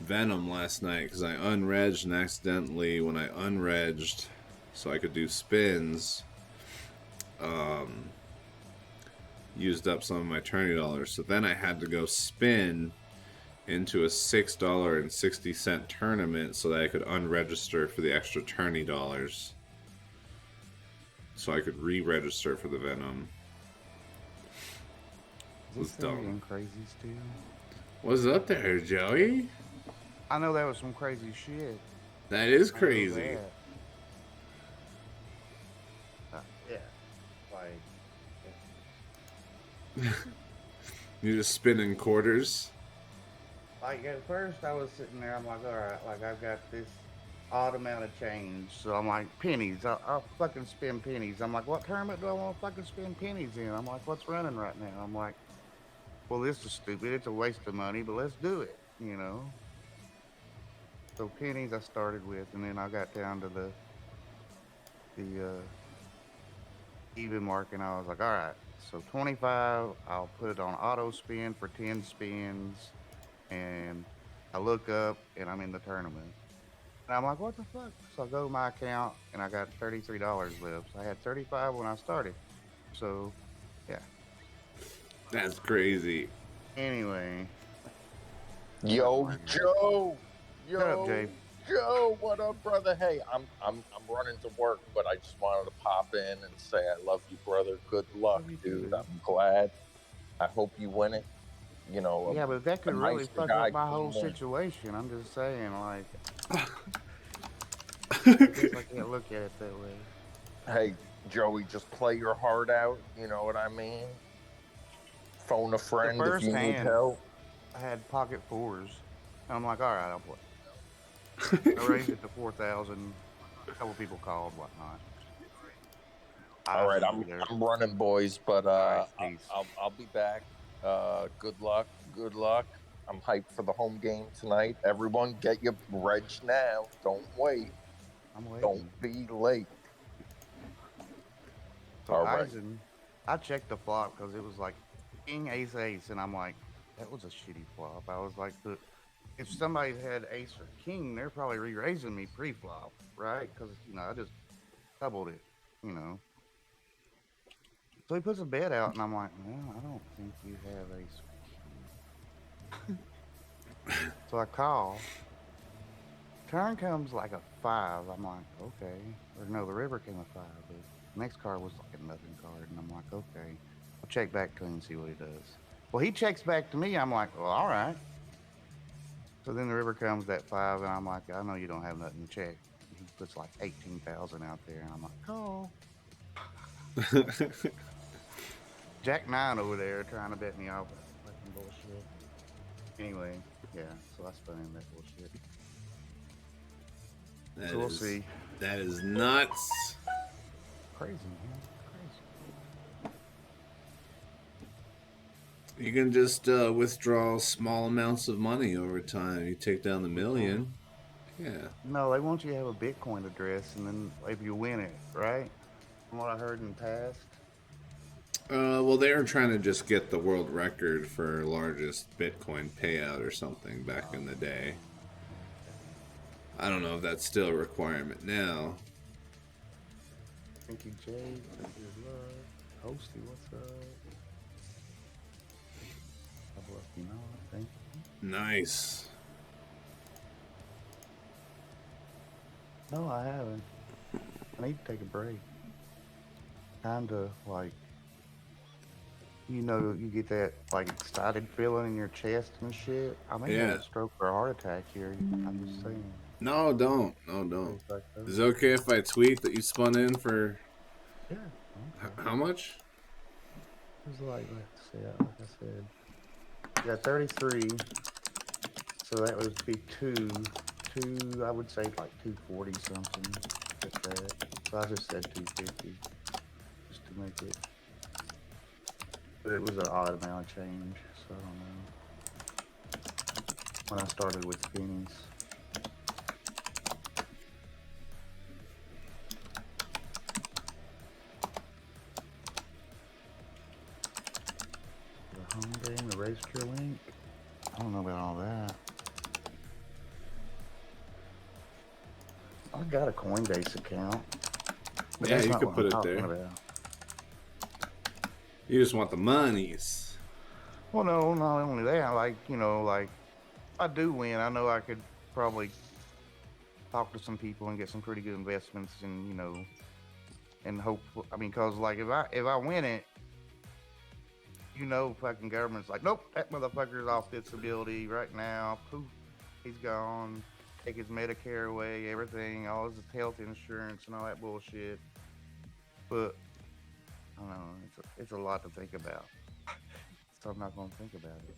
Venom last night because I unregged and accidentally, when I unregged so I could do spins, used up some of my tourney dollars. So then I had to go spin into a $6.60 tournament so that I could unregister for the extra tourney dollars, so I could re-register for the Venom. It was dumb. Crazy still. What's up there, Joey? I know that was some crazy shit. That is crazy. Yeah. Like. You're just spinning quarters. Like at first I was sitting there, I'm like, alright, like I've got this odd amount of change. So I'm like, pennies, I'll fucking spin pennies. I'm like, what tournament do I want to fucking spin pennies in? I'm like, what's running right now? I'm like, well, this is stupid. It's a waste of money, but let's do it, you know? So pennies I started with, and then I got down to the even mark, and I was like, all right, so 25, I'll put it on auto spin for 10 spins, and I look up, and I'm in the tournament. And I'm like, what the fuck? So I go to my account, and I got $33 left. So I had 35 when I started. So, yeah. That's crazy. Anyway. Yo, Joe. Yo, Shut up, Jay. Joe, what up, brother? Hey, I'm running to work, but I just wanted to pop in and say I love you, brother. Good luck, dude. I'm glad. I hope you win it. You know. Yeah, but that could a really nicer fuck guy up my whole came in. situation. I'm just saying, like, I guess I can't look at it that way. Hey, Joey, just play your heart out. You know what I mean? Phone a friend if you need help. I had pocket fours. And I'm like, all right, I'll play. I raised it to 4,000. A couple people called, whatnot. All right, I'm running, boys, but I'll be back. Good luck. I'm hyped for the home game tonight. Everyone, get your reg now. Don't wait. I'm waiting. Don't be late. So All right. I checked the flop because it was like king, ace, ace, and I'm like, that was a shitty flop. I was like, but if somebody had ace or king, they're probably re-raising me pre-flop, right? Because I just doubled it, you know. So he puts a bet out, and I'm like, well, I don't think you have ace. So I call. Turn comes like a 5. I'm like, okay. Or no, the river came a 5, but the next card was like a nothing card, and I'm like, okay. I'll check back to him and see what he does. Well, he checks back to me. I'm like, well, all right. So then the river comes that 5, and I'm like, I know you don't have nothing to check. He puts like 18,000 out there, and I'm like, call. Jack 9 over there trying to bet me off. Fucking bullshit. Anyway, yeah, so I spun in that bullshit. So we'll see. That is nuts. Crazy, man. Crazy. You can just withdraw small amounts of money over time. You take down the million. Yeah. No, they want you to have a Bitcoin address, and then if you win it, right? From what I heard in the past. Well, they were trying to just get the world record for largest Bitcoin payout or something back in the day. I don't know if that's still a requirement now. Thank you, Jay. Thank you, love. Hosty, what's up? Thank you. Nice. No, I haven't. I need to take a break. Kinda like, you get that like excited feeling in your chest and shit. I may have a stroke or a heart attack here. I'm just saying. No, don't. No, don't. Is it okay if I tweet that you spun in for... Yeah. How much? It was like I said. You got 33. So that would be two, I would say like 240 something. Like that. So I just said 250. Just to make it. But it was an odd amount of change, so I don't know. When I started with spinnies. The home game, the race cure link. I don't know about all that. I got a Coinbase account. But Yeah, that's you not could what put I'm it there. talking about. You just want the monies. Well, no, not only that. Like, like, if I do win, I know I could probably talk to some people and get some pretty good investments and, and hope, cause like, if I win it, fucking government's like, nope, that motherfucker's off disability right now. Poof, he's gone. Take his Medicare away, everything, all his health insurance and all that bullshit. But I don't know, it's a lot to think about. So I'm not gonna think about it.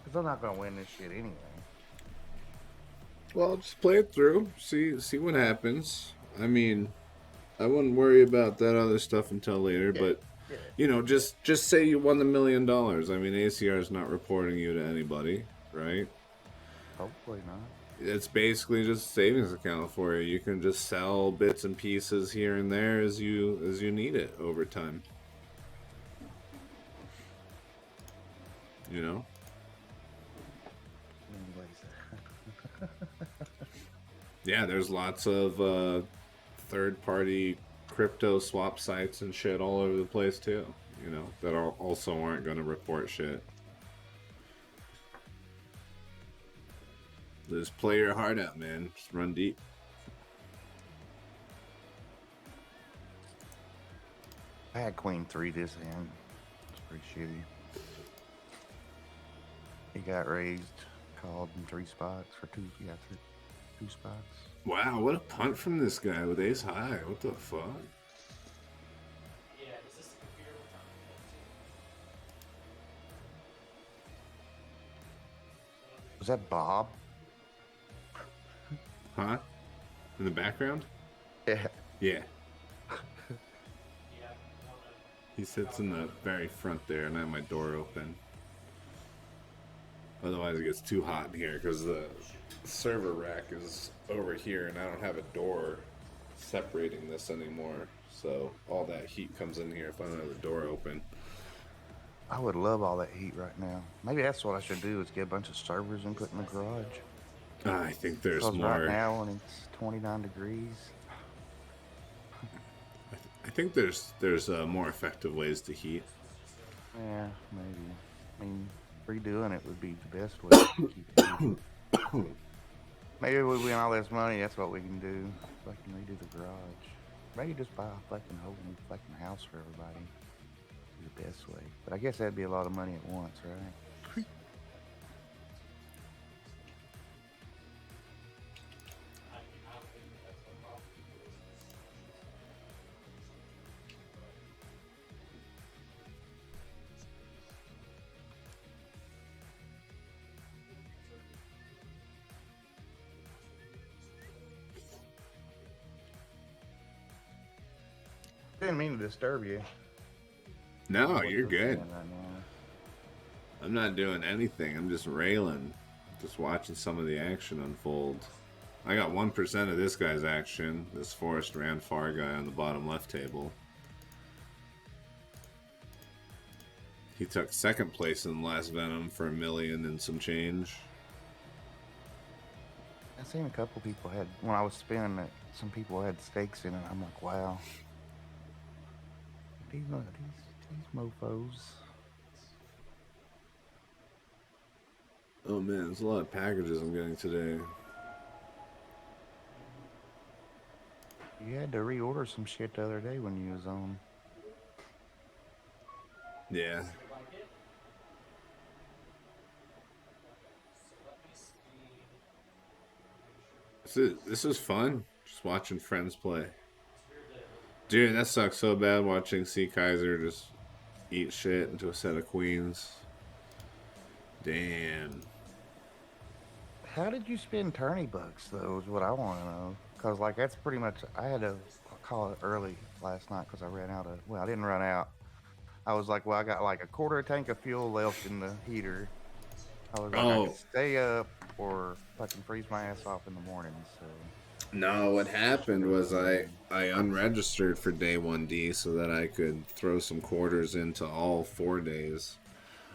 Cause I'm not gonna win this shit anyway. Well, just play it through. See what happens. I wouldn't worry about that other stuff until later, but just say you won the $1 million. ACR is not reporting you to anybody, right? Hopefully not. It's basically just a savings account for you. You can just sell bits and pieces here and there as you need it over time. Yeah, there's lots of third-party crypto swap sites and shit all over the place too. That also aren't going to report shit. Just play your heart out, man. Just run deep. I had Queen 3 this hand. It's pretty shitty. He got raised, called in 3 spots for 2 spots. Wow, what a punt from this guy with ace high. What the fuck? Yeah, is this the computer we're talking Was that Bob? Huh? In the background? Yeah. Yeah. He sits in the very front there, and I have my door open. Otherwise it gets too hot in here because the server rack is over here and I don't have a door separating this anymore, so all that heat comes in here if I don't have the door open. I would love all that heat right now. Maybe that's what I should do, is get a bunch of servers and put in the garage. I think there's Because more. right now when it's 29 degrees. I think there's more effective ways to heat. Yeah, maybe. I mean, redoing it would be the best way to keep it heated. Maybe if we win all this money, that's what we can do. Fucking redo the garage. Maybe just buy a fucking whole new fucking house for everybody. The best way. But I guess that'd be a lot of money at once, right? Didn't mean to disturb you. No, you're good. I'm not doing anything. I'm just railing. Just watching some of the action unfold. I got 1% of this guy's action. This Forrest Ranfar guy on the bottom left table. He took second place in the last Venom for $1 million and some change. I seen a couple people had, when I was spinning it, some people had stakes in it. I'm like, wow. These mofos. Oh man, there's a lot of packages I'm getting today. You had to reorder some shit the other day when you was on. Yeah. This is fun. Just watching friends play. Dude, that sucks so bad watching C. Kaiser just eat shit into a set of queens. Damn. How did you spend tourney bucks, though, is what I want to know. Because, like, that's pretty much, I had to call it early last night because I ran out of, well, I didn't run out. I was like, well, I got like a quarter tank of fuel left in the heater. I was like, I could stay up or fucking freeze my ass off in the morning, so. No, what happened was I unregistered for day 1D so that I could throw some quarters into all 4 days.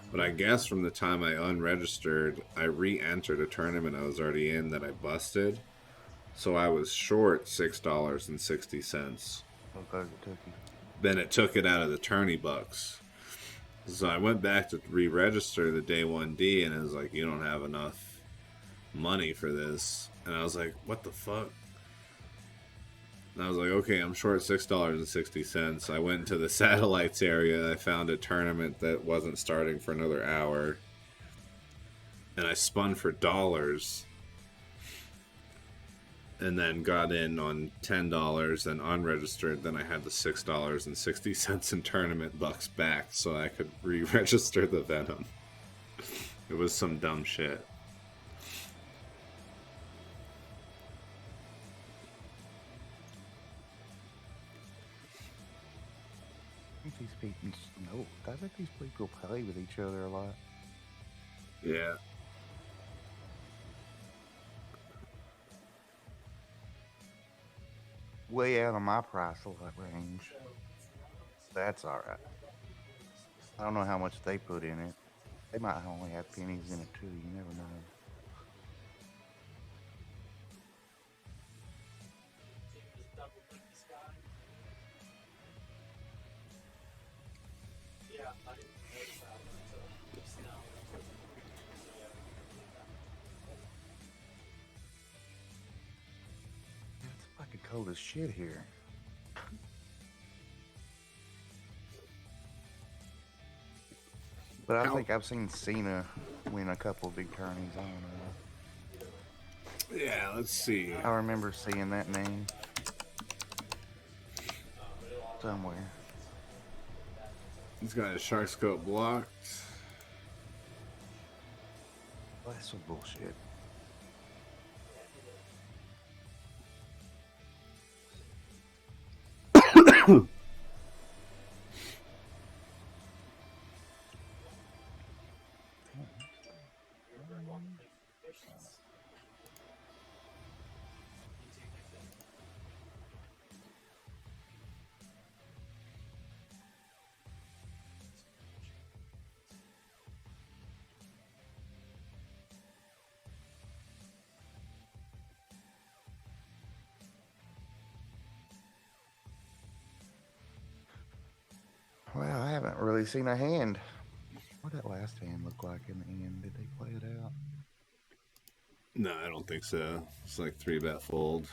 But I guess from the time I unregistered, I re-entered a tournament I was already in that I busted. So I was short $6.60. Then it took it out of the tourney bucks. So I went back to re-register the day 1D and it was like, you don't have enough money for this. And I was like, what the fuck? And I was like, okay, I'm short $6.60. I went into the satellites area. I found a tournament that wasn't starting for another hour. And I spun for dollars. And then got in on $10 and unregistered. Then I had the $6.60 in tournament bucks back so I could re-register the Venom. It was some dumb shit. These people, no, I bet these people play with each other a lot. Yeah. Way out of my price range. That's alright. I don't know how much they put in it. They might only have pennies in it too, you never know. It's fucking cold as shit here. But I think I've seen Cena win a couple of big tourneys. I don't know. Yeah, let's see. I remember seeing that name somewhere. He's got his shark scope blocked. Well, that's some bullshit. haven't really seen a hand. What did that last hand look like in the end? Did they play it out? No, I don't think so. It's like 3-bet fold.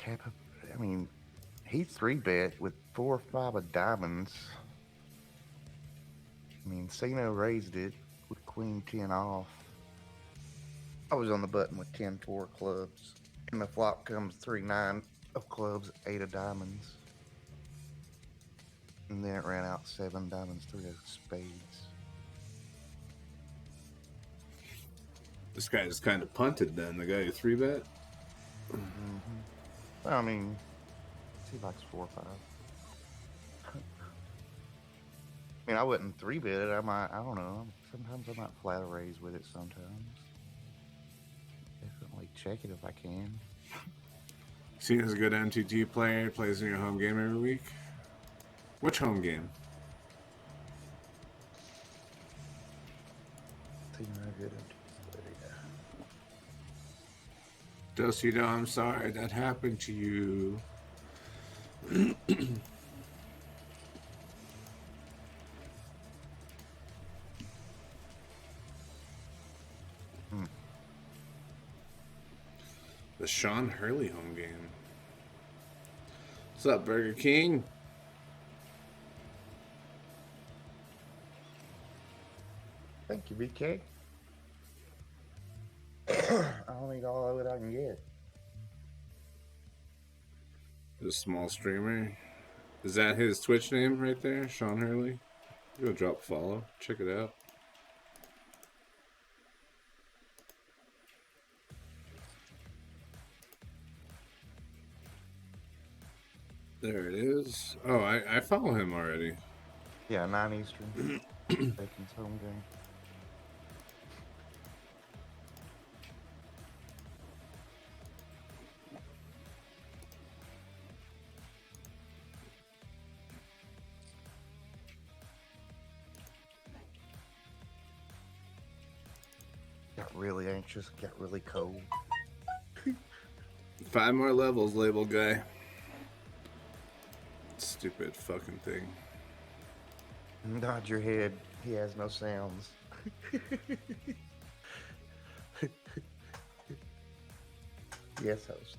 I mean, he 3-bet with 4 or 5 of diamonds. I mean, Sino raised it with queen 10 off. I was on the button with 10-4 clubs. And the flop comes 3-9 of clubs, 8 of diamonds. And then it ran out 7 diamonds, 3 of spades. This guy just kind of punted then, the guy who 3-bet. Well, I mean, he likes 4 or 5. I mean, I wouldn't 3-bet it. I don't know. Sometimes I might flat a raise with it sometimes. Definitely check it if I can. Seen as a good MTT player, plays in your home game every week. Which home game? Dosito, I'm sorry that happened to you. The Sean Hurley home game. What's up, Burger King? Thank you, BK. I'll eat all of it I can get. The small streamer. Is that his Twitch name right there? Sean Hurley? Go drop a follow. Check it out. There it is. Oh, I follow him already. Yeah, 9 Eastern. Bacon's home game. Got really anxious, got really cold. 5 more levels, label guy. Stupid fucking thing. Nod your head. He has no sounds. Yes, host.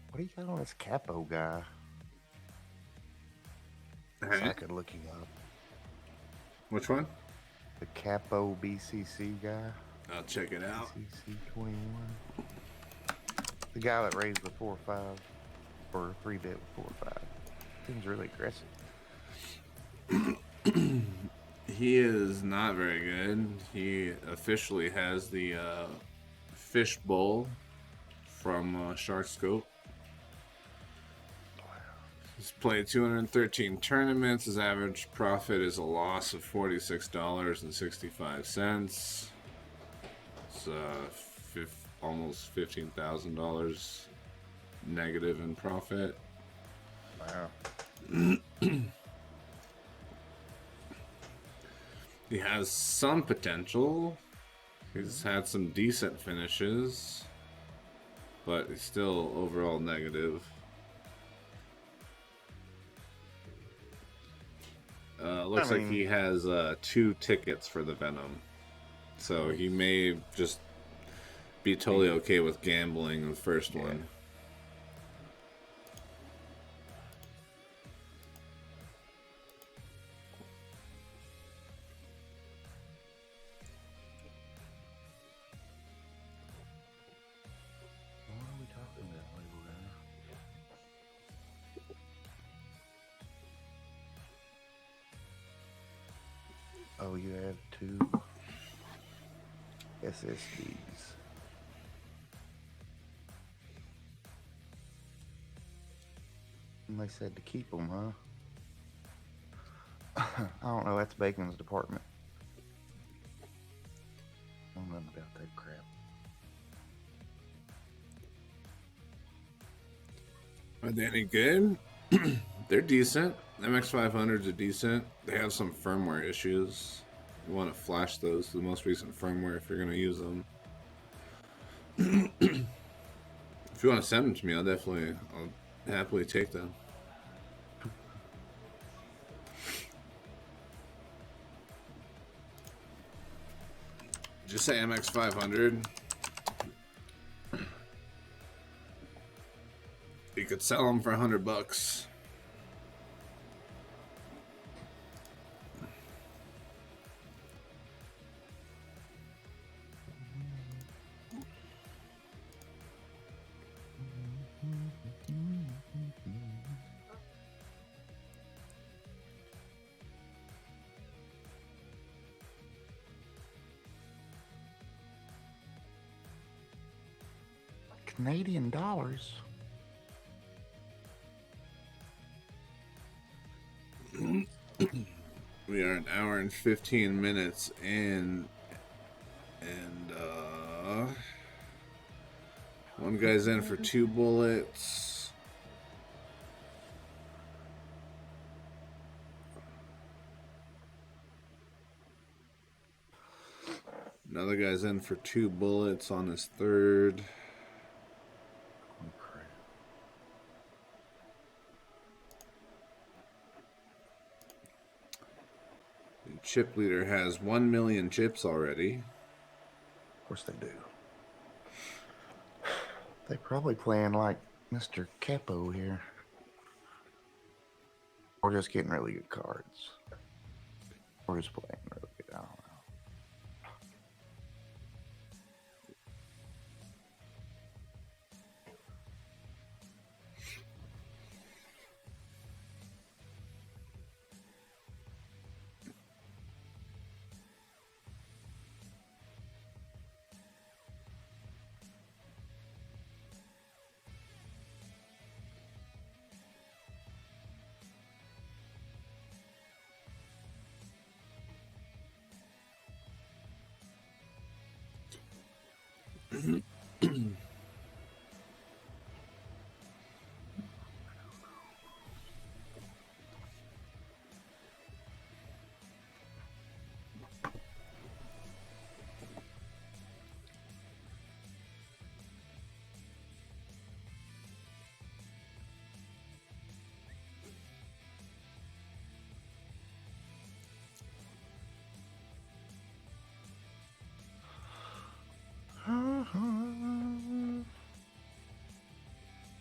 What do you got on this capo guy? So I could look you up. Which one? The capo BCC guy. I'll check it out. BCC 21. The guy that raised with 4 or 5, or 3-bet with 4 or 5. Seems really aggressive. He is not very good. He officially has the fish bowl from Shark Scope. He's played 213 tournaments. His average profit is a loss of $46.65. It's almost $15,000 negative in profit. Wow. He has some potential. He's had some decent finishes, but he's still overall negative. Looks like he has 2 tickets for the Venom. So he may just be totally okay with gambling the first one. What are we talking about, label guy? Oh, you have 2 SSDs. And they said to keep them, huh? I don't know. That's Bacon's department. I don't know nothing about that crap. Are they any good? They're decent. MX500s are decent. They have some firmware issues. You want to flash those to the most recent firmware if you're going to use them. If you want to send them to me, I'll happily take them. Just say MX500. You could sell them for $100. Canadian dollars. We are an hour and 15 minutes in, and one guy's in for 2 bullets. Another guy's in for 2 bullets on his third. Chip leader has 1 million chips already. Of course they do. They probably playing like Mr. Capo here. Or just getting really good cards. Or just playing really good. I don't know.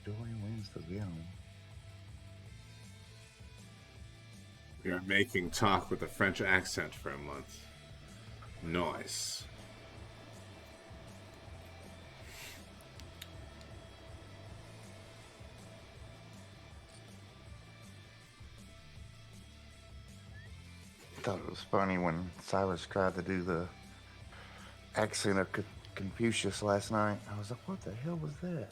Joy wins the Venom. We are making talk with a French accent for a month. Nice. I thought it was funny when Silas tried to do the accent of Confucius last night. I was like, what the hell was that?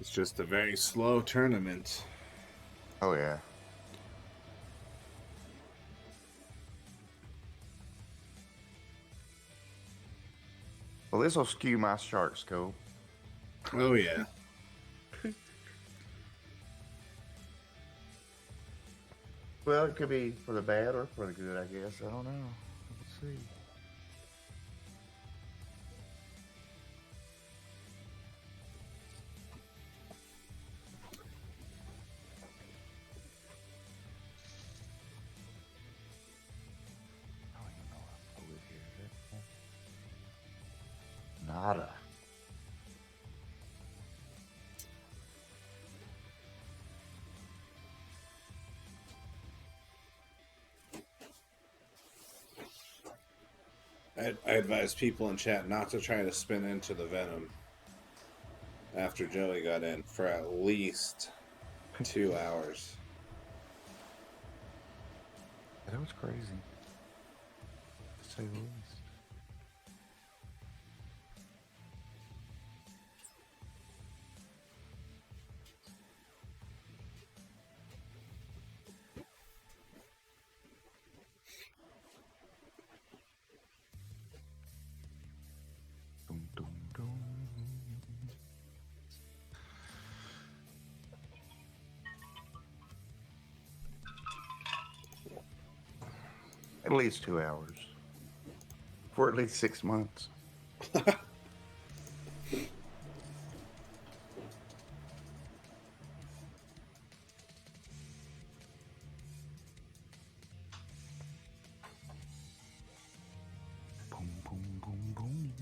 It's just a very slow tournament. Oh, yeah. Well, this will skew my shark scope. Oh, yeah. Well, it could be for the bad or for the good, I guess. I don't know. We'll see. Nada. I advise people in chat not to try to spin into the Venom after Joey got in for at least 2 hours. That was crazy, to say the least. At least 2 hours. For at least 6 months. Boom, boom, boom, boom.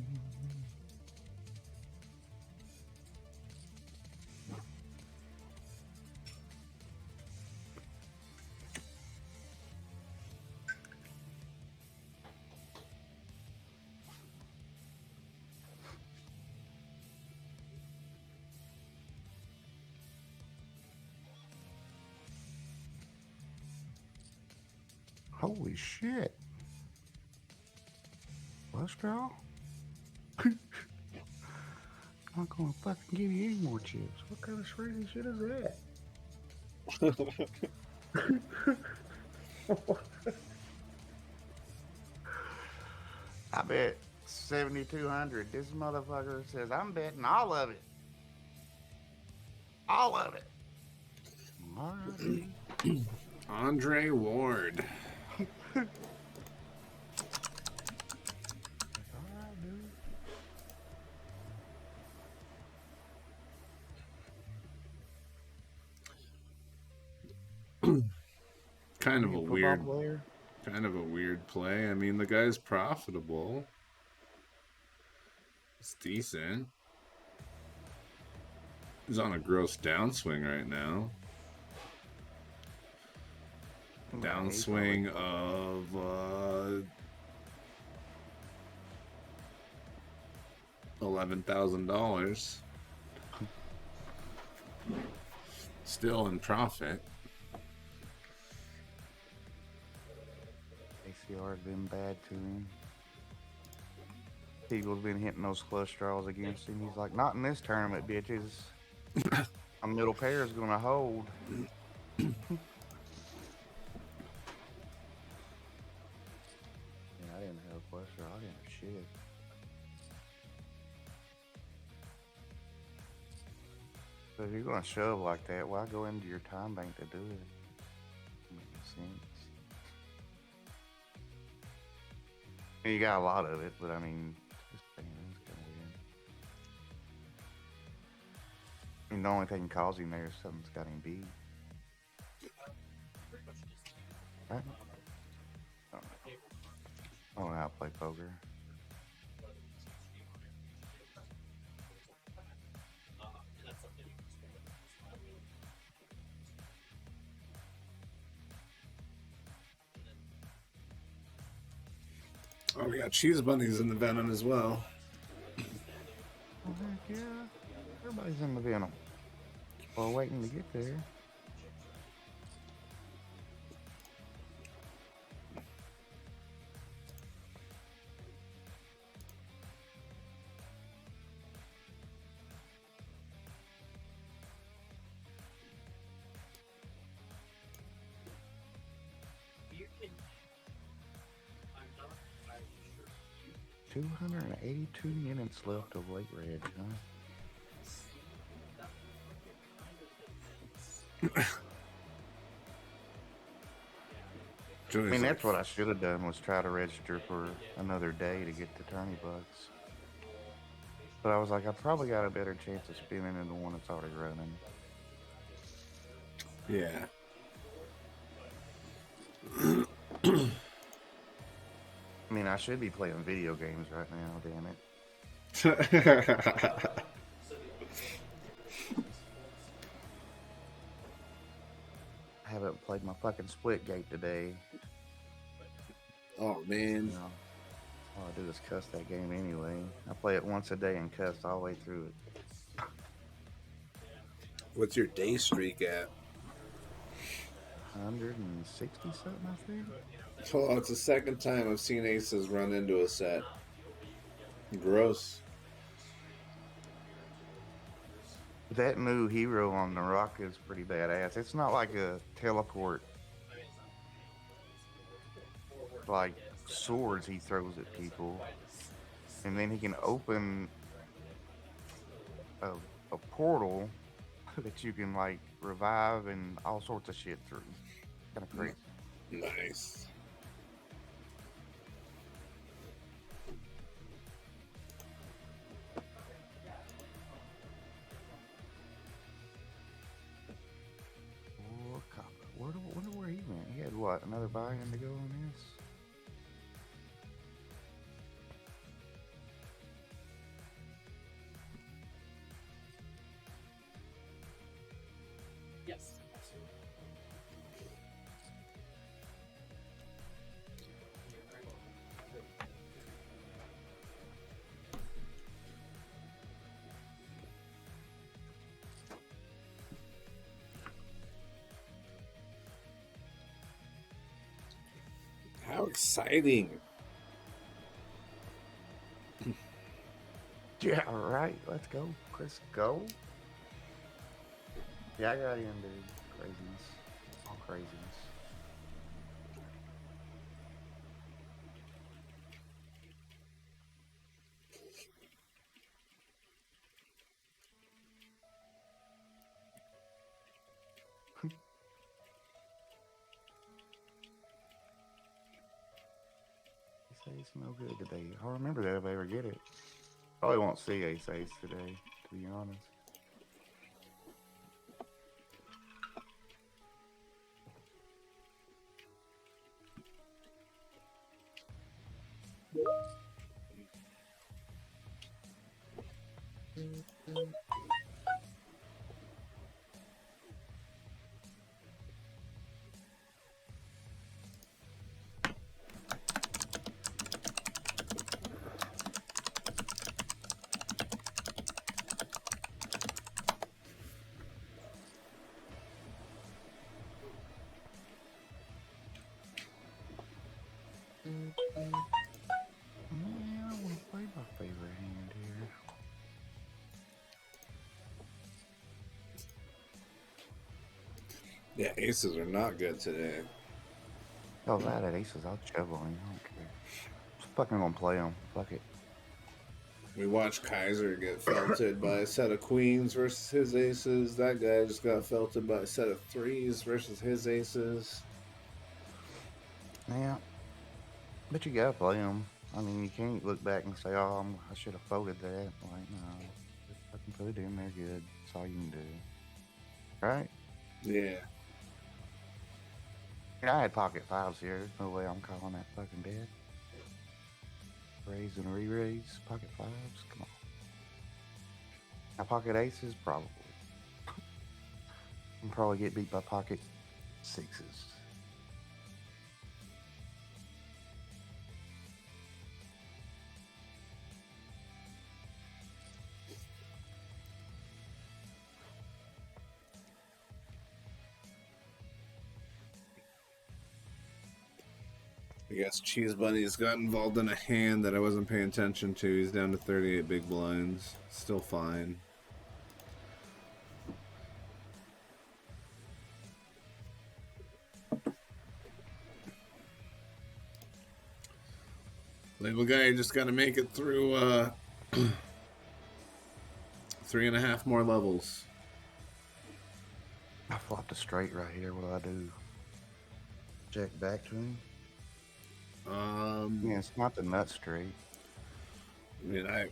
Holy shit. Cholesterol? I'm not gonna fucking give you any more chips. What kind of crazy shit is that? I bet 7,200. This motherfucker says, I'm betting all of it. All of it. All right. Andre Ward. Kind of a weird play. I mean, the guy's profitable. It's decent. He's on a gross downswing right now. Downswing of $11,000. Still in profit. ACR's been bad to him. Eagle's been hitting those cholesterol against him. He's like, not in this tournament, bitches. A middle pair is gonna hold. Yeah, I didn't have cholesterol. I didn't have shit. So if you're gonna shove like that, why go into your time bank to do it? Makes sense. I mean, you got a lot of it, but I mean, just it's kind of weird. I mean, the only thing causing him there is something's got him beat. Right? I don't know how to play poker. Oh, we got cheese bunnies in the Venom as well. Oh, heck yeah. Everybody's in the Venom. While waiting to get there. $282 minutes left of late red, huh? I mean, that's what I should have done, was try to register for another day to get the tourney bucks. But I was like, I probably got a better chance of spinning than the one that's already running. Yeah. I mean, I should be playing video games right now, damn it. I haven't played my fucking Splitgate today. Oh, man. No. All I do is cuss that game anyway. I play it once a day and cuss all the way through it. What's your day streak at? 160 something, I think. Oh, it's the second time I've seen aces run into a set. Gross. That new hero on the rock is pretty badass. It's not like a teleport, like swords he throws at people, and then he can open a portal that you can like revive and all sorts of shit through. Kind of crazy. Nice. Oh, wonder where he went. He had what? Another buy-in to go on this? Yes. How exciting. Yeah, right. Let's go. Chris, go. Yeah, I got in, dude. Craziness. All craziness. Ace Ace no good today. I'll remember that if I ever get it. Probably won't see Ace Ace today, to be honest. Yeah, I want to play my favorite hand here. Yeah, aces are not good today. Oh, that at aces, I'll shovel him. I don't care. Just fucking gonna play him. Fuck it. We watched Kaiser get felted by a set of queens versus his aces. That guy just got felted by a set of threes versus his aces. Yeah. But you gotta play him. I mean, you can't look back and say, oh, I should have folded that. Like, no. Just fucking put it in there good. That's all you can do. Right? Yeah. I had pocket fives here. There's no way I'm calling that fucking dead. Raise and re-raise. Pocket fives. Come on. Now, pocket aces, probably. I'll probably get beat by pocket sixes. I guess Cheese Bunny's got involved in a hand that I wasn't paying attention to. He's down to 38 big blinds. Still fine. Label guy just got to make it through 3.5 more levels. I flopped a straight right here. What do I do? Check back to him? Yeah, it's not the nut straight. I mean, I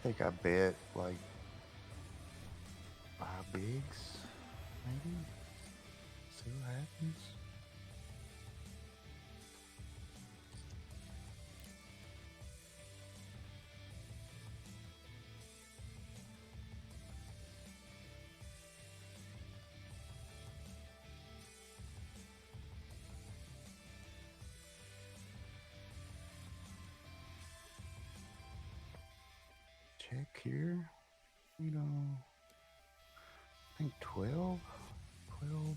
think I bet like 5 bigs, maybe. See what happens. Check here. You know, I think 12. 12.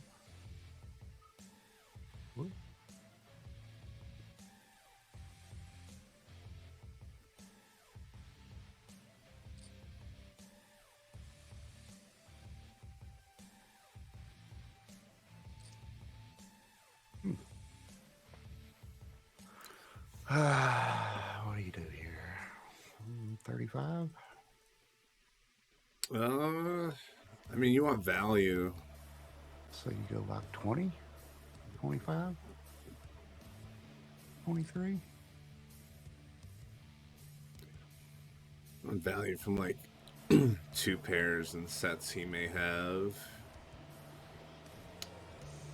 What? What do you do here? 35? I mean, you want value. So you go like 20? 25? 23? On value from like 2 pairs and sets he may have.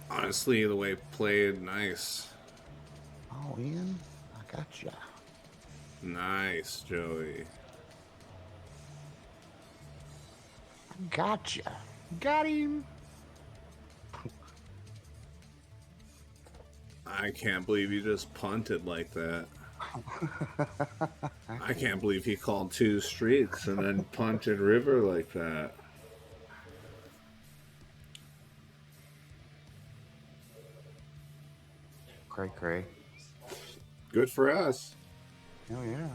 Honestly, the way played, nice. All in? I gotcha. Nice, Joey. Gotcha. Got him. I can't believe you just punted like that. I can't believe he called 2 streaks and then punted River like that. Cray. Good for us. Hell yeah.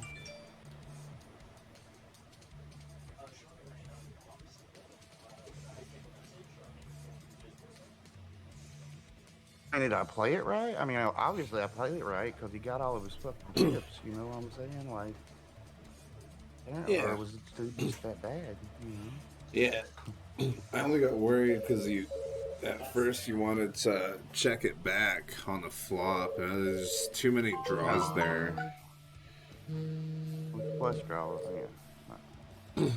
And did I play it right? I mean, obviously I played it right because he got all of his fucking tips. You know what I'm saying? Like, Yeah. Or was it just that bad? You know? Yeah. I only got worried because at first you wanted to check it back on the flop. And there's too many draws there. With flush draws, yeah.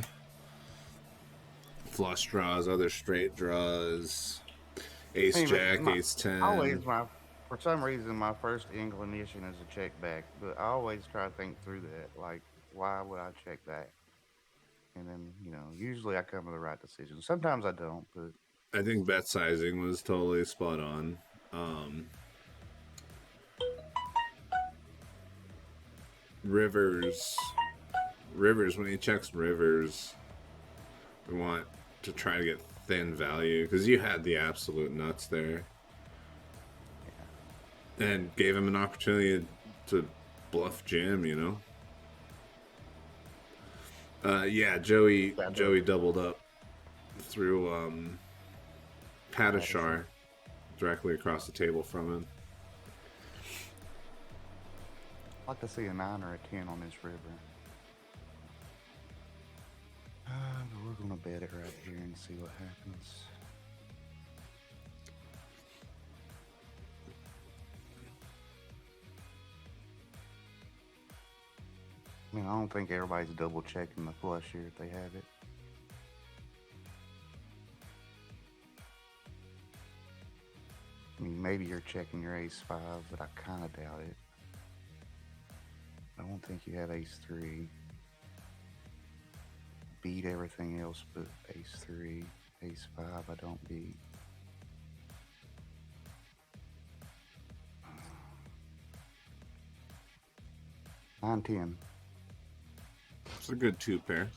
Flush draws, other straight draws. Ace Jack, Ace 10. For some reason, my first inclination is to check back, but I always try to think through that. Like, why would I check back? And then, usually I come to the right decision. Sometimes I don't, but I think bet sizing was totally spot on. Rivers, when he checks rivers, we want to try to get thin value because you had the absolute nuts there. And gave him an opportunity to bluff Jim, Yeah, Joey doubled up through Padishar directly across the table from him. I'd like to see a 9 or a 10 on this river. We're gonna bet it right here and see what happens. I mean, I don't think everybody's double checking the flush here if they have it. I mean, maybe you're checking your ace 5, but I kind of doubt it. I don't think you have ace 3. Beat everything else but ace 3. Ace 5 I don't beat. Nine, 10. It's a good 2 pair.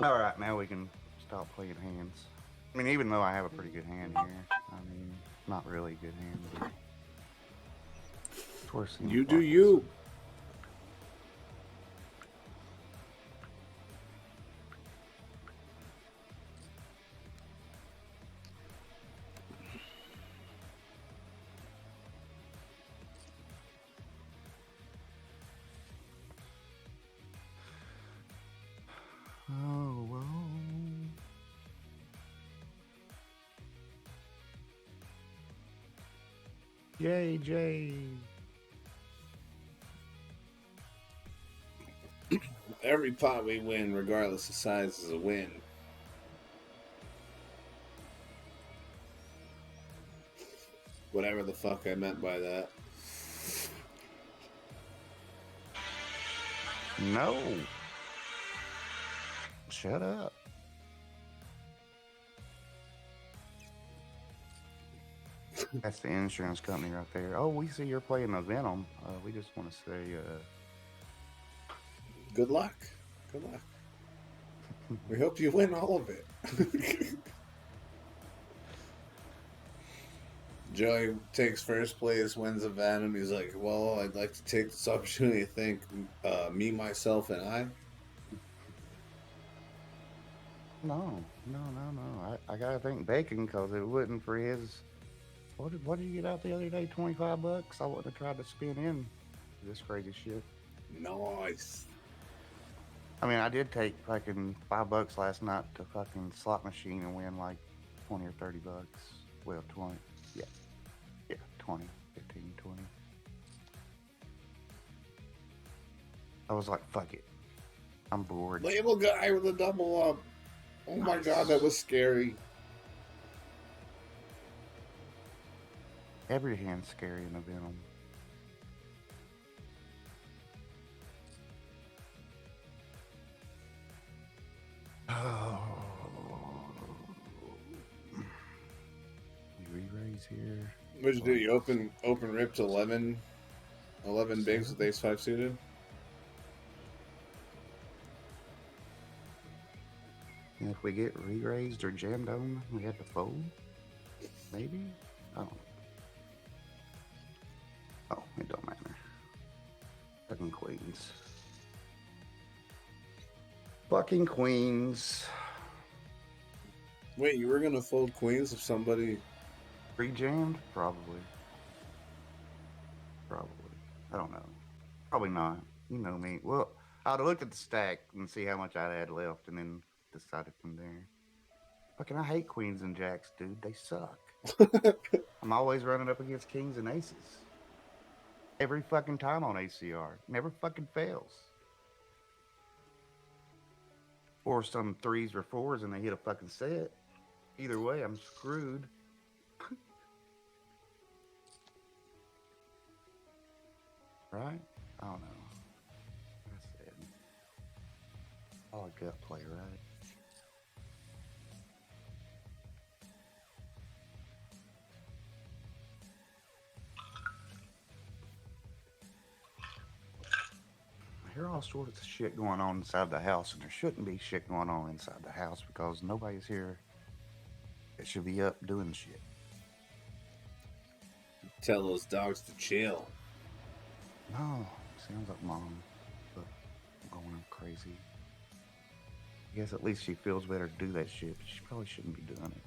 All right, now we can stop playing hands. I mean, even though I have a pretty good hand here, I mean, not really a good hand, but you do you. Oh, whoa. Yay, Jay. Every pot we win, regardless of size, is a win. Whatever the fuck I meant by that. No. Shut up. That's the insurance company right there. Oh, we see you're playing a Venom. We just want to say, good luck. Good luck. We hope you win all of it. Joey takes first place, wins a Venom. He's like, well, I'd like to take this opportunity to thank me, myself, and I. No. I gotta thank Bacon because it wasn't for his. What did you get out the other day? $25. I wouldn't have tried to spin in this crazy shit. Nice. I mean, I did take fucking $5 last night to fucking slot machine and win like 20 or 30 bucks. Well, 20. Yeah. Yeah, 20, 15, 20. I was like, fuck it. I'm bored. Label guy with a double up. Oh my god, that was scary. Every hand's scary in a Venom. Oh. We re-raise here. What'd you do? You open ripped 11 bigs with ace 5 suited? And if we get re-raised or jammed on, we have to fold? Maybe? I don't know. Oh, it don't matter. Fucking queens. Fucking queens. Wait, you were gonna fold queens if somebody Re-jammed? Probably. Probably. I don't know. Probably not. You know me. Well, I'd have looked at the stack and see how much I had left and then decided from there. Fucking, I hate queens and jacks, dude. They suck. I'm always running up against kings and aces. Every fucking time on ACR. Never fucking fails. Or some 3s or 4s and they hit a fucking set. Either way, I'm screwed. Right? I don't know. Like I said, all a gut play, right? I hear all sorts of shit going on inside the house, and there shouldn't be shit going on inside the house because nobody's here that should be up doing shit. tell those dogs to chill. No, sounds like mom, but I'm going crazy. I guess at least she feels better to do that shit, but she probably shouldn't be doing it.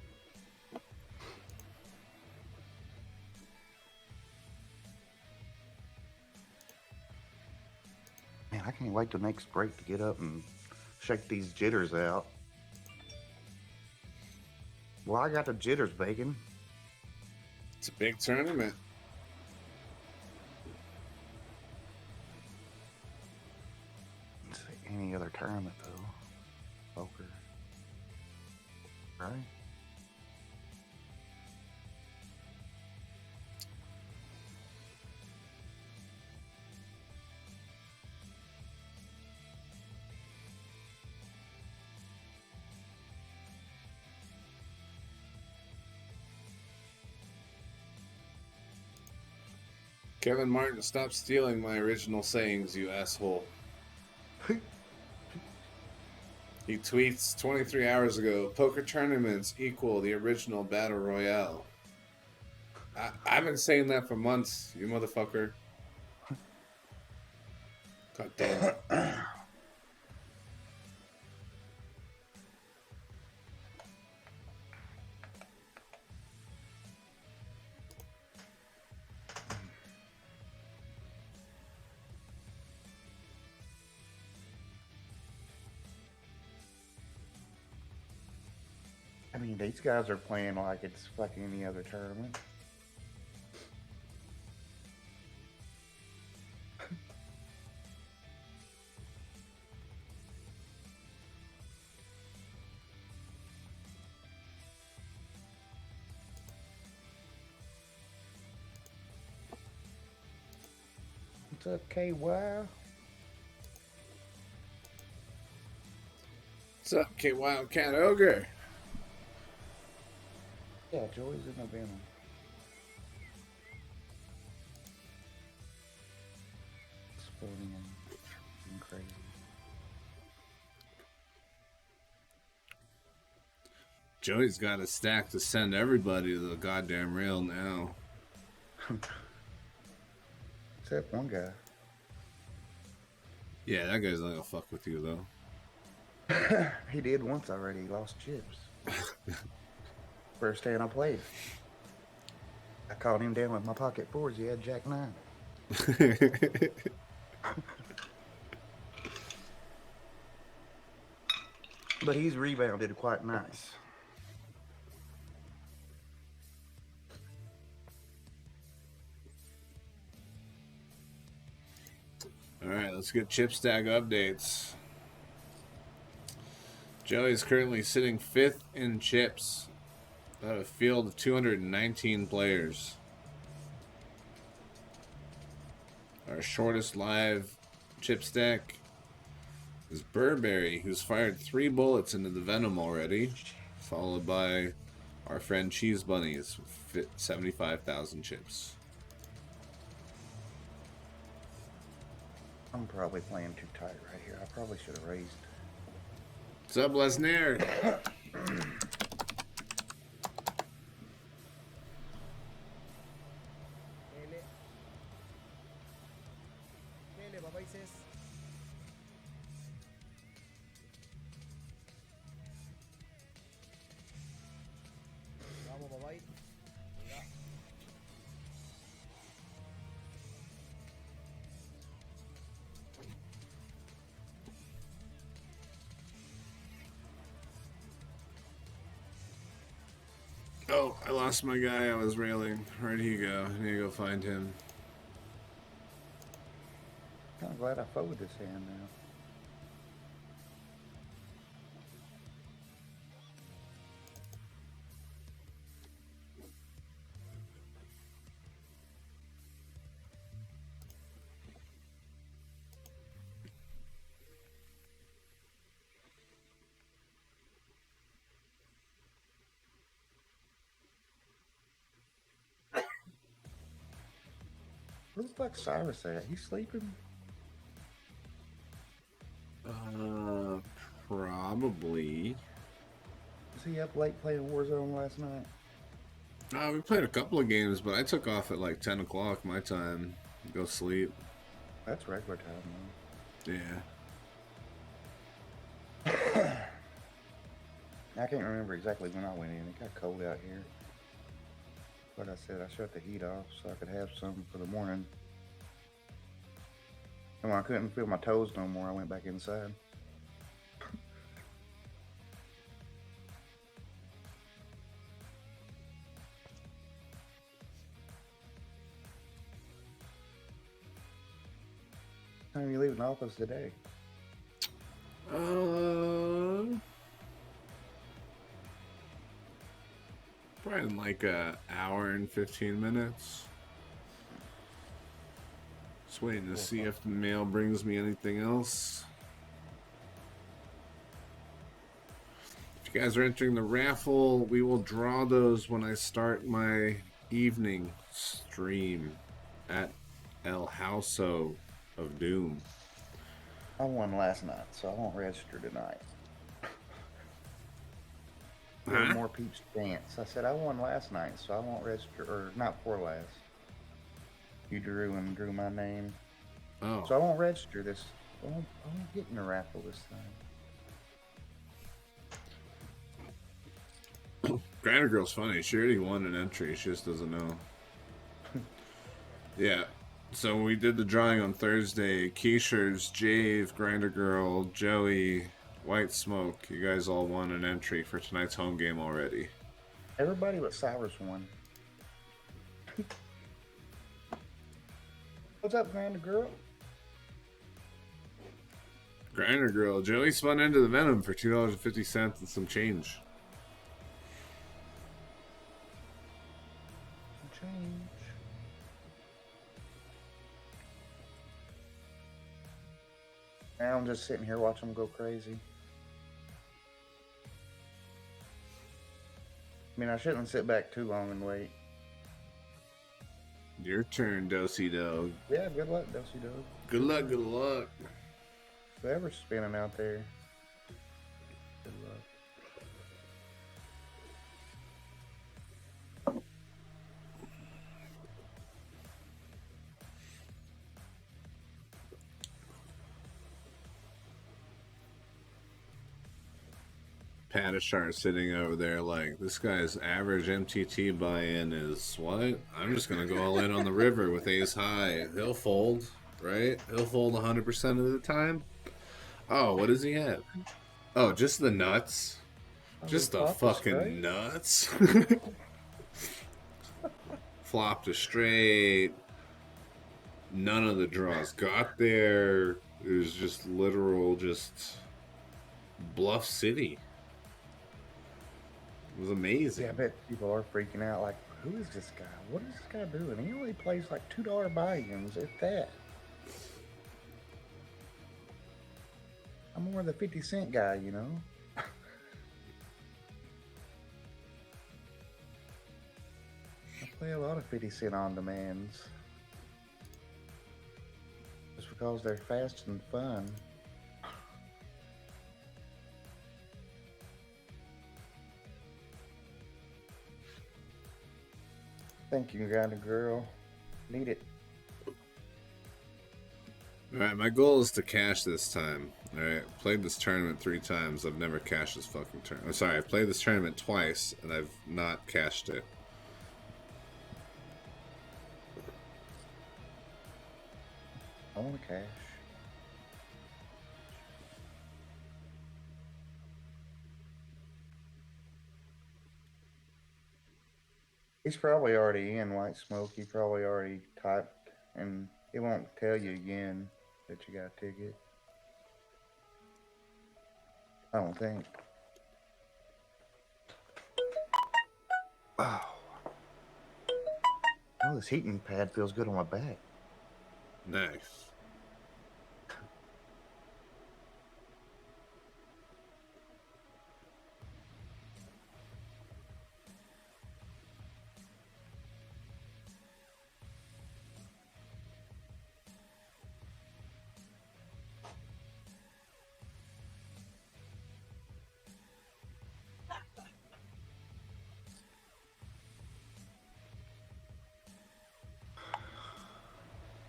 Man, I can't wait till next break to get up and shake these jitters out. Well, I got the jitters, Bacon. It's a big tournament. It's like any other tournament, though. Poker. Right? Kevin Martin, stop stealing my original sayings, you asshole. He tweets 23 hours ago, poker tournaments equal the original Battle Royale. I've been saying that for months, you motherfucker. God damn it. I mean, these guys are playing like it's fucking any other tournament. What's up, KY? What's up, K Wildcat Ogre? Yeah, Joey's in the Venom. Exploding and crazy. Joey's got a stack to send everybody to the goddamn rail now. Except one guy. Yeah, that guy's not gonna fuck with you, though. He did once already. He lost chips. First hand I played. I caught him down with my pocket fours. He had Jack 9. But he's rebounded quite nice. Alright, let's get chip stack updates. Joey's currently sitting 5th in chips out of a field of 219 players. Our shortest live chip stack is Burberry, who's fired 3 bullets into the Venom already, followed by our friend Cheese Bunnies with 75,000 chips. I'm probably playing too tight right here. I probably should have raised. What's up, Lesnar? Oh, I lost my guy I was railing. Where'd he go? I need to go find him. I'm glad I folded this hand now. Where the fuck's Cyrus at? He's sleeping? Probably. Was he up late playing Warzone last night? We played a couple of games, but I took off at like 10 o'clock my time. Go sleep. That's regular time, though. Yeah. I can't remember exactly when I went in. It got cold out here. But I said I shut the heat off so I could have some for the morning. And when I couldn't feel my toes no more, I went back inside. Time you leaving the office today? Probably in like an hour and 15 minutes. Just waiting to see if the mail brings me anything else. If you guys are entering the raffle, we will draw those when I start my evening stream at El Houso of Doom. I won last night, so I won't register tonight. Huh? More peeps dance. I said I won last night, so I won't register, or not for last. You drew my name. Oh. So I won't register this. I won't get in the raffle this time. Grinder Girl's funny. She already won an entry. She just doesn't know. Yeah. So we did the drawing on Thursday. Keishers, Jave, Grinder Girl, Joey, White Smoke. You guys all won an entry for tonight's home game already. Everybody but Cyrus won. What's up, Grinder Girl? Grinder Girl. Joey spun into the Venom for $2.50 and some change. Change. Now I'm just sitting here watching them go crazy. I mean, I shouldn't sit back too long and wait. Your turn, Dosey Dog. Yeah, good luck, Dosey Dog. Good luck, good luck. Whoever's spinning out there. Good luck. Padishar sitting over there like, this guy's average MTT buy-in is what? I'm just going to go all in on the river with ace high. He'll fold, right? He'll fold 100% of the time. Oh, what does he have? Oh, just the nuts? Oh, Just we the flopped it fucking straight? nuts? Flopped it straight. None of the draws got there. It was just literal, just Bluff City. It was amazing. Yeah, I bet people are freaking out. Like, who is this guy? What is this guy doing? He only plays like $2 buy-ins, if that. I'm more the 50-cent guy, you know? I play a lot of 50-cent on-demands. Just because they're fast and fun. Thank you, Grinding Girl. Need it. Alright, my goal is to cash this time. Alright, played this tournament 3 times. I've never cashed this fucking tournament. I'm sorry, I've played this tournament twice, and I've not cashed it. I want to cash. He's probably already in White Smoke. He probably already typed, and it won't tell you again that you got a ticket. I don't think. Oh, this heating pad feels good on my back. Nice.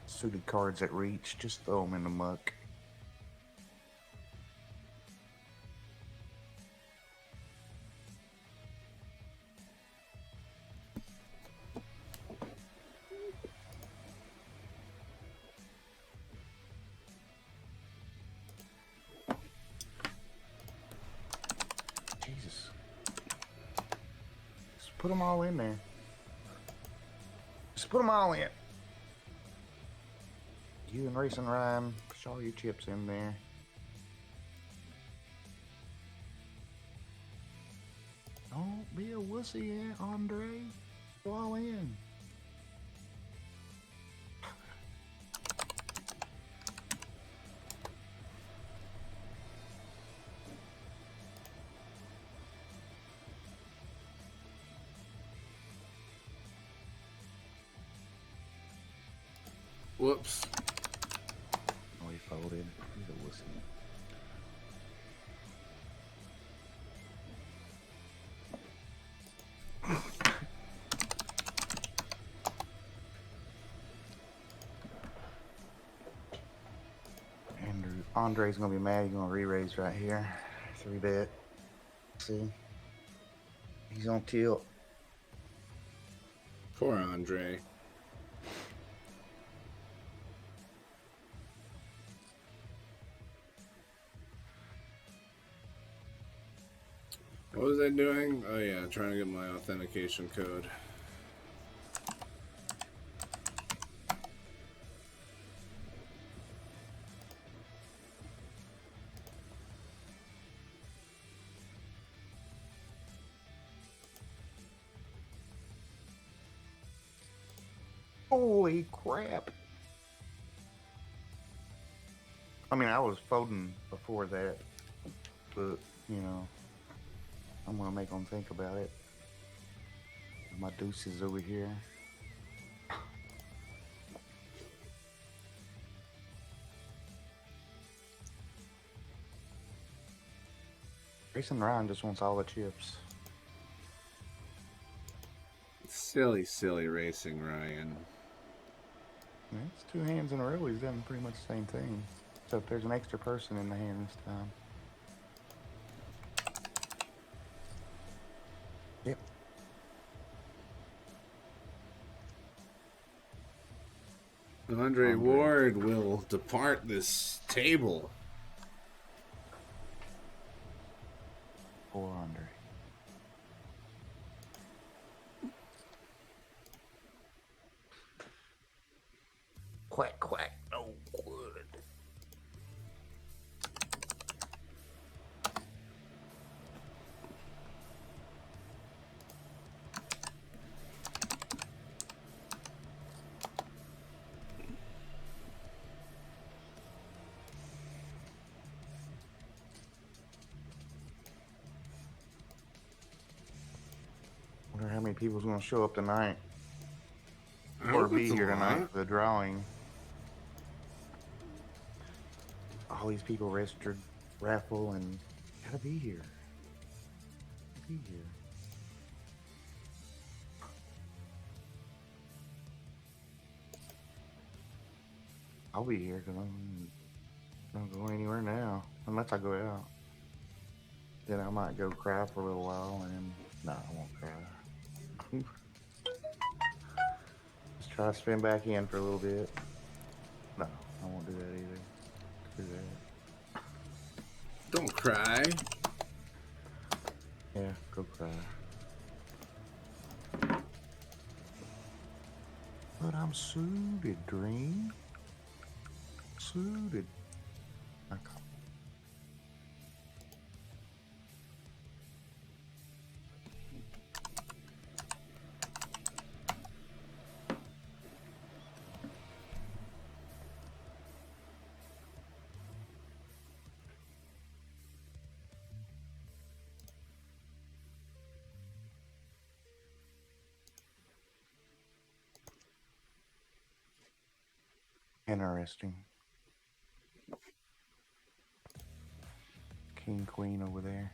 Suited cards at reach, just throw them in the muck. Jesus. Just put them all in there. Just put them all in. You and Racing Rhyme, push all your chips in there. Don't be a wussy, Andre. Go all in. Whoops. Oh, he folded. He's a wussy. Andre's gonna be mad. He's gonna re-raise right here. 3-bet. See? He's on tilt. Poor Andre. What was I doing? Oh yeah, trying to get my authentication code. Holy crap. I mean, I was folding before that, but, you know, I'm gonna make them think about it. My deuces over here. Grayson Ryan just wants all the chips. Silly, silly Racing Ryan. Yeah, it's 2 hands in a row. He's done pretty much the same thing. Except there's an extra person in the hand this time. Yep. Andre Ward will depart this table. people's gonna show up tonight. I Or hope be it's a here tonight lot. for the drawing. All these people registered Raffle and gotta be here. Be here. I'll be here because I'm not going anywhere now. Unless I go out. Then I might go cry for a little while and then, no, I won't cry. Just try to spin back in for a little bit. No, I won't do that either. Do that. Don't cry. Yeah, go cry. But I'm suited, Dream. Suited. I call. Interesting. King, queen over there.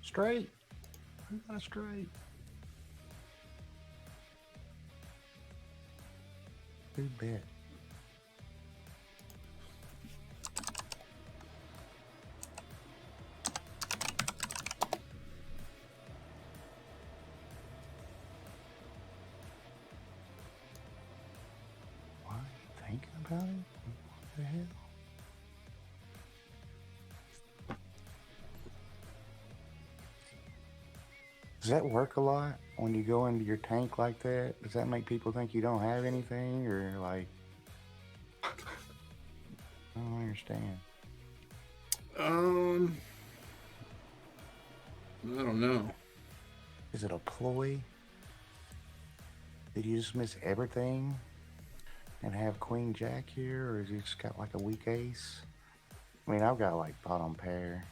Straight. Who got a straight? Who bet? Why are you thinking about it? What the hell? Does that work a lot when you go into your tank like that? Does that make people think you don't have anything, or like? I don't understand. I don't know. Is it a ploy? Did you just miss everything and have Queen Jack here, or is he just got like a weak ace? I mean, I've got like bottom pair.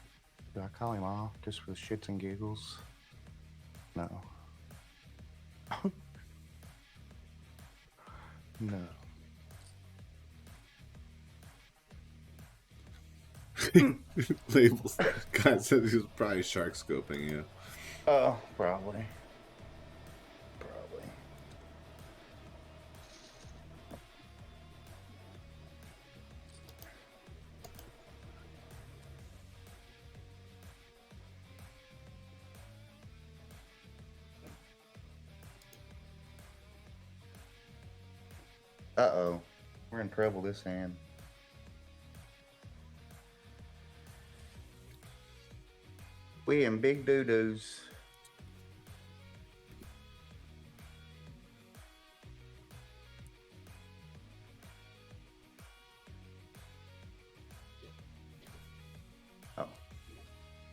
Do I call him off just for shits and giggles? No. No. Labels. God said he was probably shark scoping you. Oh, probably. Probably. Uh-oh. We're in trouble this hand. We in big doo-doos. Oh.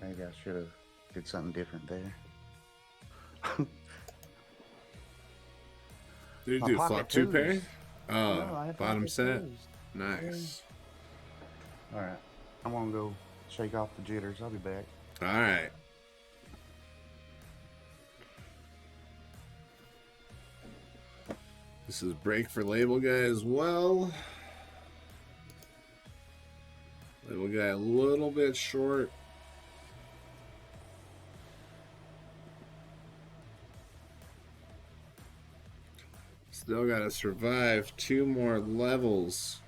Maybe I should have did something different there. Did you My do pocket flop two pair? twos. Oh, No, I had bottom pocket set. twos. Nice. All right. I'm gonna go shake off the jitters. I'll be back. All right. This is break for label guy as well. Label guy a little bit short. Still got to survive 2 more levels.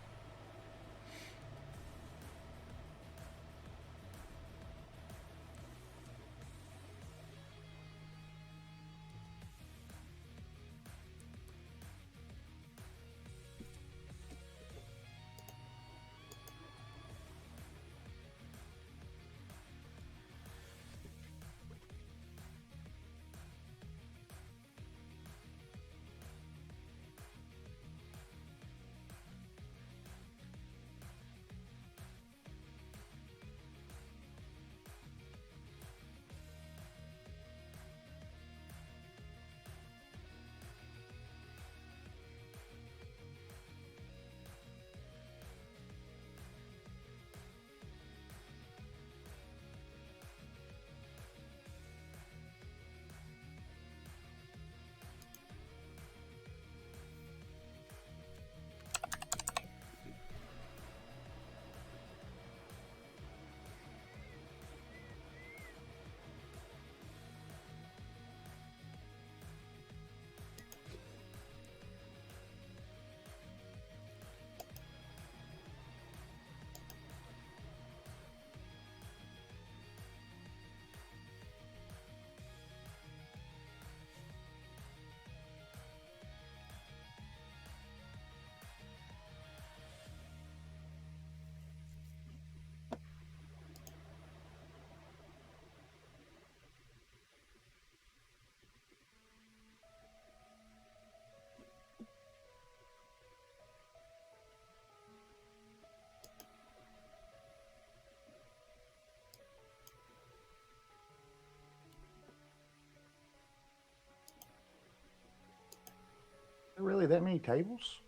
Really, that many tables?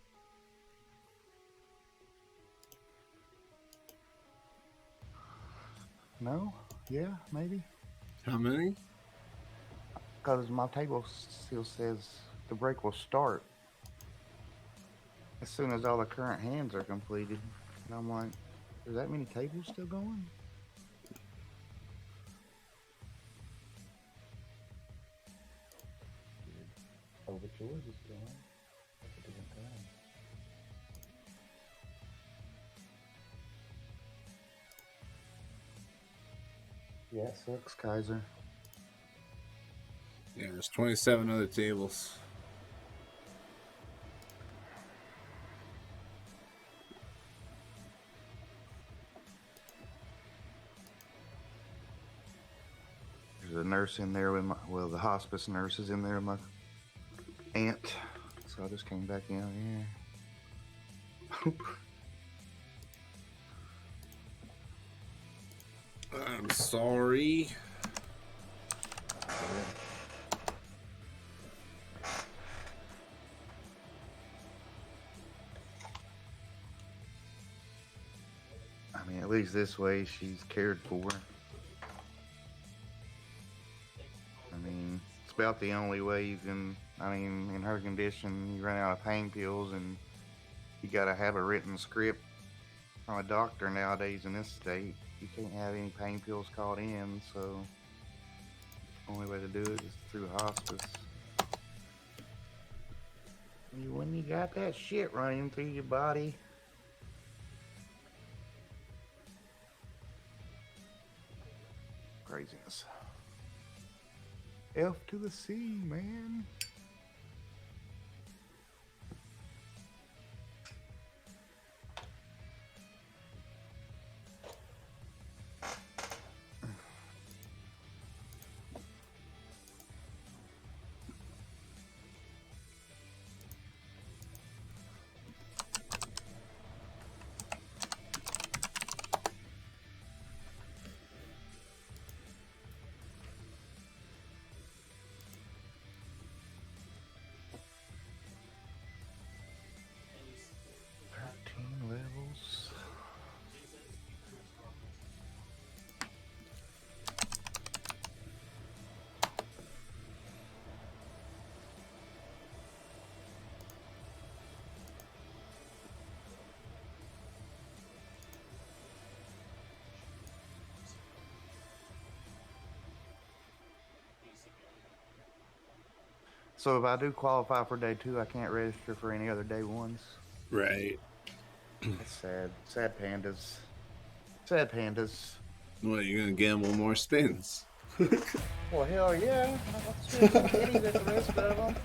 No? Yeah, maybe. How many? Because my table still says the break will start as soon as all the current hands are completed. And I'm like, is that many tables still going? Overjoyed is still on at a different time. Yeah, it sucks, Kaiser. Yeah, there's 27 other tables. There's a nurse in there with my, well, the hospice nurse is in there with my aunt. So I just came back in here. I'm sorry. I mean, at least this way she's cared for. I mean, it's about the only way you can, I mean, in her condition, you run out of pain pills and you gotta have a written script from a doctor nowadays in this state. You can't have any pain pills called in, so the only way to do it is through hospice. When you got that shit running through your body, craziness. F to the C, man. Levels. So if I do qualify for day 2, I can't register for any other day 1s. Right. That's sad. Sad pandas. Sad pandas. What, you're gonna gamble more spins? Well, hell yeah. Let's spend some pennies at the rest of them.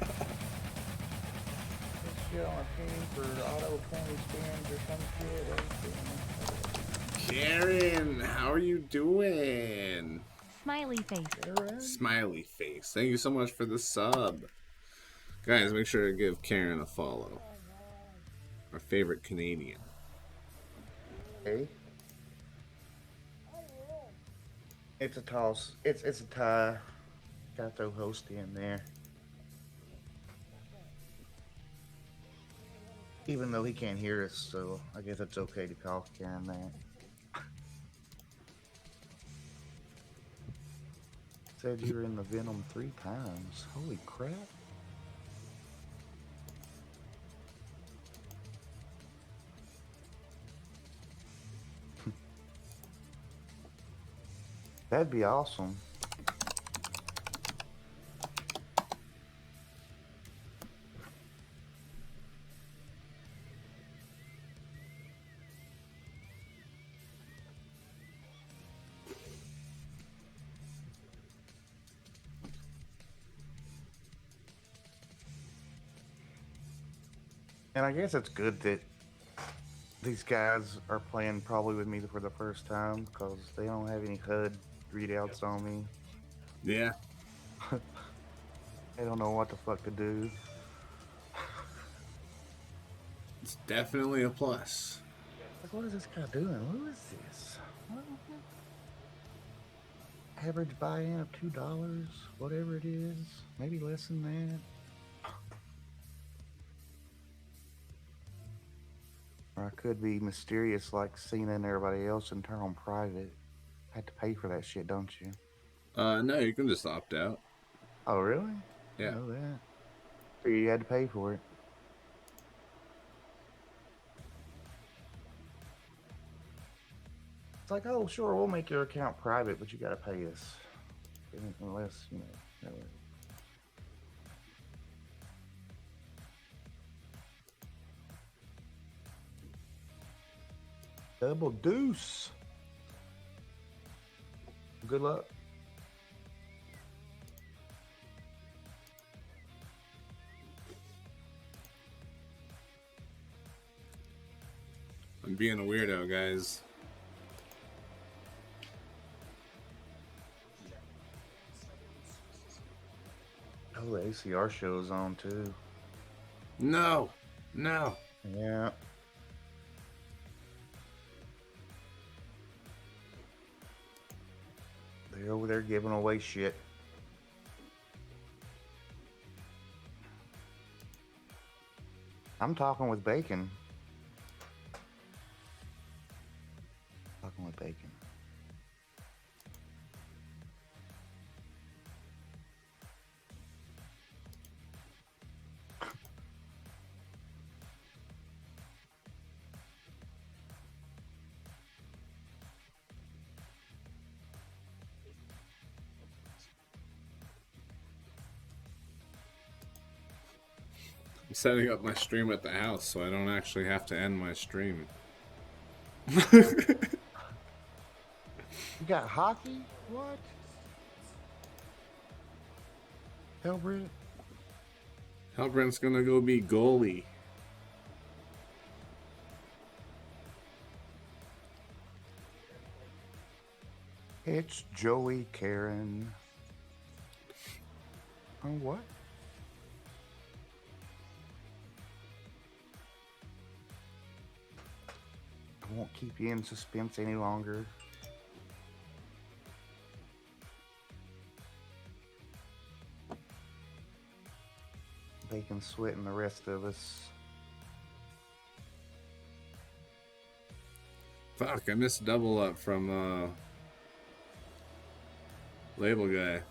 Let's shit on a penny for auto 20 spins or some shit. Karen, how are you doing? Smiley face. Smiley face. Thank you so much for the sub. Guys, make sure to give Karen a follow. Our favorite Canadian. Hey. It's a toss. It's a tie. Gotta throw Hosty in there. Even though he can't hear us, so I guess it's okay to call Karen that. Said you were in the Venom 3 times. Holy crap. That'd be awesome. And I guess it's good that these guys are playing probably with me for the first time because they don't have any HUD readouts on me. Yeah. They don't know what the fuck to do. It's definitely a plus. Like, what is this guy doing? Who is this? Average buy-in of $2, whatever it is. Maybe less than that. Or I could be mysterious like Cena and everybody else and turn on private. I had to pay for that shit, don't you? No, you can just opt out. Oh, really? Yeah. I know that. So you had to pay for it. It's like, oh, sure, we'll make your account private, but you got to pay us. Unless, you know. Double deuce. Good luck. I'm being a weirdo, guys. Oh, the ACR show's on too. No. No. Yeah. They're over there giving away shit. I'm talking with Bacon. Talking with Bacon. I'm setting up my stream at the house so I don't actually have to end my stream. You got hockey? What? Hellbrent? Hellbrent's gonna go be goalie. It's Joey Karen. Oh, what? I won't keep you in suspense any longer. Bacon sweating the rest of us. Fuck, I missed double up from Label Guy.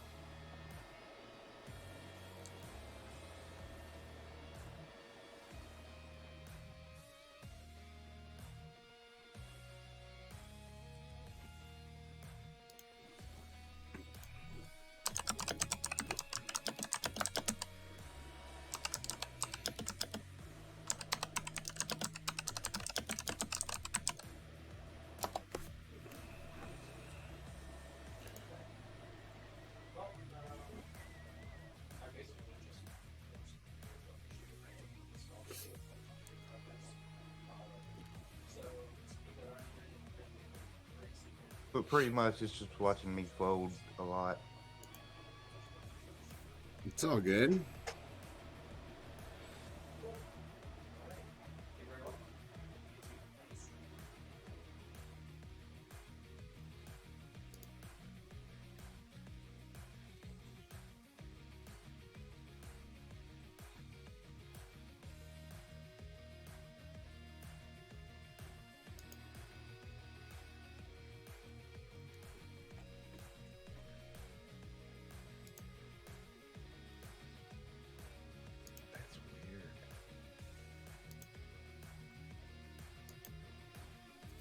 But pretty much it's just watching me fold a lot. It's all good.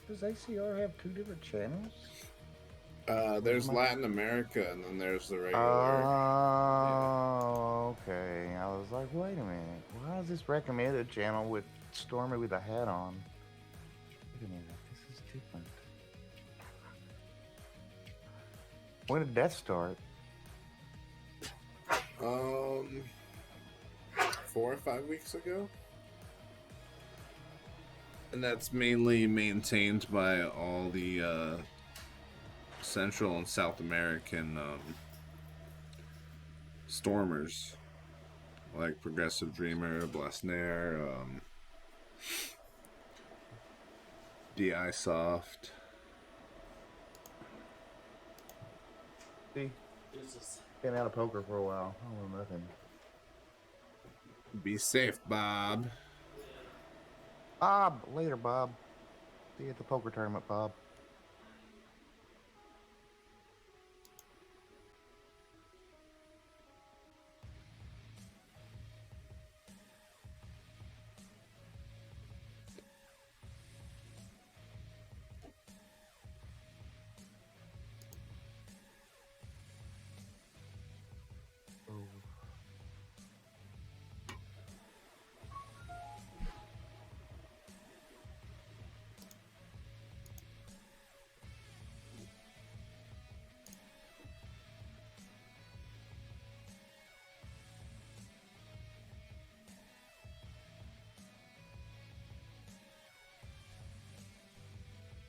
Does ACR have two different channels? There's Latin America and then there's the regular. Oh, okay. I was like, wait a minute. Why is this recommended channel with Stormy with a hat on? Wait a minute. This is different. When did that start? 4 or 5 weeks ago. And that's mainly maintained by all the Central and South American stormers, like Progressive Dreamer, Blessnair, DI Soft. See? Been out of poker for a while. I don't know nothing. Be safe, Bob. Bob, later, Bob. See you at the poker tournament, Bob.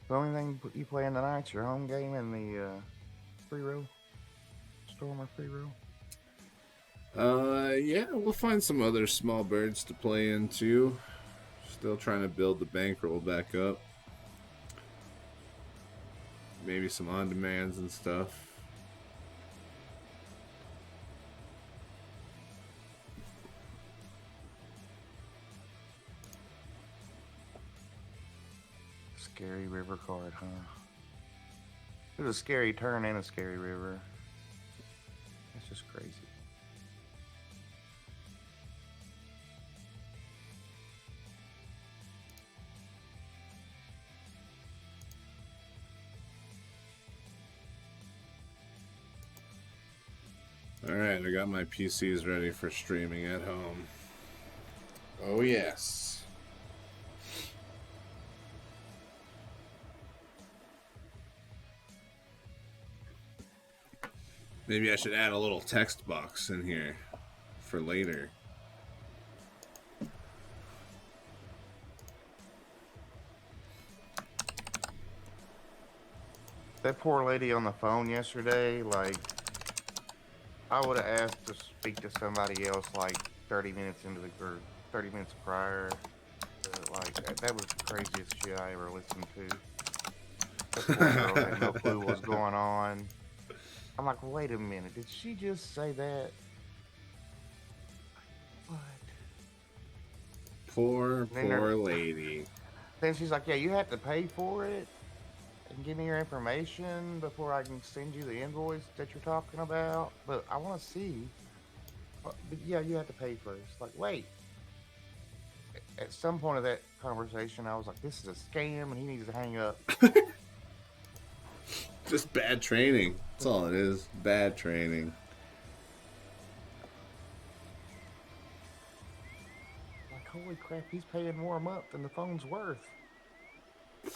The only thing you playing tonight's your home game in the free row? Stormer free row? Yeah, we'll find some other small birds to play into. Still trying to build the bankroll back up. Maybe some on-demands and stuff. Scary river card, huh? There's a scary turn and a scary river. That's just crazy. Alright, I got my PCs ready for streaming at home. Oh yes. Maybe I should add a little text box in here for later. That poor lady on the phone yesterday, like, I would have asked to speak to somebody else like 30 minutes into the, or 30 minutes prior. Like, that was the craziest shit I ever listened to. That poor girl had no clue what was going on. I'm like, wait a minute, did she just say that? What? Poor lady. Then she's like, yeah, you have to pay for it and give me your information before I can send you the invoice that you're talking about. But I want to see. But yeah, you have to pay first. Like, wait. At some point of that conversation, I was like, this is a scam and he needs to hang up. Just bad training. That's all it is. Bad training. Like, holy crap, he's paying more a month than the phone's worth. You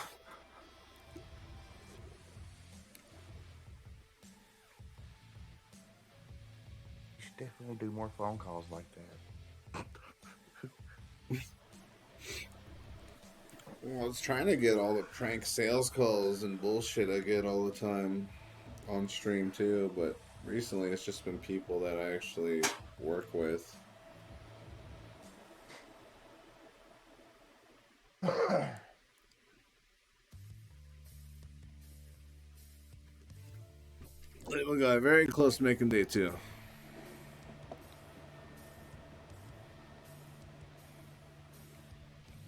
should definitely do more phone calls like that. Well, I was trying to get all the prank sales calls and bullshit I get all the time on stream too, but recently it's just been people that I actually work with. We got very close to making day 2.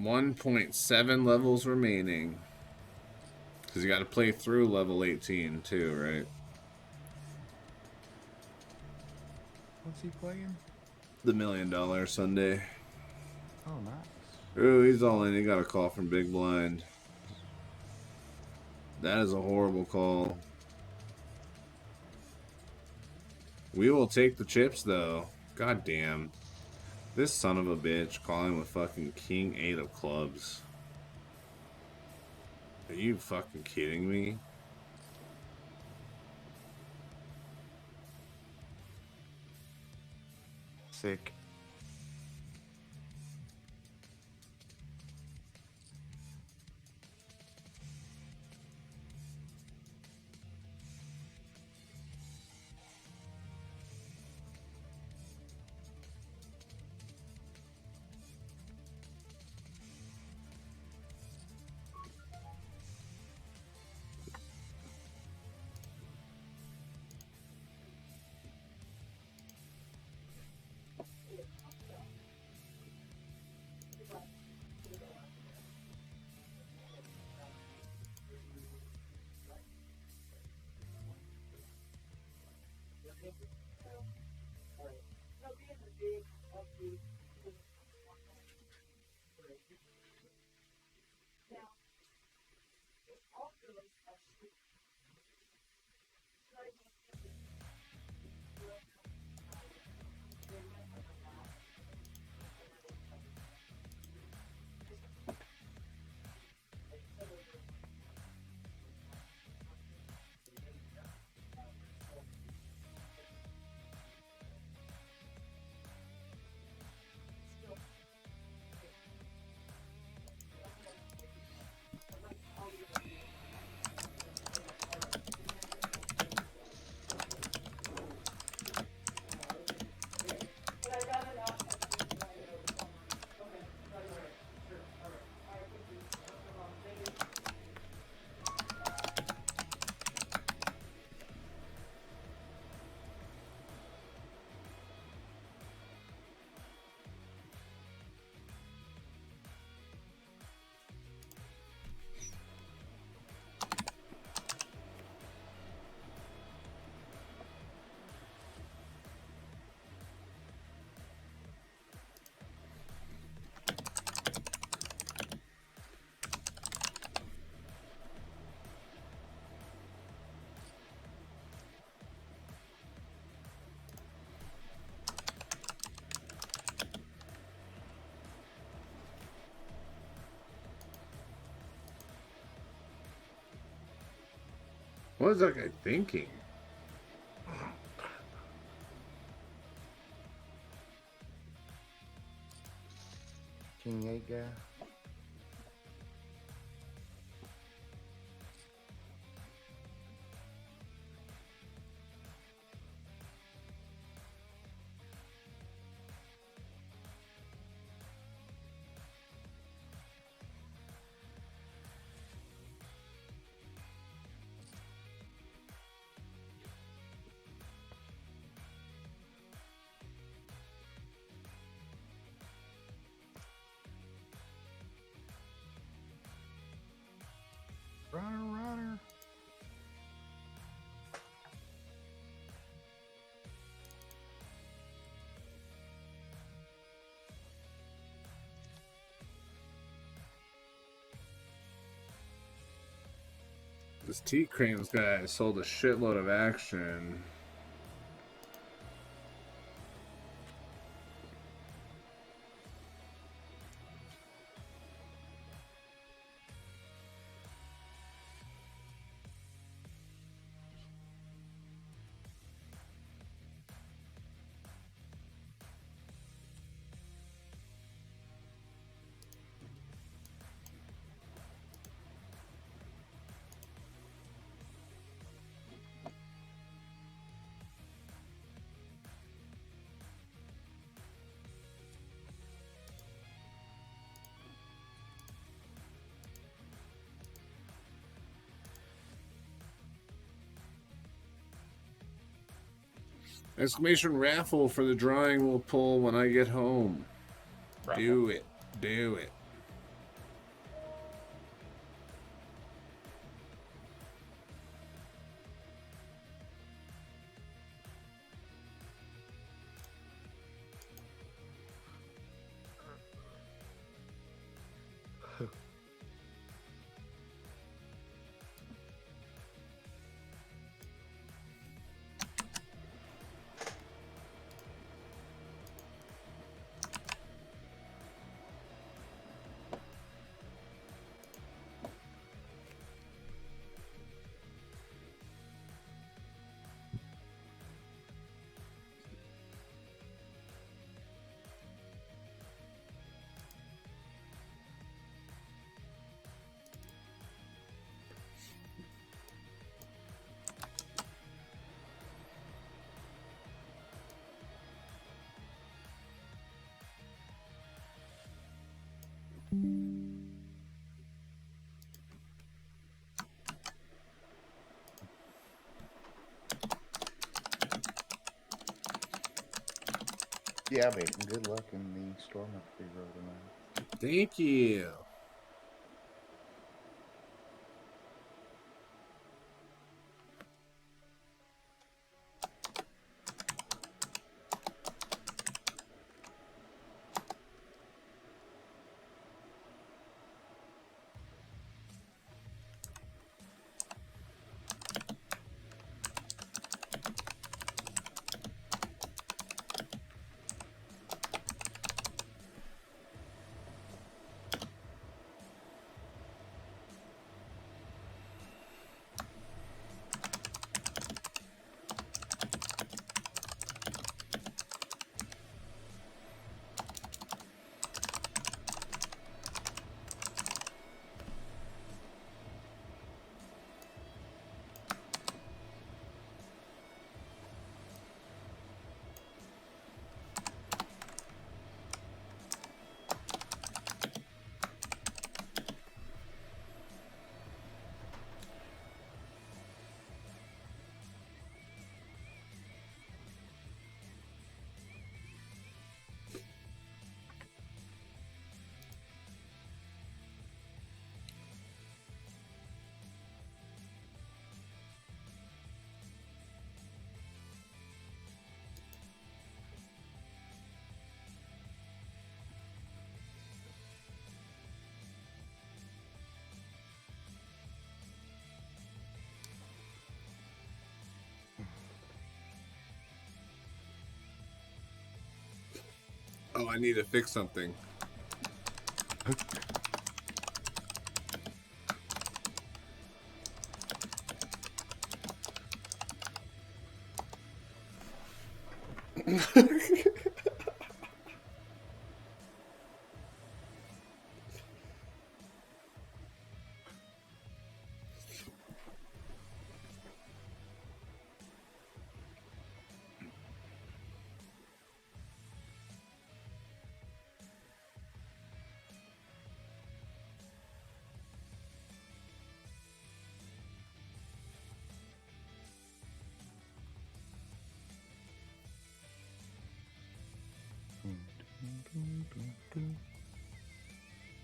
.7 levels remaining. Because you got to play through level 18 too, right? What's he playing? The $1 Million Sunday. Oh, nice. Ooh, he's all in. He got a call from Big Blind. That is a horrible call. We will take the chips, though. God damn. This son of a bitch calling with fucking King 8 of clubs. Are you fucking kidding me? Sick. What is that guy thinking? King 8 guy. Runner. This T-Cranes guy sold a shitload of action. Exclamation raffle for the drawing we'll pull when I get home. Raffle. Do it. Do it. Yeah, mate. Good luck in the storm up the road tonight. Thank you. Oh, I need to fix something.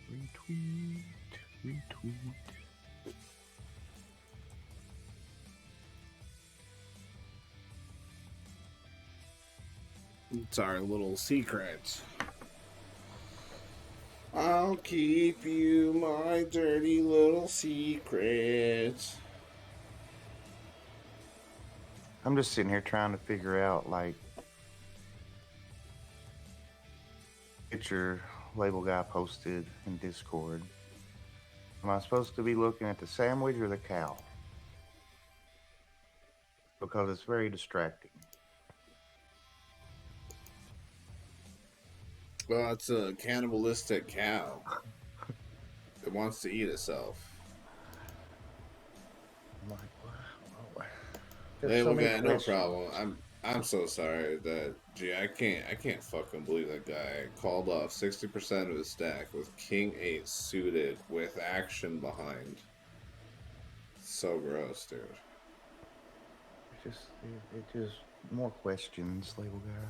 Retweet, retweet. It's our little secret. I'll keep you my dirty little secret. I'm just sitting here trying to figure out, like, picture label guy posted in Discord. Am I supposed to be looking at the sandwich or the cow? Because it's very distracting. Well, it's a cannibalistic cow. It wants to eat itself. I'm like, wow. Label guy, no problem. I'm so sorry that I can't fucking believe that guy called off 60% of his stack with King 8 suited with action behind. So gross, dude. It just more questions, label guy.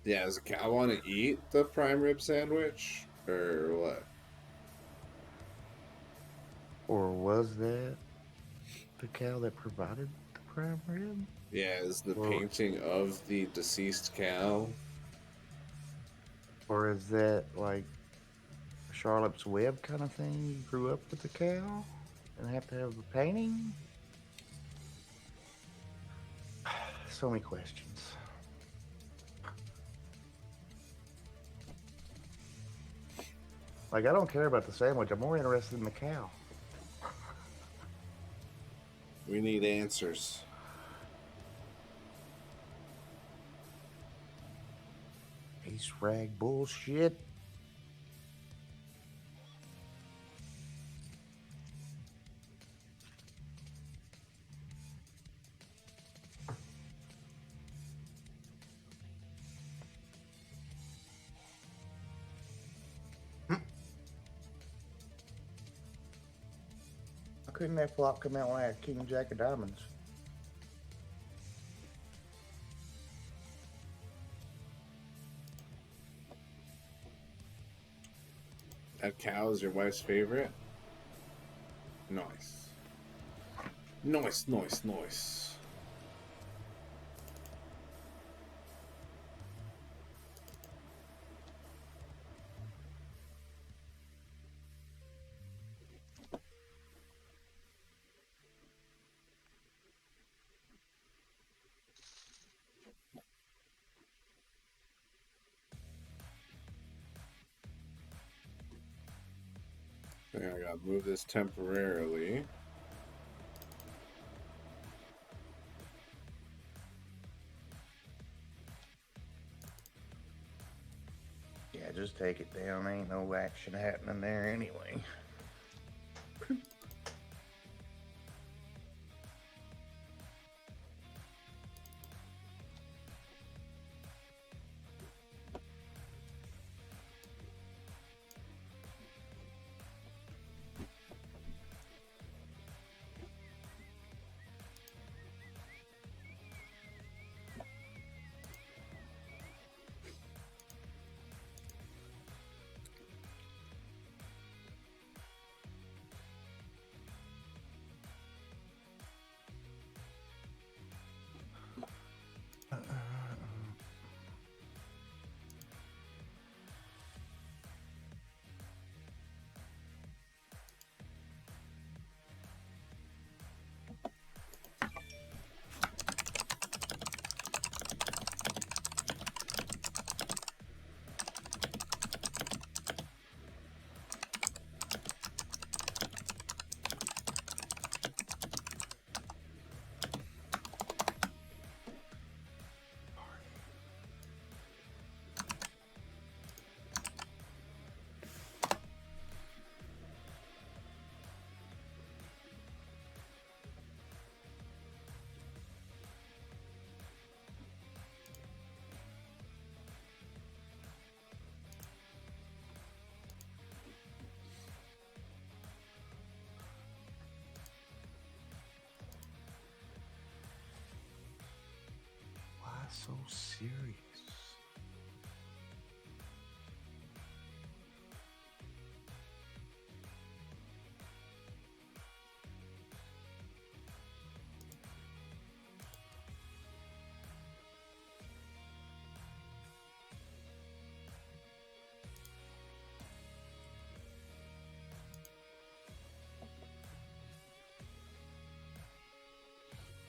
Yeah, does a cow want to eat the prime rib sandwich or what? Or was that the cow that provided the prime rib? Yeah, is the painting of the deceased cow? Or is that like Charlotte's Web kind of thing? You grew up with the cow and have to have the painting? So many questions. Like, I don't care about the sandwich. I'm more interested in the cow. We need answers. Ace rag bullshit. How couldn't that flop come out when I had King Jack of Diamonds? That cow is your wife's favorite? Nice. Nice, nice, nice. I gotta move this temporarily. Yeah, just take it down. Ain't no action happening there anyway.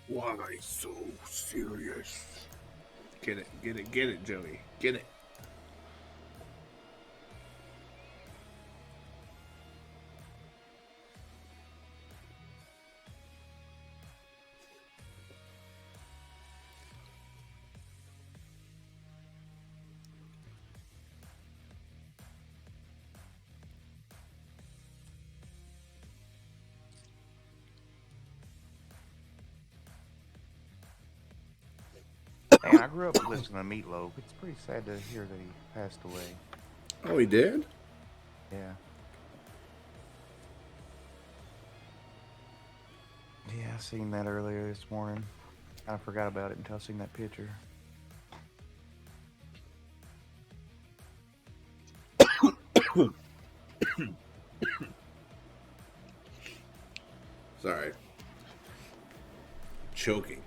Why so serious? Get it, Joey. Get it. Man, I grew up listening to Meatloaf. It's pretty sad to hear that he passed away. Oh, he did? Yeah. Yeah, I seen that earlier this morning. I forgot about it until I seen that picture. Sorry. Choking.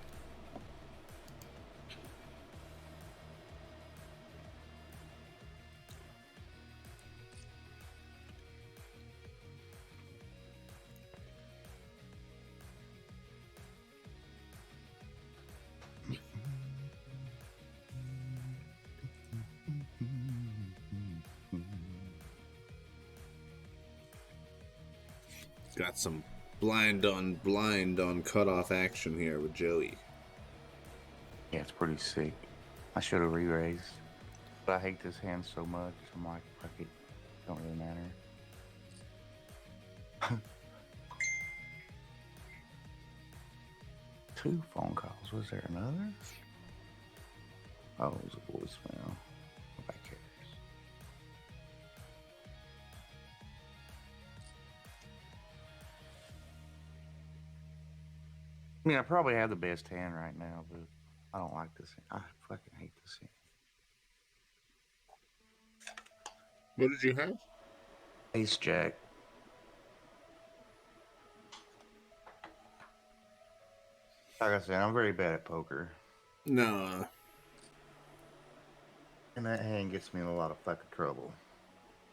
Got some blind on cutoff action here with Joey. Yeah, it's pretty sick. I should have re-raised. But I hate this hand so much. I'm like, fuck it. Don't really matter. Two phone calls. Was there another? Oh, it was a voicemail. Nobody cares. I mean, I probably have the best hand right now, but I don't like this hand. I fucking hate this hand. What did you have? Ace Jack. Like I said, I'm very bad at poker. No. And that hand gets me in a lot of fucking trouble.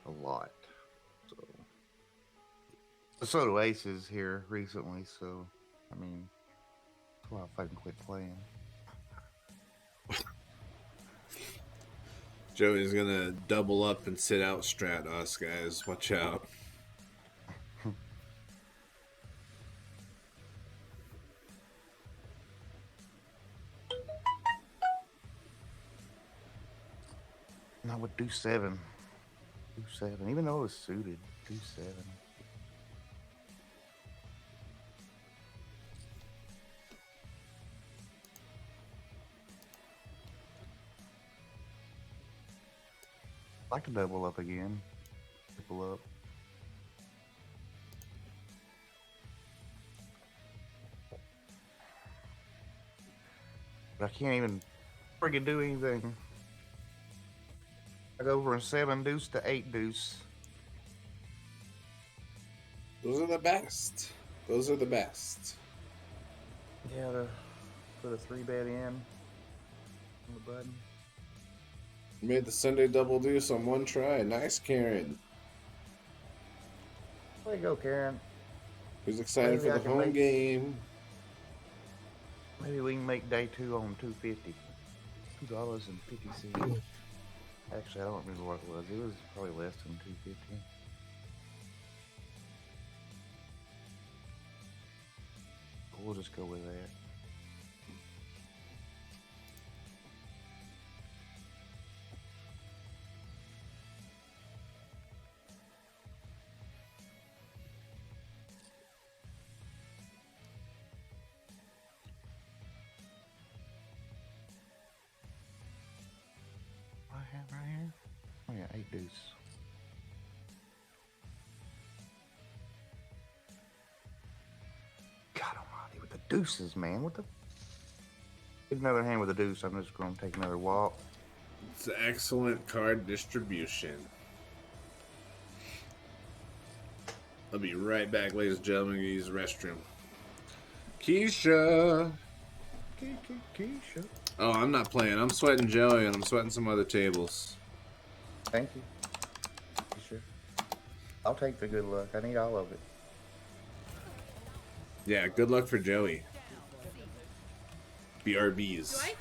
A lot. So do aces here recently, so, I mean, that's why I fucking quit playing. Joey's gonna double up and sit out strat us, guys. Watch out. And I would do 7. Do 7. Even though it was suited, do 7. I'd like to double up again. Triple up. But I can't even friggin' do anything. I go from 7 deuce to 8 deuce. Those are the best. Those are the best. Yeah, to put a 3-bet in on the button. Made the Sunday double deuce on one try. Nice, Karen. There you go, Karen. Who's excited Maybe for I the can home make- game? Maybe we can make day 2 on $2.50. $2.50. Actually, I don't remember what it was. It was probably less than $2.50. We'll just go with that. What I have right here? Oh yeah, 8 deuce. God almighty, with the deuces, man. What the? Get another hand with a deuce. I'm just going to take another walk. It's excellent card distribution. I'll be right back, ladies and gentlemen. I'm gonna use the restroom. Keisha. Keisha. Oh, I'm not playing. I'm sweating Joey and I'm sweating some other tables. Thank you. Keisha. I'll take the good luck. I need all of it. Yeah, good luck for Joey. BRBs. Do I?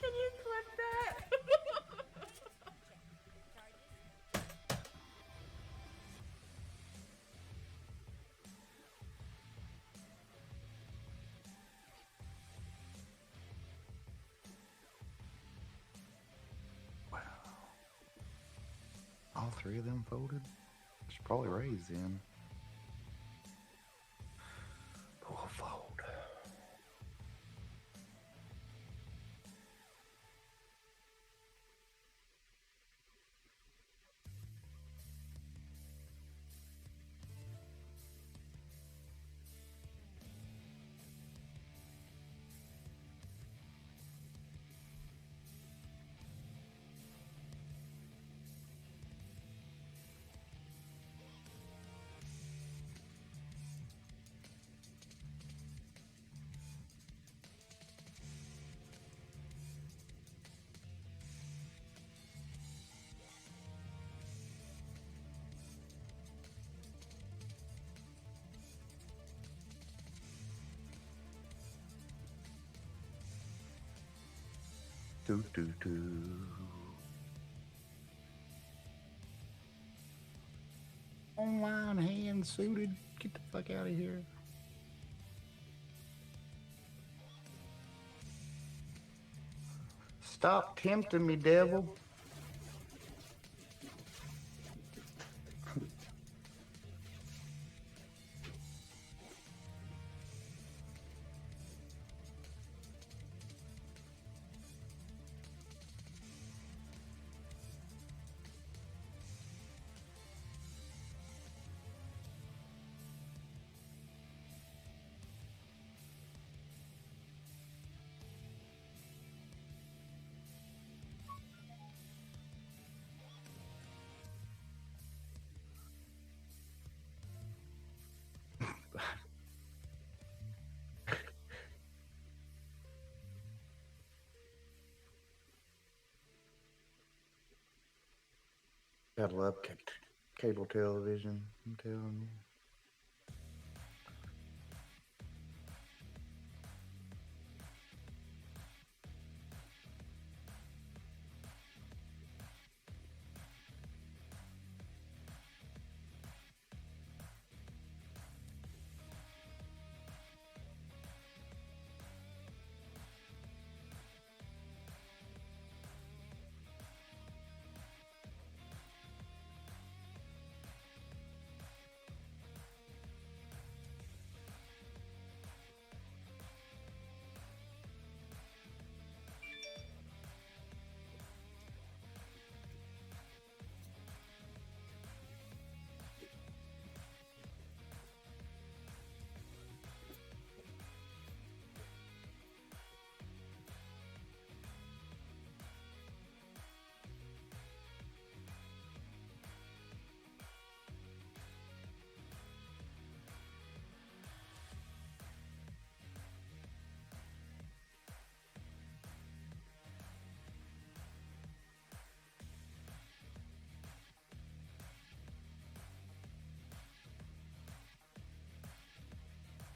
Can you clip that? All three of them folded? Should probably raise then. Pull a fold. Do do do. Online hand suited. Get the fuck out of here. Stop tempting me, devil. Gotta love cable television, I'm telling you.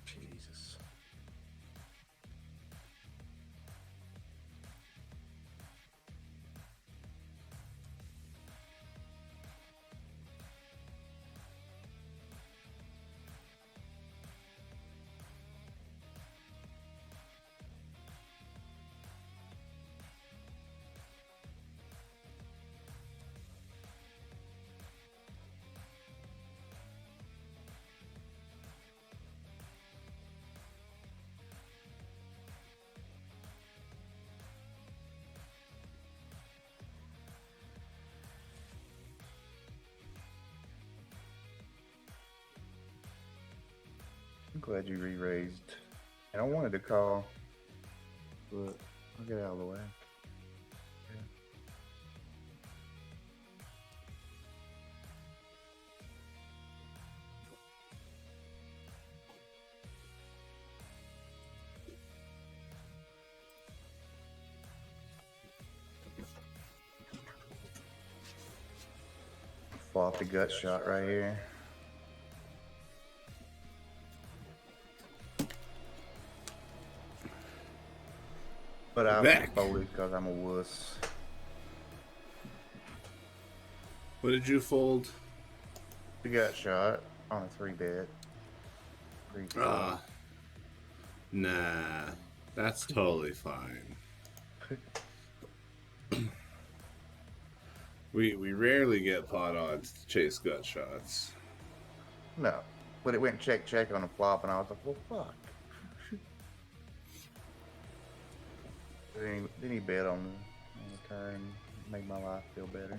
Jesus. I'm glad you re-raised. And I wanted to call, but I'll get out of the way. pull off the gut shot right here. But I Back. folded because I'm a wuss. What did you fold? The gut shot on a 3-bet. Nah, that's totally fine. We rarely get pot odds to chase gut shots. No, but it went check on the flop, and I was like, well, fuck. Then he bet on the turn and made my life feel better.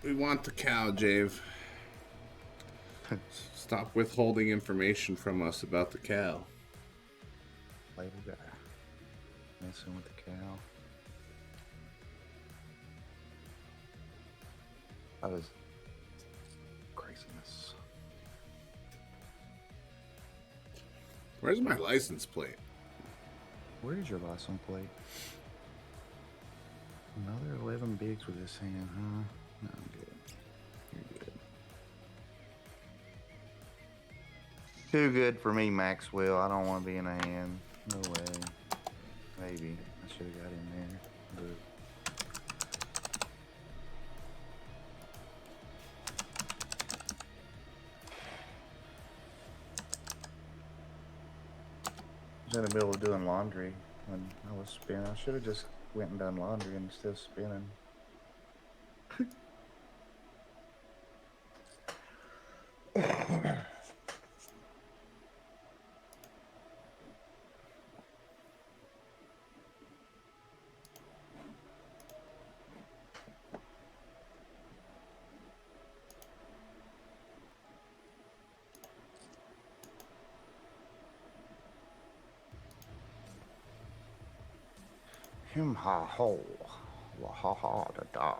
We want the cow, Jave. Stop withholding information from us about the cow. Label guy. Messing with the cow. That is craziness. Where's my license plate? Where's your license plate? Another 11 bigs with this hand, huh? No, I'm good. You're good. Too good for me, Maxwell. I don't want to be in a hand. No way. Maybe. I should have got in there. But... I was in the middle of doing laundry when I was spinning. I should have just went and done laundry instead of spinning. Him ha ho, la ha ha da da.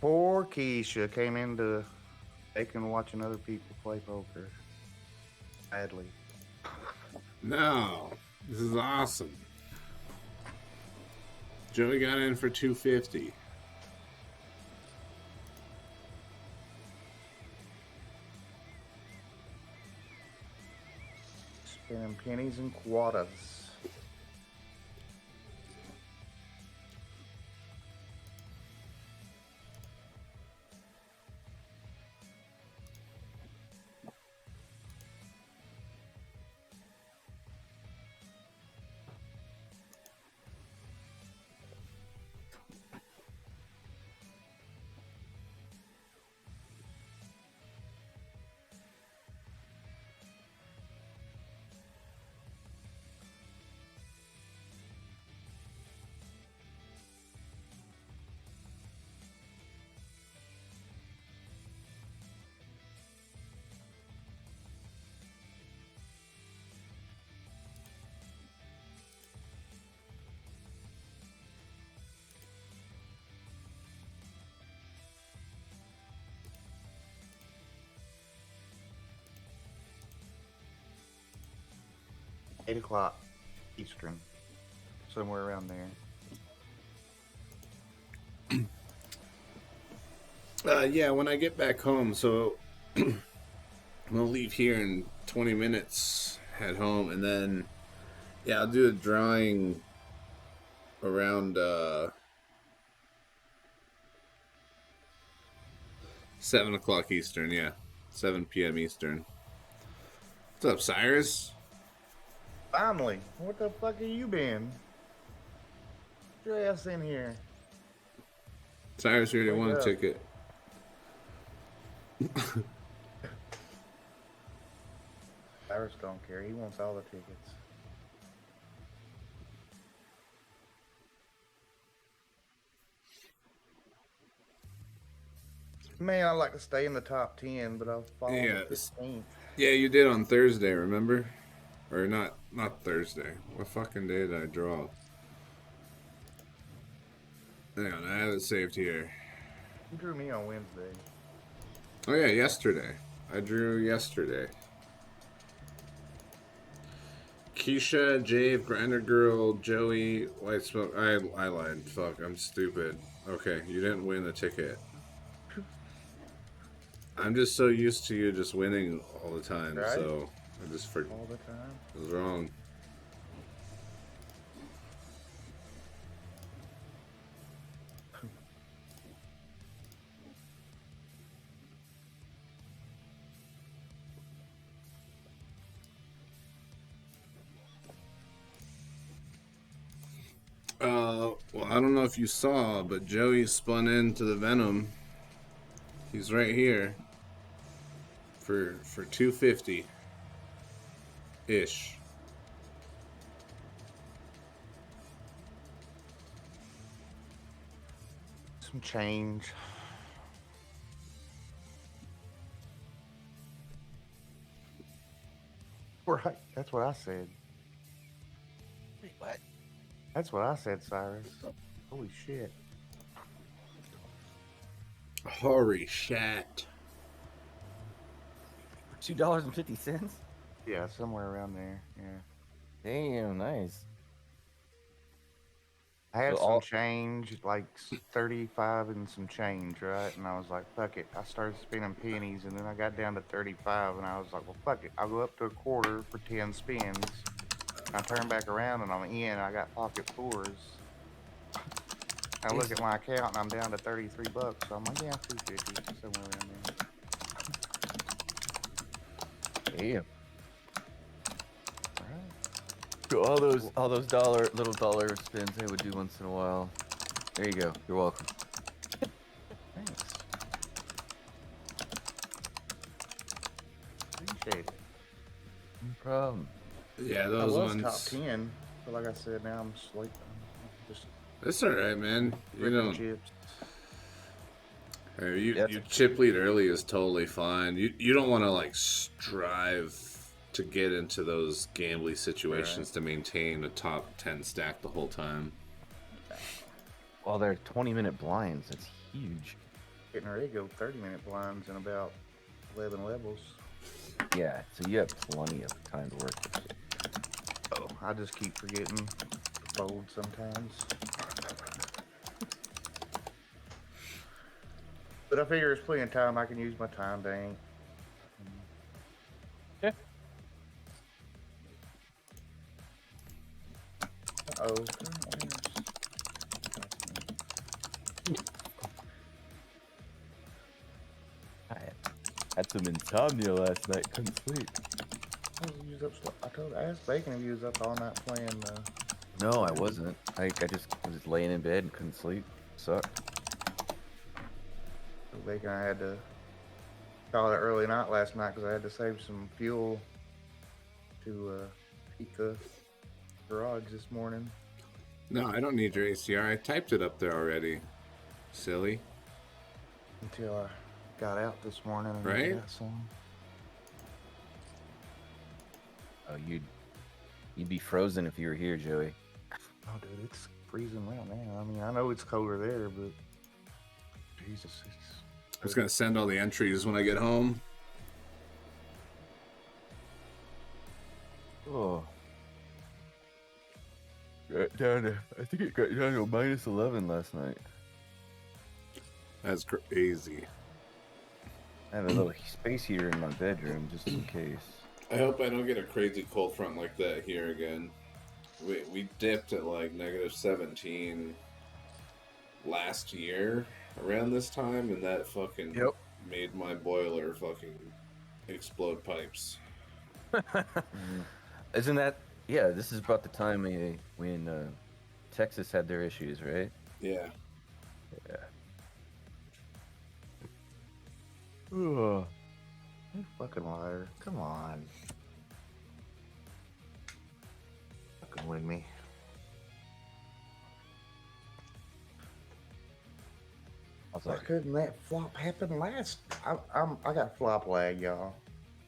Poor Keisha came into bacon watching other people play poker. Badly. No, this is awesome. Joey got in for 250. Spending pennies and quarters. $8 o'clock Eastern. somewhere around there. Yeah, when I get back home, so I'm gonna leave here in 20 minutes, head home, and then yeah, I'll do a drawing around 7 o'clock Eastern. Yeah, 7 p.m. Eastern. What's up, Cyrus? Finally, what the fuck have you been? Get your ass in here. Cyrus already Wake won a up. ticket. Cyrus don't care. He wants all the tickets. Man, I like to stay in the top 10, but I'll fall Yeah, to 15th. yeah, you did on Thursday, remember? Or not Thursday. What fucking day did I draw? Hang on, I have it saved here. You drew me on Wednesday. Oh yeah, yesterday. I drew yesterday. Keisha, Jave, Grinder Girl, Joey, White Smoke. I lied. Fuck, I'm stupid. Okay, you didn't win the ticket. I'm just so used to you just winning all the time, Right? so I just forgot. All the time. I was wrong. Well, I don't know if you saw, but Joey spun into the Venom. He's right here for 250 ish. Some change. Right, that's what I said. Wait, what? That's what I said, Cyrus. Holy shit. Holy shit. $2.50? Yeah, somewhere around there. Yeah. Damn, nice. I had So some all- change, like 35 and some change, right? And I was like, fuck it. I started spinning pennies, and then I got down to 35, and I was like, well, fuck it. I'll go up to a quarter for 10 spins. I turn back around, and I'm in. I got pocket fours. I look at my account, and I'm down to 33 bucks. So I'm like, yeah, 250, somewhere around there. Damn. So all those little dollar spins they would do once in a while. There you go. You're welcome. Thanks. Appreciate it. No problem. Yeah, I those was ones. top 10, but like I said, now I'm sleeping. Just That's all right, man. You ripping don't. chips. Hey, you chip lead early is totally fine. You don't want to like strive to get into those gambly situations to maintain a top 10 stack the whole time. Well, they're 20-minute blinds. That's huge. Getting ready to go 30-minute blinds in about 11 levels. Yeah, so you have plenty of time to work this shit. Oh, I just keep forgetting to fold sometimes. But I figure it's plenty of time. I can use my time bank. Yeah. Uh-oh. I had some insomnia last night. Couldn't sleep. I asked Bacon if he was up all night playing. No, I wasn't. I just was laying in bed and couldn't sleep. Sucked. Bacon, I had to call it early night last night because I had to save some fuel to heat the garage this morning. No, I don't need your ACR. I typed it up there already. Silly. Until I got out this morning and Right? got some. Oh, you'd be frozen if you were here, Joey. Oh, dude, it's freezing right now. I mean, I know it's colder there, but Jesus, it's. I'm just gonna send all the entries when I get home. Oh. I think it got down to -11 last night. That's crazy. I have a little space heater in my bedroom just in case. I hope I don't get a crazy cold front like that here again. We dipped at like -17 last year around this time, and that fucking made my boiler fucking explode pipes. Isn't that? Yeah, this is about the time when Texas had their issues, right? Yeah. Yeah. Ugh. You fucking liar. Come on. Fucking with me. Why couldn't that flop happen last? I got flop lag, y'all.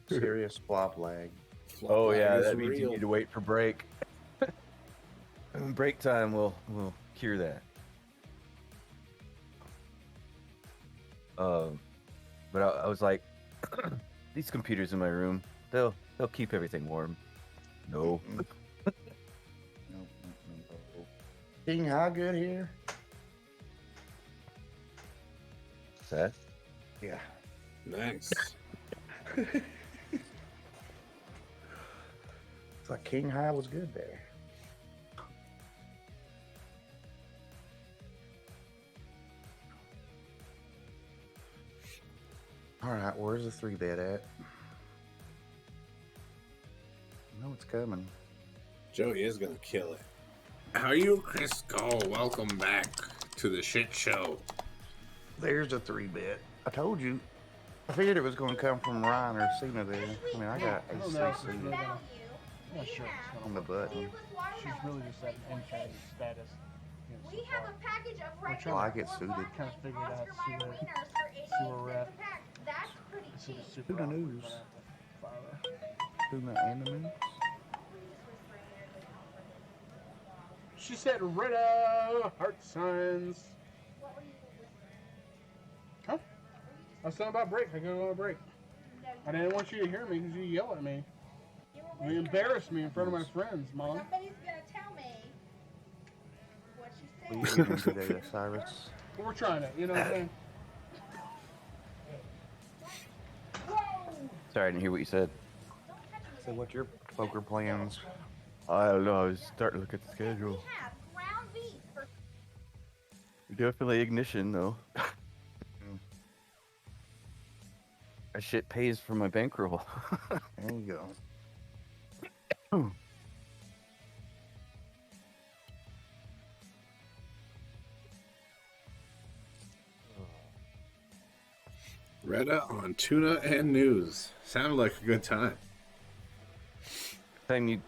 Serious flop lag. Oh yeah, that means you need to wait for break. Break time will cure that. But I was like, these computers in my room, they'll keep everything warm. No. King, how good here? What's that? Yeah. Nice. It's like King High was good there. All right, where's the 3-bet at? I know it's coming. Joey is gonna kill it. How are you, Chris Skull? Welcome back to the shit show. There's a 3-bet. I told you. I figured it was going to come from Ryan or Cena there. I mean, I got I don't know. ACC I'm not sure. on the button. She's really just at an entry status. You know, We so have far. a package of We're Red Oh, I get suited. Kind of figured out, see Oscar Mayer where wieners for 88 we're cents at. a pack. That's pretty This is cheap. a super Tuna awkward, news. but I have to fire. Tuna animals. She said, "Rita, heart signs." Huh? I was talking about break. I go on a break. I didn't want you to hear me because you yell at me. You embarrass me in front of my friends, Mom. Somebody's gonna tell me what she What said. are you doing today, Cyrus? But we're trying it, you know what I'm saying? Sorry, I didn't hear what you said. So what's your poker plans? I don't know. I was starting to look at the schedule. Have ground beef for Definitely ignition, though. That shit pays for my bankroll. There you go. Reddit on tuna and news. Sounded like a good time. Time you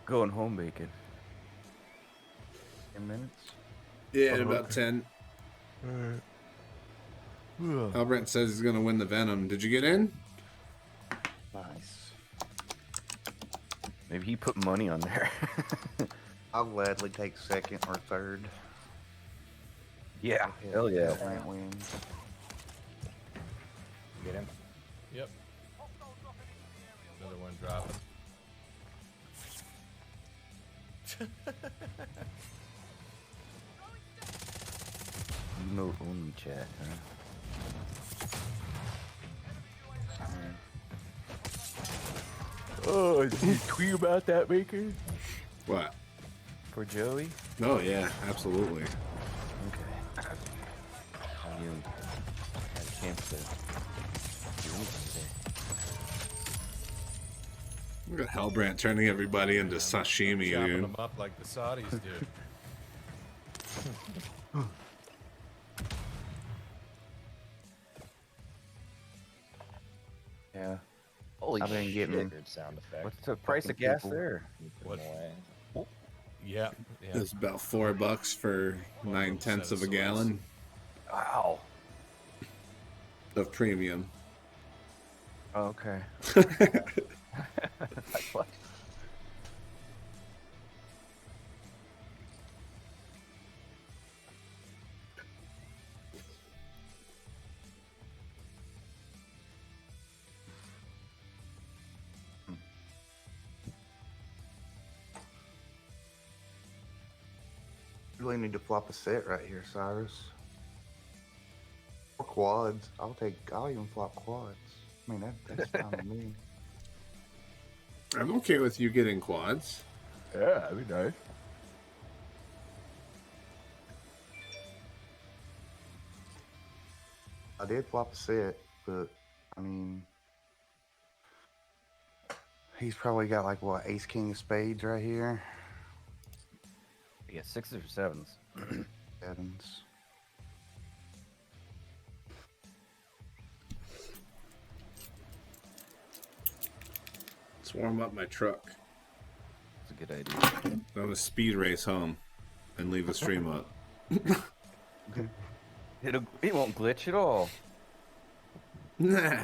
going home, Bacon? 10 minutes? Yeah, in about 10. Albrent says he's going to win the Venom. Did you get in? Nice. Maybe he put money on there. I'll gladly take second or third. Yeah. Hell yeah. Grant wins. Get him. Yep. Another one dropping. Emote only chat, huh? Oh, did you tweet about that, Baker? What? For Joey? Oh, yeah, absolutely. Okay. I knew had a chance to do anything today. Look at Hellbrant turning everybody into sashimi, Chopping dude. them up like the Saudis do. Yeah. Holy I've been getting shit. What's the price of gas there? What? Yeah. It's about $4 for 9/10 of a gallon Wow. of premium. Oh, okay. Like what? You really need to flop a set right here, Cyrus. Or quads. I'll even flop quads. I mean, that's fine with me. I'm okay with you getting quads. Yeah, that'd be nice. I did flop a set, but I mean, he's probably got like what, ace king of spades right here. You get sixes or sevens. Sevens. Let's warm up my truck. That's a good idea. I'm gonna speed race home and leave the stream up. It won't glitch at all. Nah.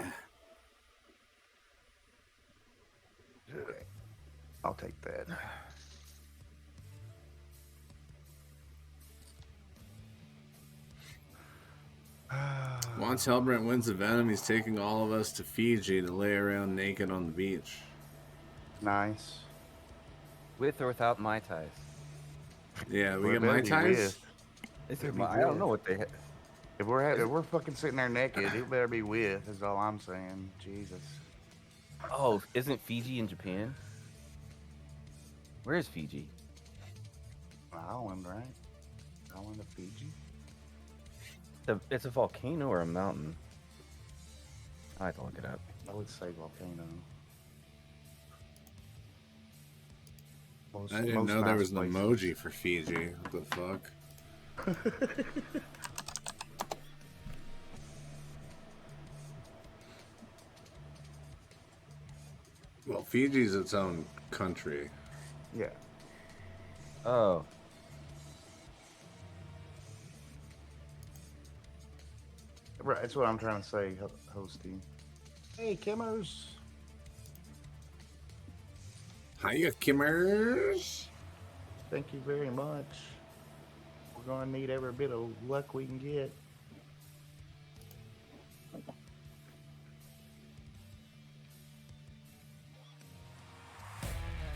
I'll take that. Once Hellbrent wins the Venom, he's taking all of us to Fiji to lay around naked on the beach. Nice. With or without Mai Tais? Yeah, we get Mai Tais? I don't know what they have. If we're fucking sitting there naked, it better be with, is all I'm saying. Jesus. Oh, isn't Fiji in Japan? Where is Fiji? Island, right? Island of Fiji? It's a volcano or a mountain? I have to look it up. I would say volcano. I didn't know there was an emoji for Fiji. What the fuck? Well, Fiji's its own country. Yeah. Oh. Right, that's what I'm trying to say, Hosty. Hey, Kimmers. Hiya, Kimmers. Thank you very much. We're going to need every bit of luck we can get.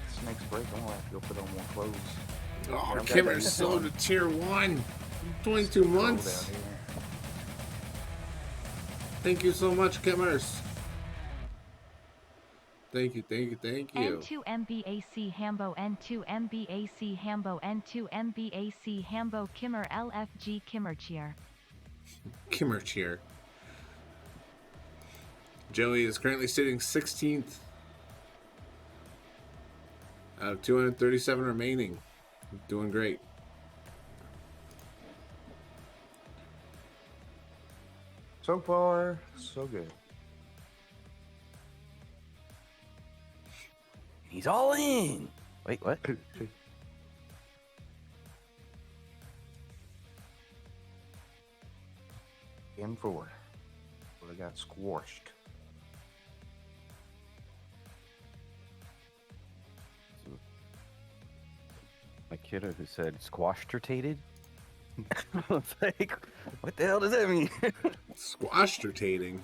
This next break, I'm going to have to go put on more clothes. Oh, Kimmers sold to tier 1. 22 months. Thank you so much, Kimmers. Thank you, thank you, thank you. N2 MBAC Hambo, N2 MBAC Hambo, N2 MBAC Hambo, Kimmer LFG Kimmer Cheer. Kimmer Cheer. Joey is currently sitting 16th out of 237 remaining. Doing great. So far, so good. He's all in. Wait, what? In four. Well, I got squashed. My kiddo who said squash-tertated. I was like, what the hell does that mean? Squash-tertating?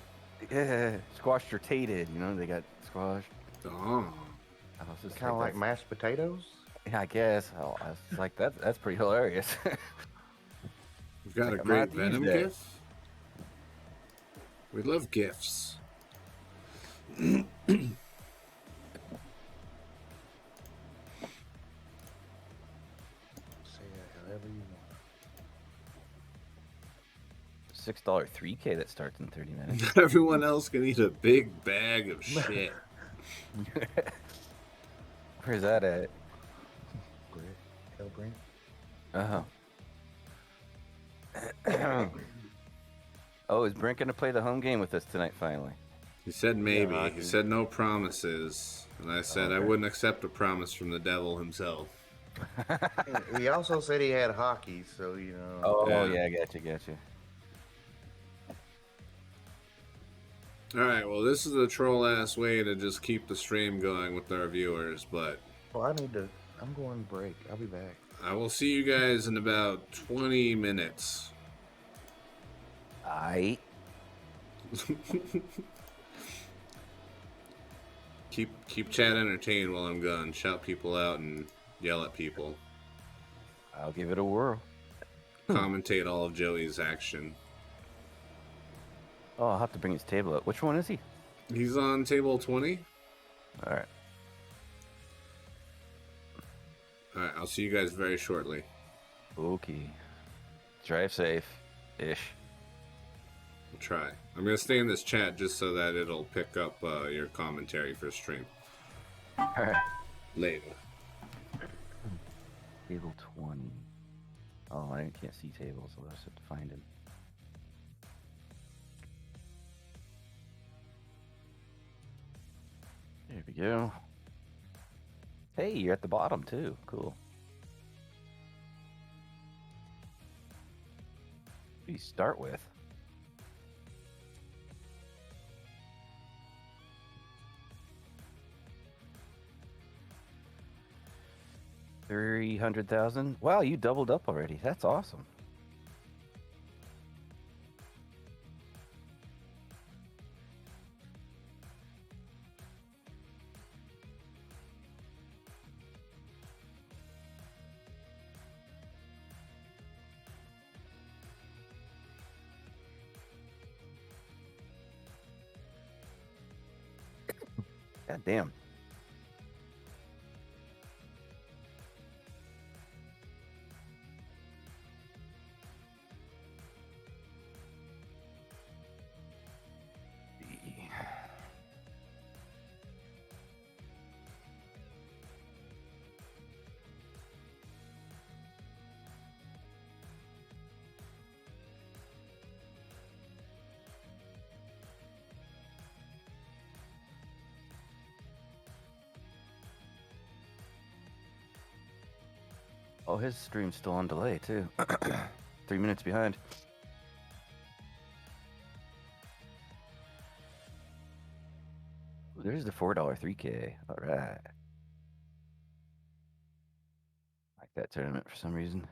Yeah, squash-tertated. You know, they got squashed. Oh. Kind of like mashed potatoes? Yeah, I guess. I was like, that's pretty hilarious. We've got Like a a great Matthews Venom Day. gift. We love gifts. Say that however you $6 want. 3K that starts in 30 minutes. Not everyone else can eat a big bag of shit. Where's that at? Hellbrand. Oh. Oh, is Brent gonna play the home game with us tonight? Finally. He said maybe. Yeah, He said no promises. And I said I wouldn't accept a promise from the devil himself. He also said he had hockey, so you know. Oh yeah, I got you. Alright, well this is a troll ass way to just keep the stream going with our viewers, but Well, I'm going to break. I'll be back. I will see you guys in about 20 minutes. Aight. Keep chat entertained while I'm gone. Shout people out and yell at people. I'll give it a whirl. commentate all of Joey's action. Oh, I'll have to bring his table up. Which one is he? He's on table 20. All right. All right, I'll see you guys very shortly. Okay. Drive safe-ish. We'll try. I'm going to stay in this chat just so that it'll pick up your commentary for stream. All right. Later. Table 20. Oh, I can't see tables, so I'll just have to find him. There we go. Hey, you're at the bottom too. Cool. What do you start with? $300,000. Wow, you doubled up already. That's awesome. God damn. Oh, his stream's still on delay, too. 3 minutes behind. Ooh, there's the $4 3K. All right. Like that tournament for some reason.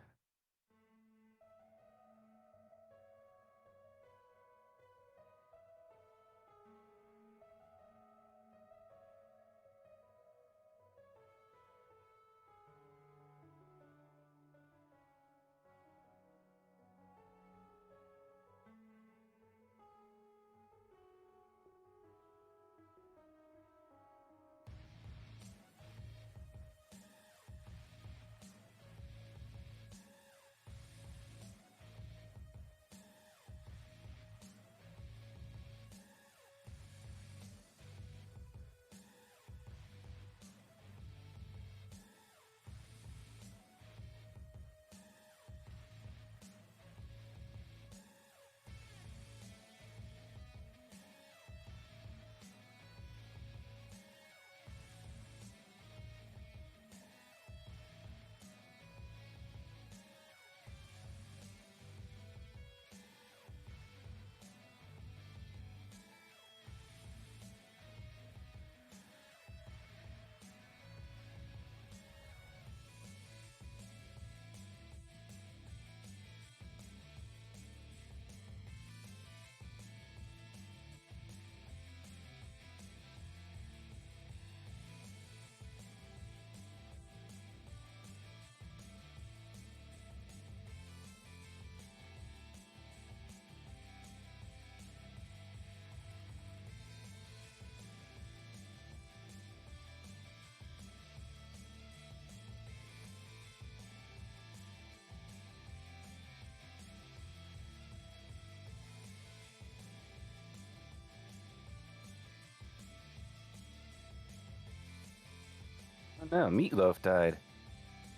Oh no, Meatloaf died.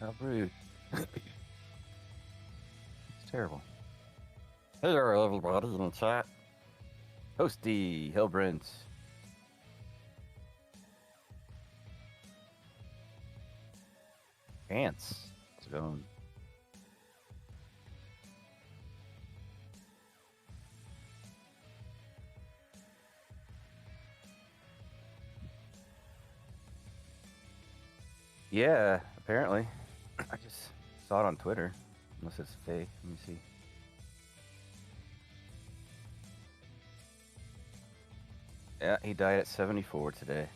How rude. It's terrible. Hey there, everybody in the chat. Hosty, Hellbrent. Pants. How's it going? Yeah, apparently. I just saw it on Twitter. Unless it's fake. Let me see. Yeah, he died at 74 today.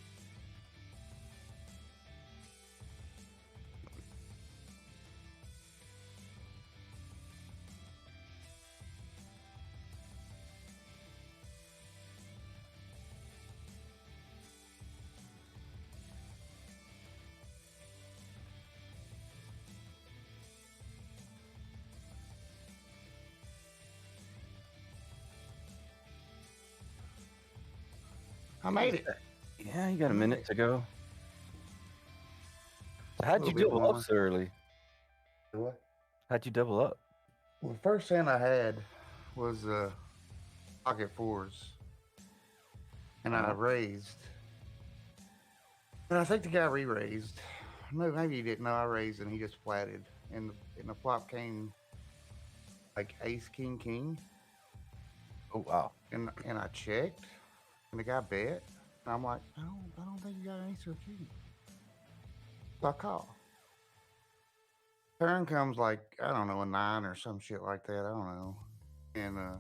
I made it. Yeah, you got a minute to go. How'd you Little bit double up more. so early? What? How'd you double up? Well, the first hand I had was pocket fours, and I raised. And I think the guy re-raised. No, maybe he didn't know I raised, and he just flatted. And the flop came like ace, king, king. Oh wow! And I checked, and the guy bet. And I'm like, I don't think you got an ace or a king. So I call. Turn comes like, I don't know, a 9 or some shit like that. I don't know. And I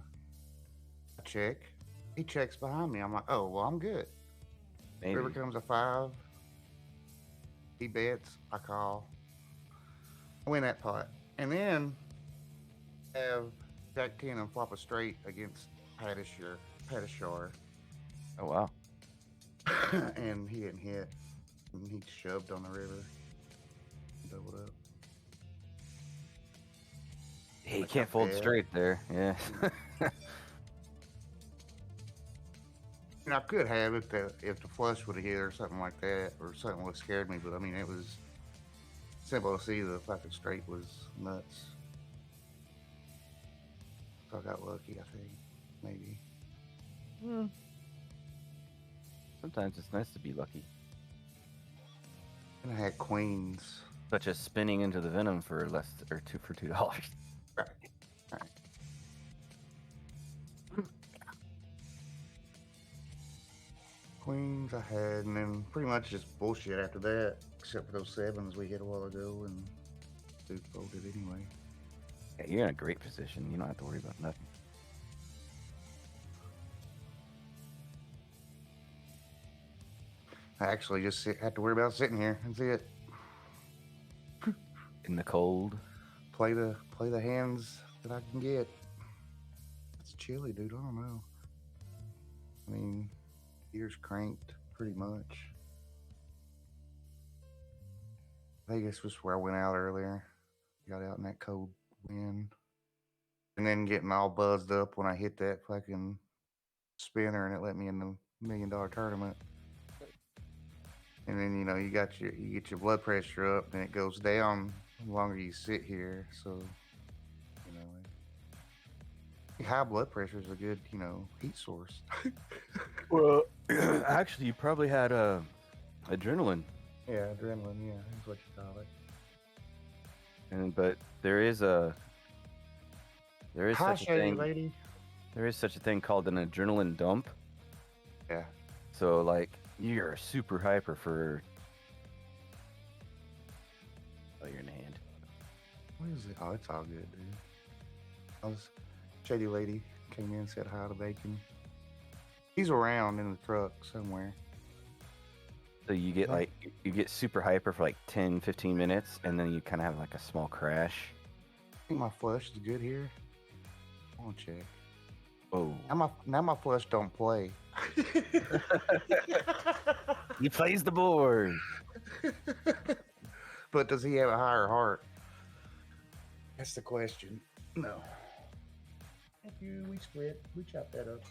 check. He checks behind me. I'm like, oh, well, I'm good. Maybe. River comes a 5. He bets. I call. I win that pot. And then have Jack 10 and flop a straight against Padishar. Oh, wow. And he didn't hit. And he shoved on the river. Doubled up. Hey, you can't fold straight there. Yeah. I could have if the flush would have hit or something like that, or something would have scared me. But I mean, it was simple to see the fucking straight was nuts. So I got lucky, I think, maybe. Sometimes it's nice to be lucky. And I had queens, such as spinning into the Venom for $2. Right. Queens I had, and then pretty much just bullshit after that, except for those 7s we hit a while ago, and dude folded anyway. Yeah, you're in a great position. You don't have to worry about nothing. I actually just have to worry about sitting here. That's it. In the cold. Play the hands that I can get. It's chilly, dude. I don't know. I mean, ears cranked pretty much. Vegas was where I went out earlier. Got out in that cold wind. And then getting all buzzed up when I hit that fucking spinner and it let me in the $1 million tournament. And then, you know, you get your blood pressure up and it goes down the longer you sit here. So, you know, high blood pressure is a good, you know, heat source. Well, actually, you probably had adrenaline. Yeah, adrenaline. Yeah, that's what you call it. But there is such a thing. Lady. There is such a thing called an adrenaline dump. Yeah. So like you're super hyper for. Oh, you're in the hand. What is it? Oh, it's all good, dude. Shady lady came in and said hi to Bacon. He's around in the truck somewhere. So you get you get super hyper for like 10-15 minutes, and then you kind of have like a small crash. I think my flush is good here. I want to check. Oh. Now my flush don't play. He plays the board. But does he have a higher heart? That's the question. No. Thank you. We split. We chopped that up.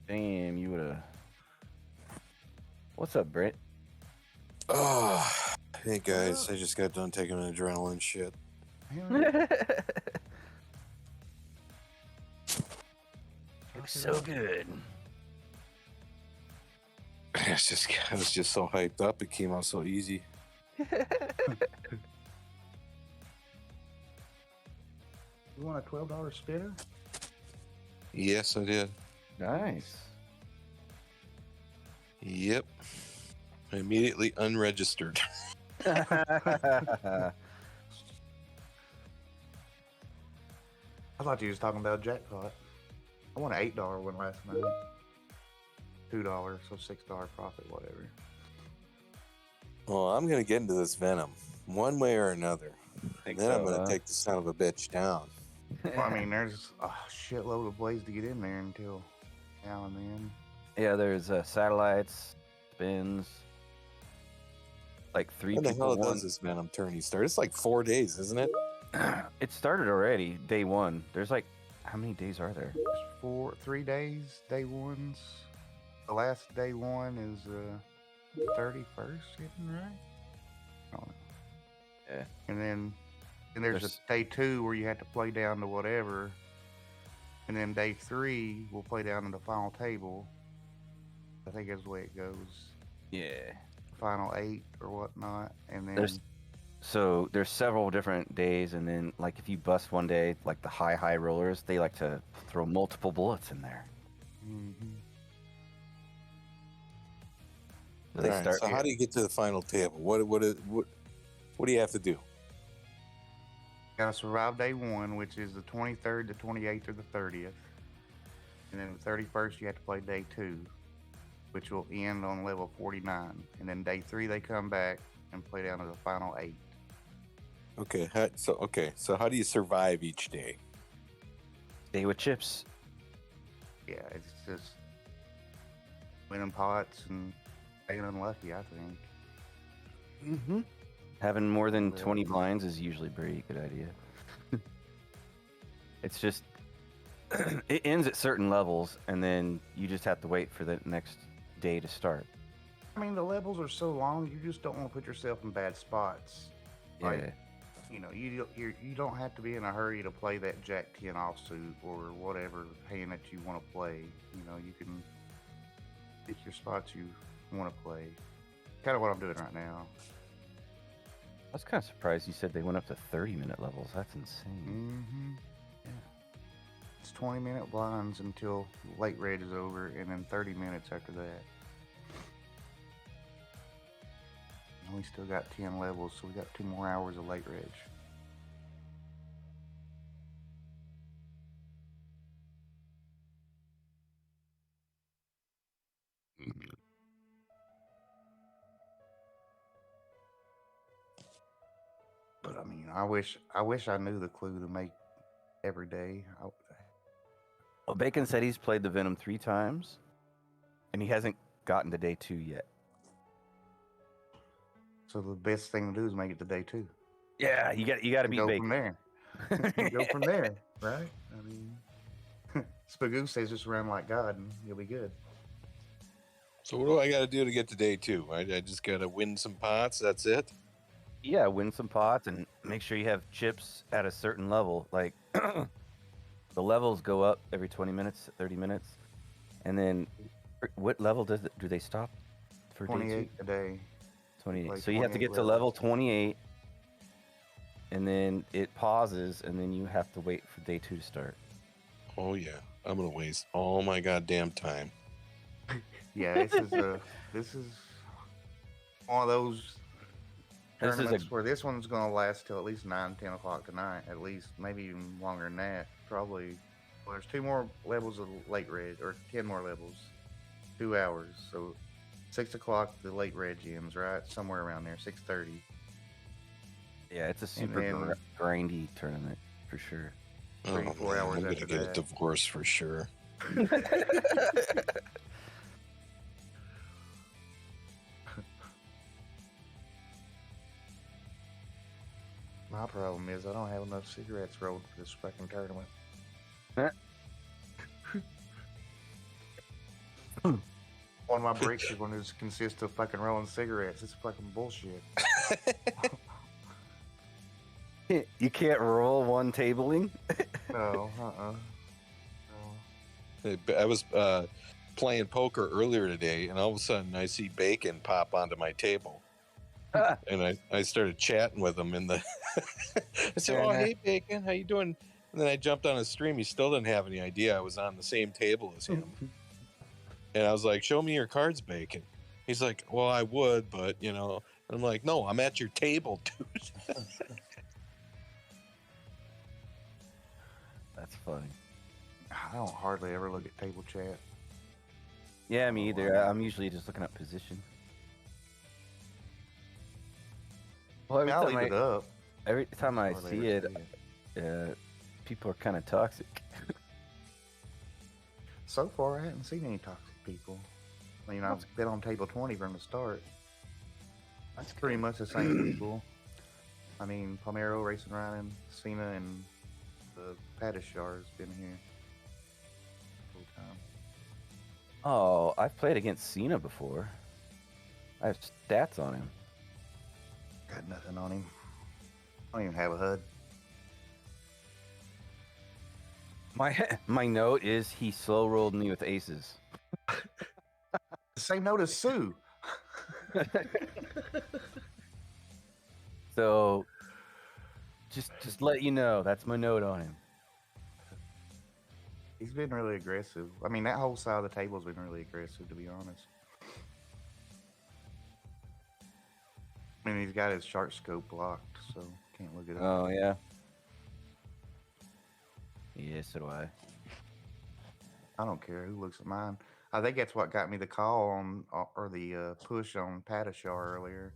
Damn, you would have. What's up, Brett? Oh, hey guys, I just got done taking an adrenaline shit. Looks so good. I was just so hyped up. It came out so easy. You want a $12 spinner? Yes, I did. Nice. Yep. I immediately unregistered. I thought you was talking about jackpot. I won an $8 one last night. $2, so $6 profit, whatever. Well, I'm gonna get into this Venom one way or another. And then I'm gonna take the son of a bitch down. Well, I mean, there's a shitload of ways to get in there until now and then. Yeah, there's satellites, spins. Like 3 When the people. hell does this Venom tourney start? It's like 4 days, isn't it? It started already, day 1. There's like, how many days are there? 3 days, day ones. the last day one is 31st, isn't right? I don't know. Yeah. And there's a day 2 where you have to play down to whatever. And then day 3 we'll play down to the final table. I think that's the way it goes. Yeah. Final 8 or whatnot. And then there's several different days, and then like if you bust one day, like the high rollers, they like to throw multiple bullets in there. Mm-hmm. So they start. So how do you get to the final table? What do you have to do? Gotta survive day 1, which is the 23rd, the 28th, or the 30th. And then the 31st, you have to play day 2, which will end on level 49. And then day 3, they come back and play down to the final 8. Okay. So how do you survive each day? Stay with chips. Yeah, it's just winning pots and being unlucky, I think. Mm-hmm. Having more than 20 blinds is usually a pretty good idea. It's just, it ends at certain levels, and then you just have to wait for the next day to start. I mean, the levels are so long, you just don't want to put yourself in bad spots. Yeah. Like, you know, you don't have to be in a hurry to play that Jack 10 offsuit or whatever hand that you want to play. You know, you can pick your spots you want to play. Kind of what I'm doing right now. I was kind of surprised you said they went up to 30-minute levels. That's insane. Mm-hmm. Yeah. It's 20-minute blinds until late red is over, and then 30 minutes after that. And we still got 10 levels, so we got 2 more hours of late reg. But I mean, I wish I knew the clue to make every day. Well, Bacon said he's played the Venom 3 times, and he hasn't gotten to day 2 yet. So the best thing to do is make it to day 2. Yeah, you got to be go Bacon. From there. Go from there, right? I mean, Spagoo says just run like God, and you'll be good. So what do I got to do to get to day 2? I just got to win some pots. That's it. Yeah, win some pots and make sure you have chips at a certain level. Like the levels go up every 20 minutes, 30 minutes, and then what level do they stop for 28 a day. 28. So you have to get to level 28, and then it pauses, and then you have to wait for day 2 to start. Oh yeah, I'm gonna waste all my goddamn time. Yeah, this is one of those tournaments where this one's going to last till at least 9-10 o'clock tonight, at least, maybe even longer than that. Probably. Well, there's 2 more levels of late red, or 10 more levels, 2 hours. So 6 o'clock the late red ends, right? Somewhere around there, 6:30. Yeah, it's a super grindy tournament for sure. 3 to 4 hours I'm gonna after get that. a divorce for sure. My problem is I don't have enough cigarettes rolled for this fucking tournament. One of my breaks is going to consist of fucking rolling cigarettes. It's fucking bullshit. You can't roll one tabling? No, I was playing poker earlier today, and all of a sudden I see Bacon pop onto my table. And I started chatting with him in the I said, "Oh, hey Bacon, how you doing?" And then I jumped on his stream. He still didn't have any idea I was on the same table as him. And I was like, "Show me your cards, Bacon." He's like, "Well, I would, but you know." And I'm like, "No, I'm at your table, dude." That's funny. I don't hardly ever look at table chat. Yeah, me either. I'm usually just looking up position. Well, I'll leave it up. Every time I see it, people are kind of toxic. So far, I haven't seen any toxic people. I mean, I've been on table 20 from the start. That's pretty much the same people. I mean, Palmero, Racing Ryan, Cena, and the Padishar has been here full time. Oh, I've played against Cena before. I have stats on him. Got nothing on him. I don't even have a HUD. My note is he slow rolled me with aces. Same note as Sue. So, just let you know, that's my note on him. He's been really aggressive. I mean, that whole side of the table's been really aggressive, to be honest. I mean, he's got his shark scope blocked, so can't look at it. Oh yeah. Yeah, so do I. I don't care who looks at mine. I think that's what got me the call on, or the push on Patashar earlier.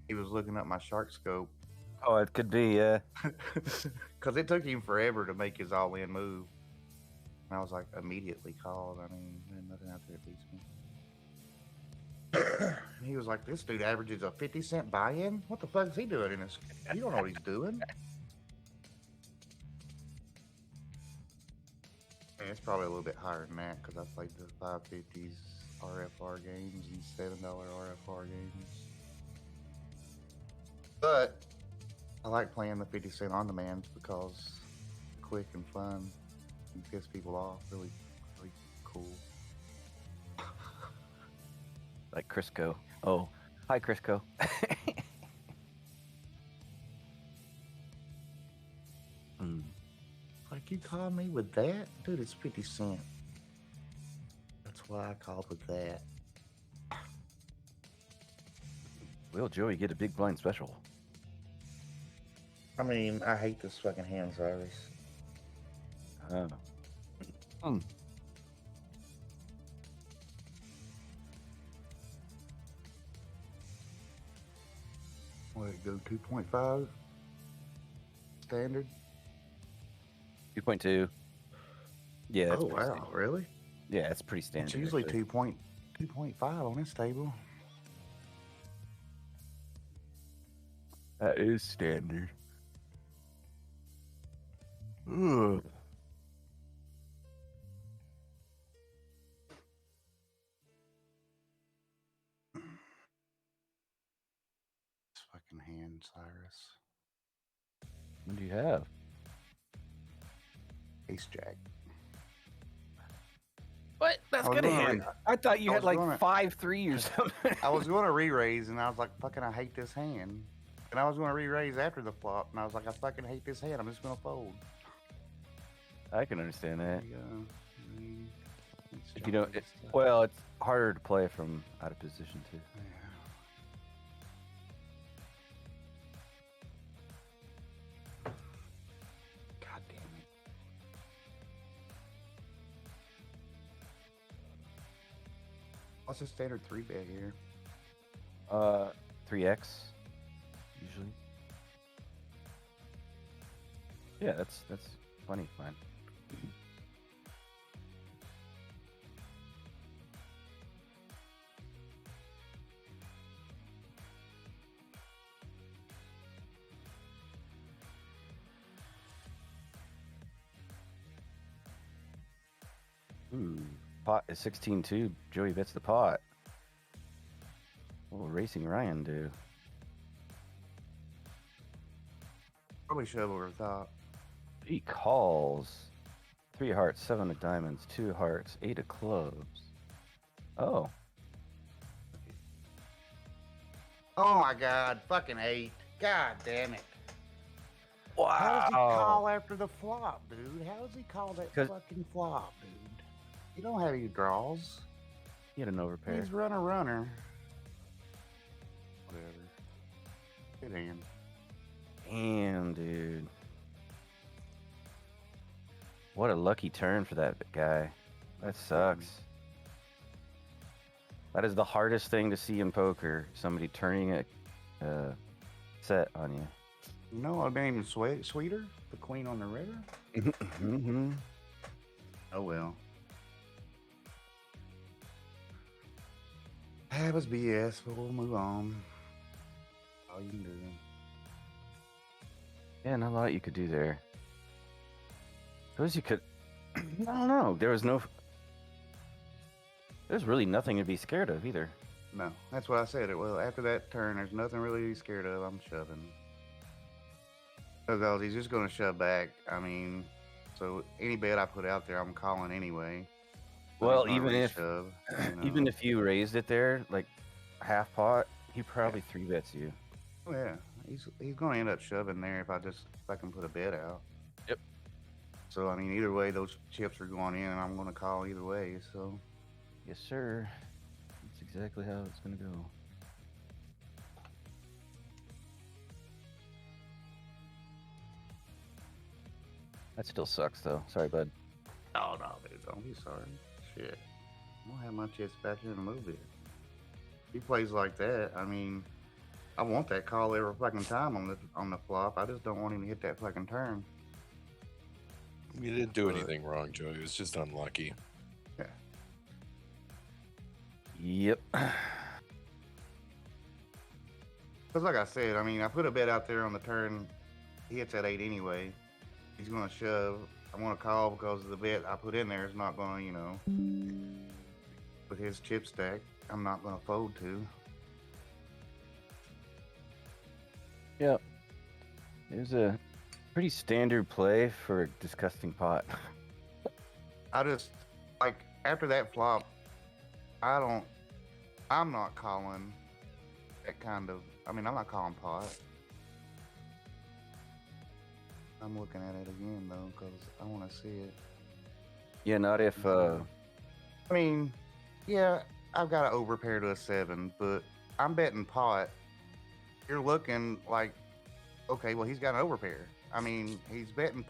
He was looking up my shark scope. Oh, it could be, yeah. Because it took him forever to make his all-in move. And I was like, immediately called. I mean, there's nothing out there that beats me. And he was like, this dude averages a 50-cent buy-in? What the fuck is he doing in this? You don't know what he's doing. And it's probably a little bit higher than that because I played the 550s RFR games and $7 RFR games. But I like playing the 50 cent on demands because quick and fun and piss people off. Really, really cool. Like Crisco. Oh, hi Crisco. Like, you called me with that? Dude, it's 50 cent. That's why I called with that. Will Joey get a big blind special? I mean, I hate this fucking hand service. What did it go, 2.5? Standard? 2.2. Yeah. That's Oh, wow, standard. really? Yeah, it's pretty standard. It's usually actually. 2.5 on this table. That is standard. Ugh. This fucking hand, Cyrus. What do you have? Ace Jack. What? That's I was good gonna hand. re- I thought you I had was like gonna- 5-3 or something. I was going to re-raise, and I was like, fucking, I hate this hand. And I was going to re-raise after the flop, and I was like, I fucking hate this hand. I'm just going to fold. I can understand that. It's If you don't, well, it's harder to play from out of position too. God damn it. What's the standard 3-bet here? 3x usually. Yeah, that's plenty fine. Ooh, pot is 16-2. Joey bets the pot. What will Racing Ryan do? Probably should have over thought. He calls. 3 hearts, 7 of diamonds, 2 hearts, 8 of clubs. Oh. Oh my god, fucking 8. God damn it. Wow. How does he call after the flop, dude? How does he call that 'Cause- fucking flop, dude? You don't have any draws. He had an overpair. He's runner. Whatever. Good hand. Damn, dude. What a lucky turn for that guy. That sucks. That is the hardest thing to see in poker. Somebody turning a set on you. No, I've been even sweeter. The queen on the river. Mm-hmm. Oh well. That was BS, but we'll move on. All you can do. Yeah, not a lot you could do there. Suppose you could. I don't know. There was no. There's really nothing to be scared of either. No, that's what I said. Well, after that turn, there's nothing really to be scared of. I'm shoving. Because he's just going to shove back. I mean, so any bet I put out there, I'm calling anyway. So Well, he's gonna even if re-shove, you know. even if you raised it there, like half pot, he probably 3-bets you. Oh, yeah, he's going to end up shoving there if I can put a bet out. Yep. So I mean, either way, those chips are going in, and I'm going to call either way. So. Yes, sir. That's exactly how it's gonna go. That still sucks, though. Sorry, bud. Oh no, dude, don't be sorry. Shit, I don't have my chips back here to move it. If he plays like that, I mean, I want that call every fucking time on the flop. I just don't want him to hit that fucking turn. You didn't do anything wrong, Joey. It was just unlucky. Yeah. Yep. Because like I said, I mean, I put a bet out there on the turn. He hits that 8 anyway. He's going to shove. I'm going to call because the bet I put in there is not going to, you know, with his chip stack, I'm not going to fold to. Yep. It was a pretty standard play for a disgusting pot. I just, like, after that flop, I'm not calling that kind of, I mean, I'm not calling pot. I'm looking at it again, though, because I want to see it. Yeah, not if, I mean, yeah, I've got an overpair to a 7, but I'm betting pot. You're looking like, okay, well, he's got an overpair. I mean, he's betting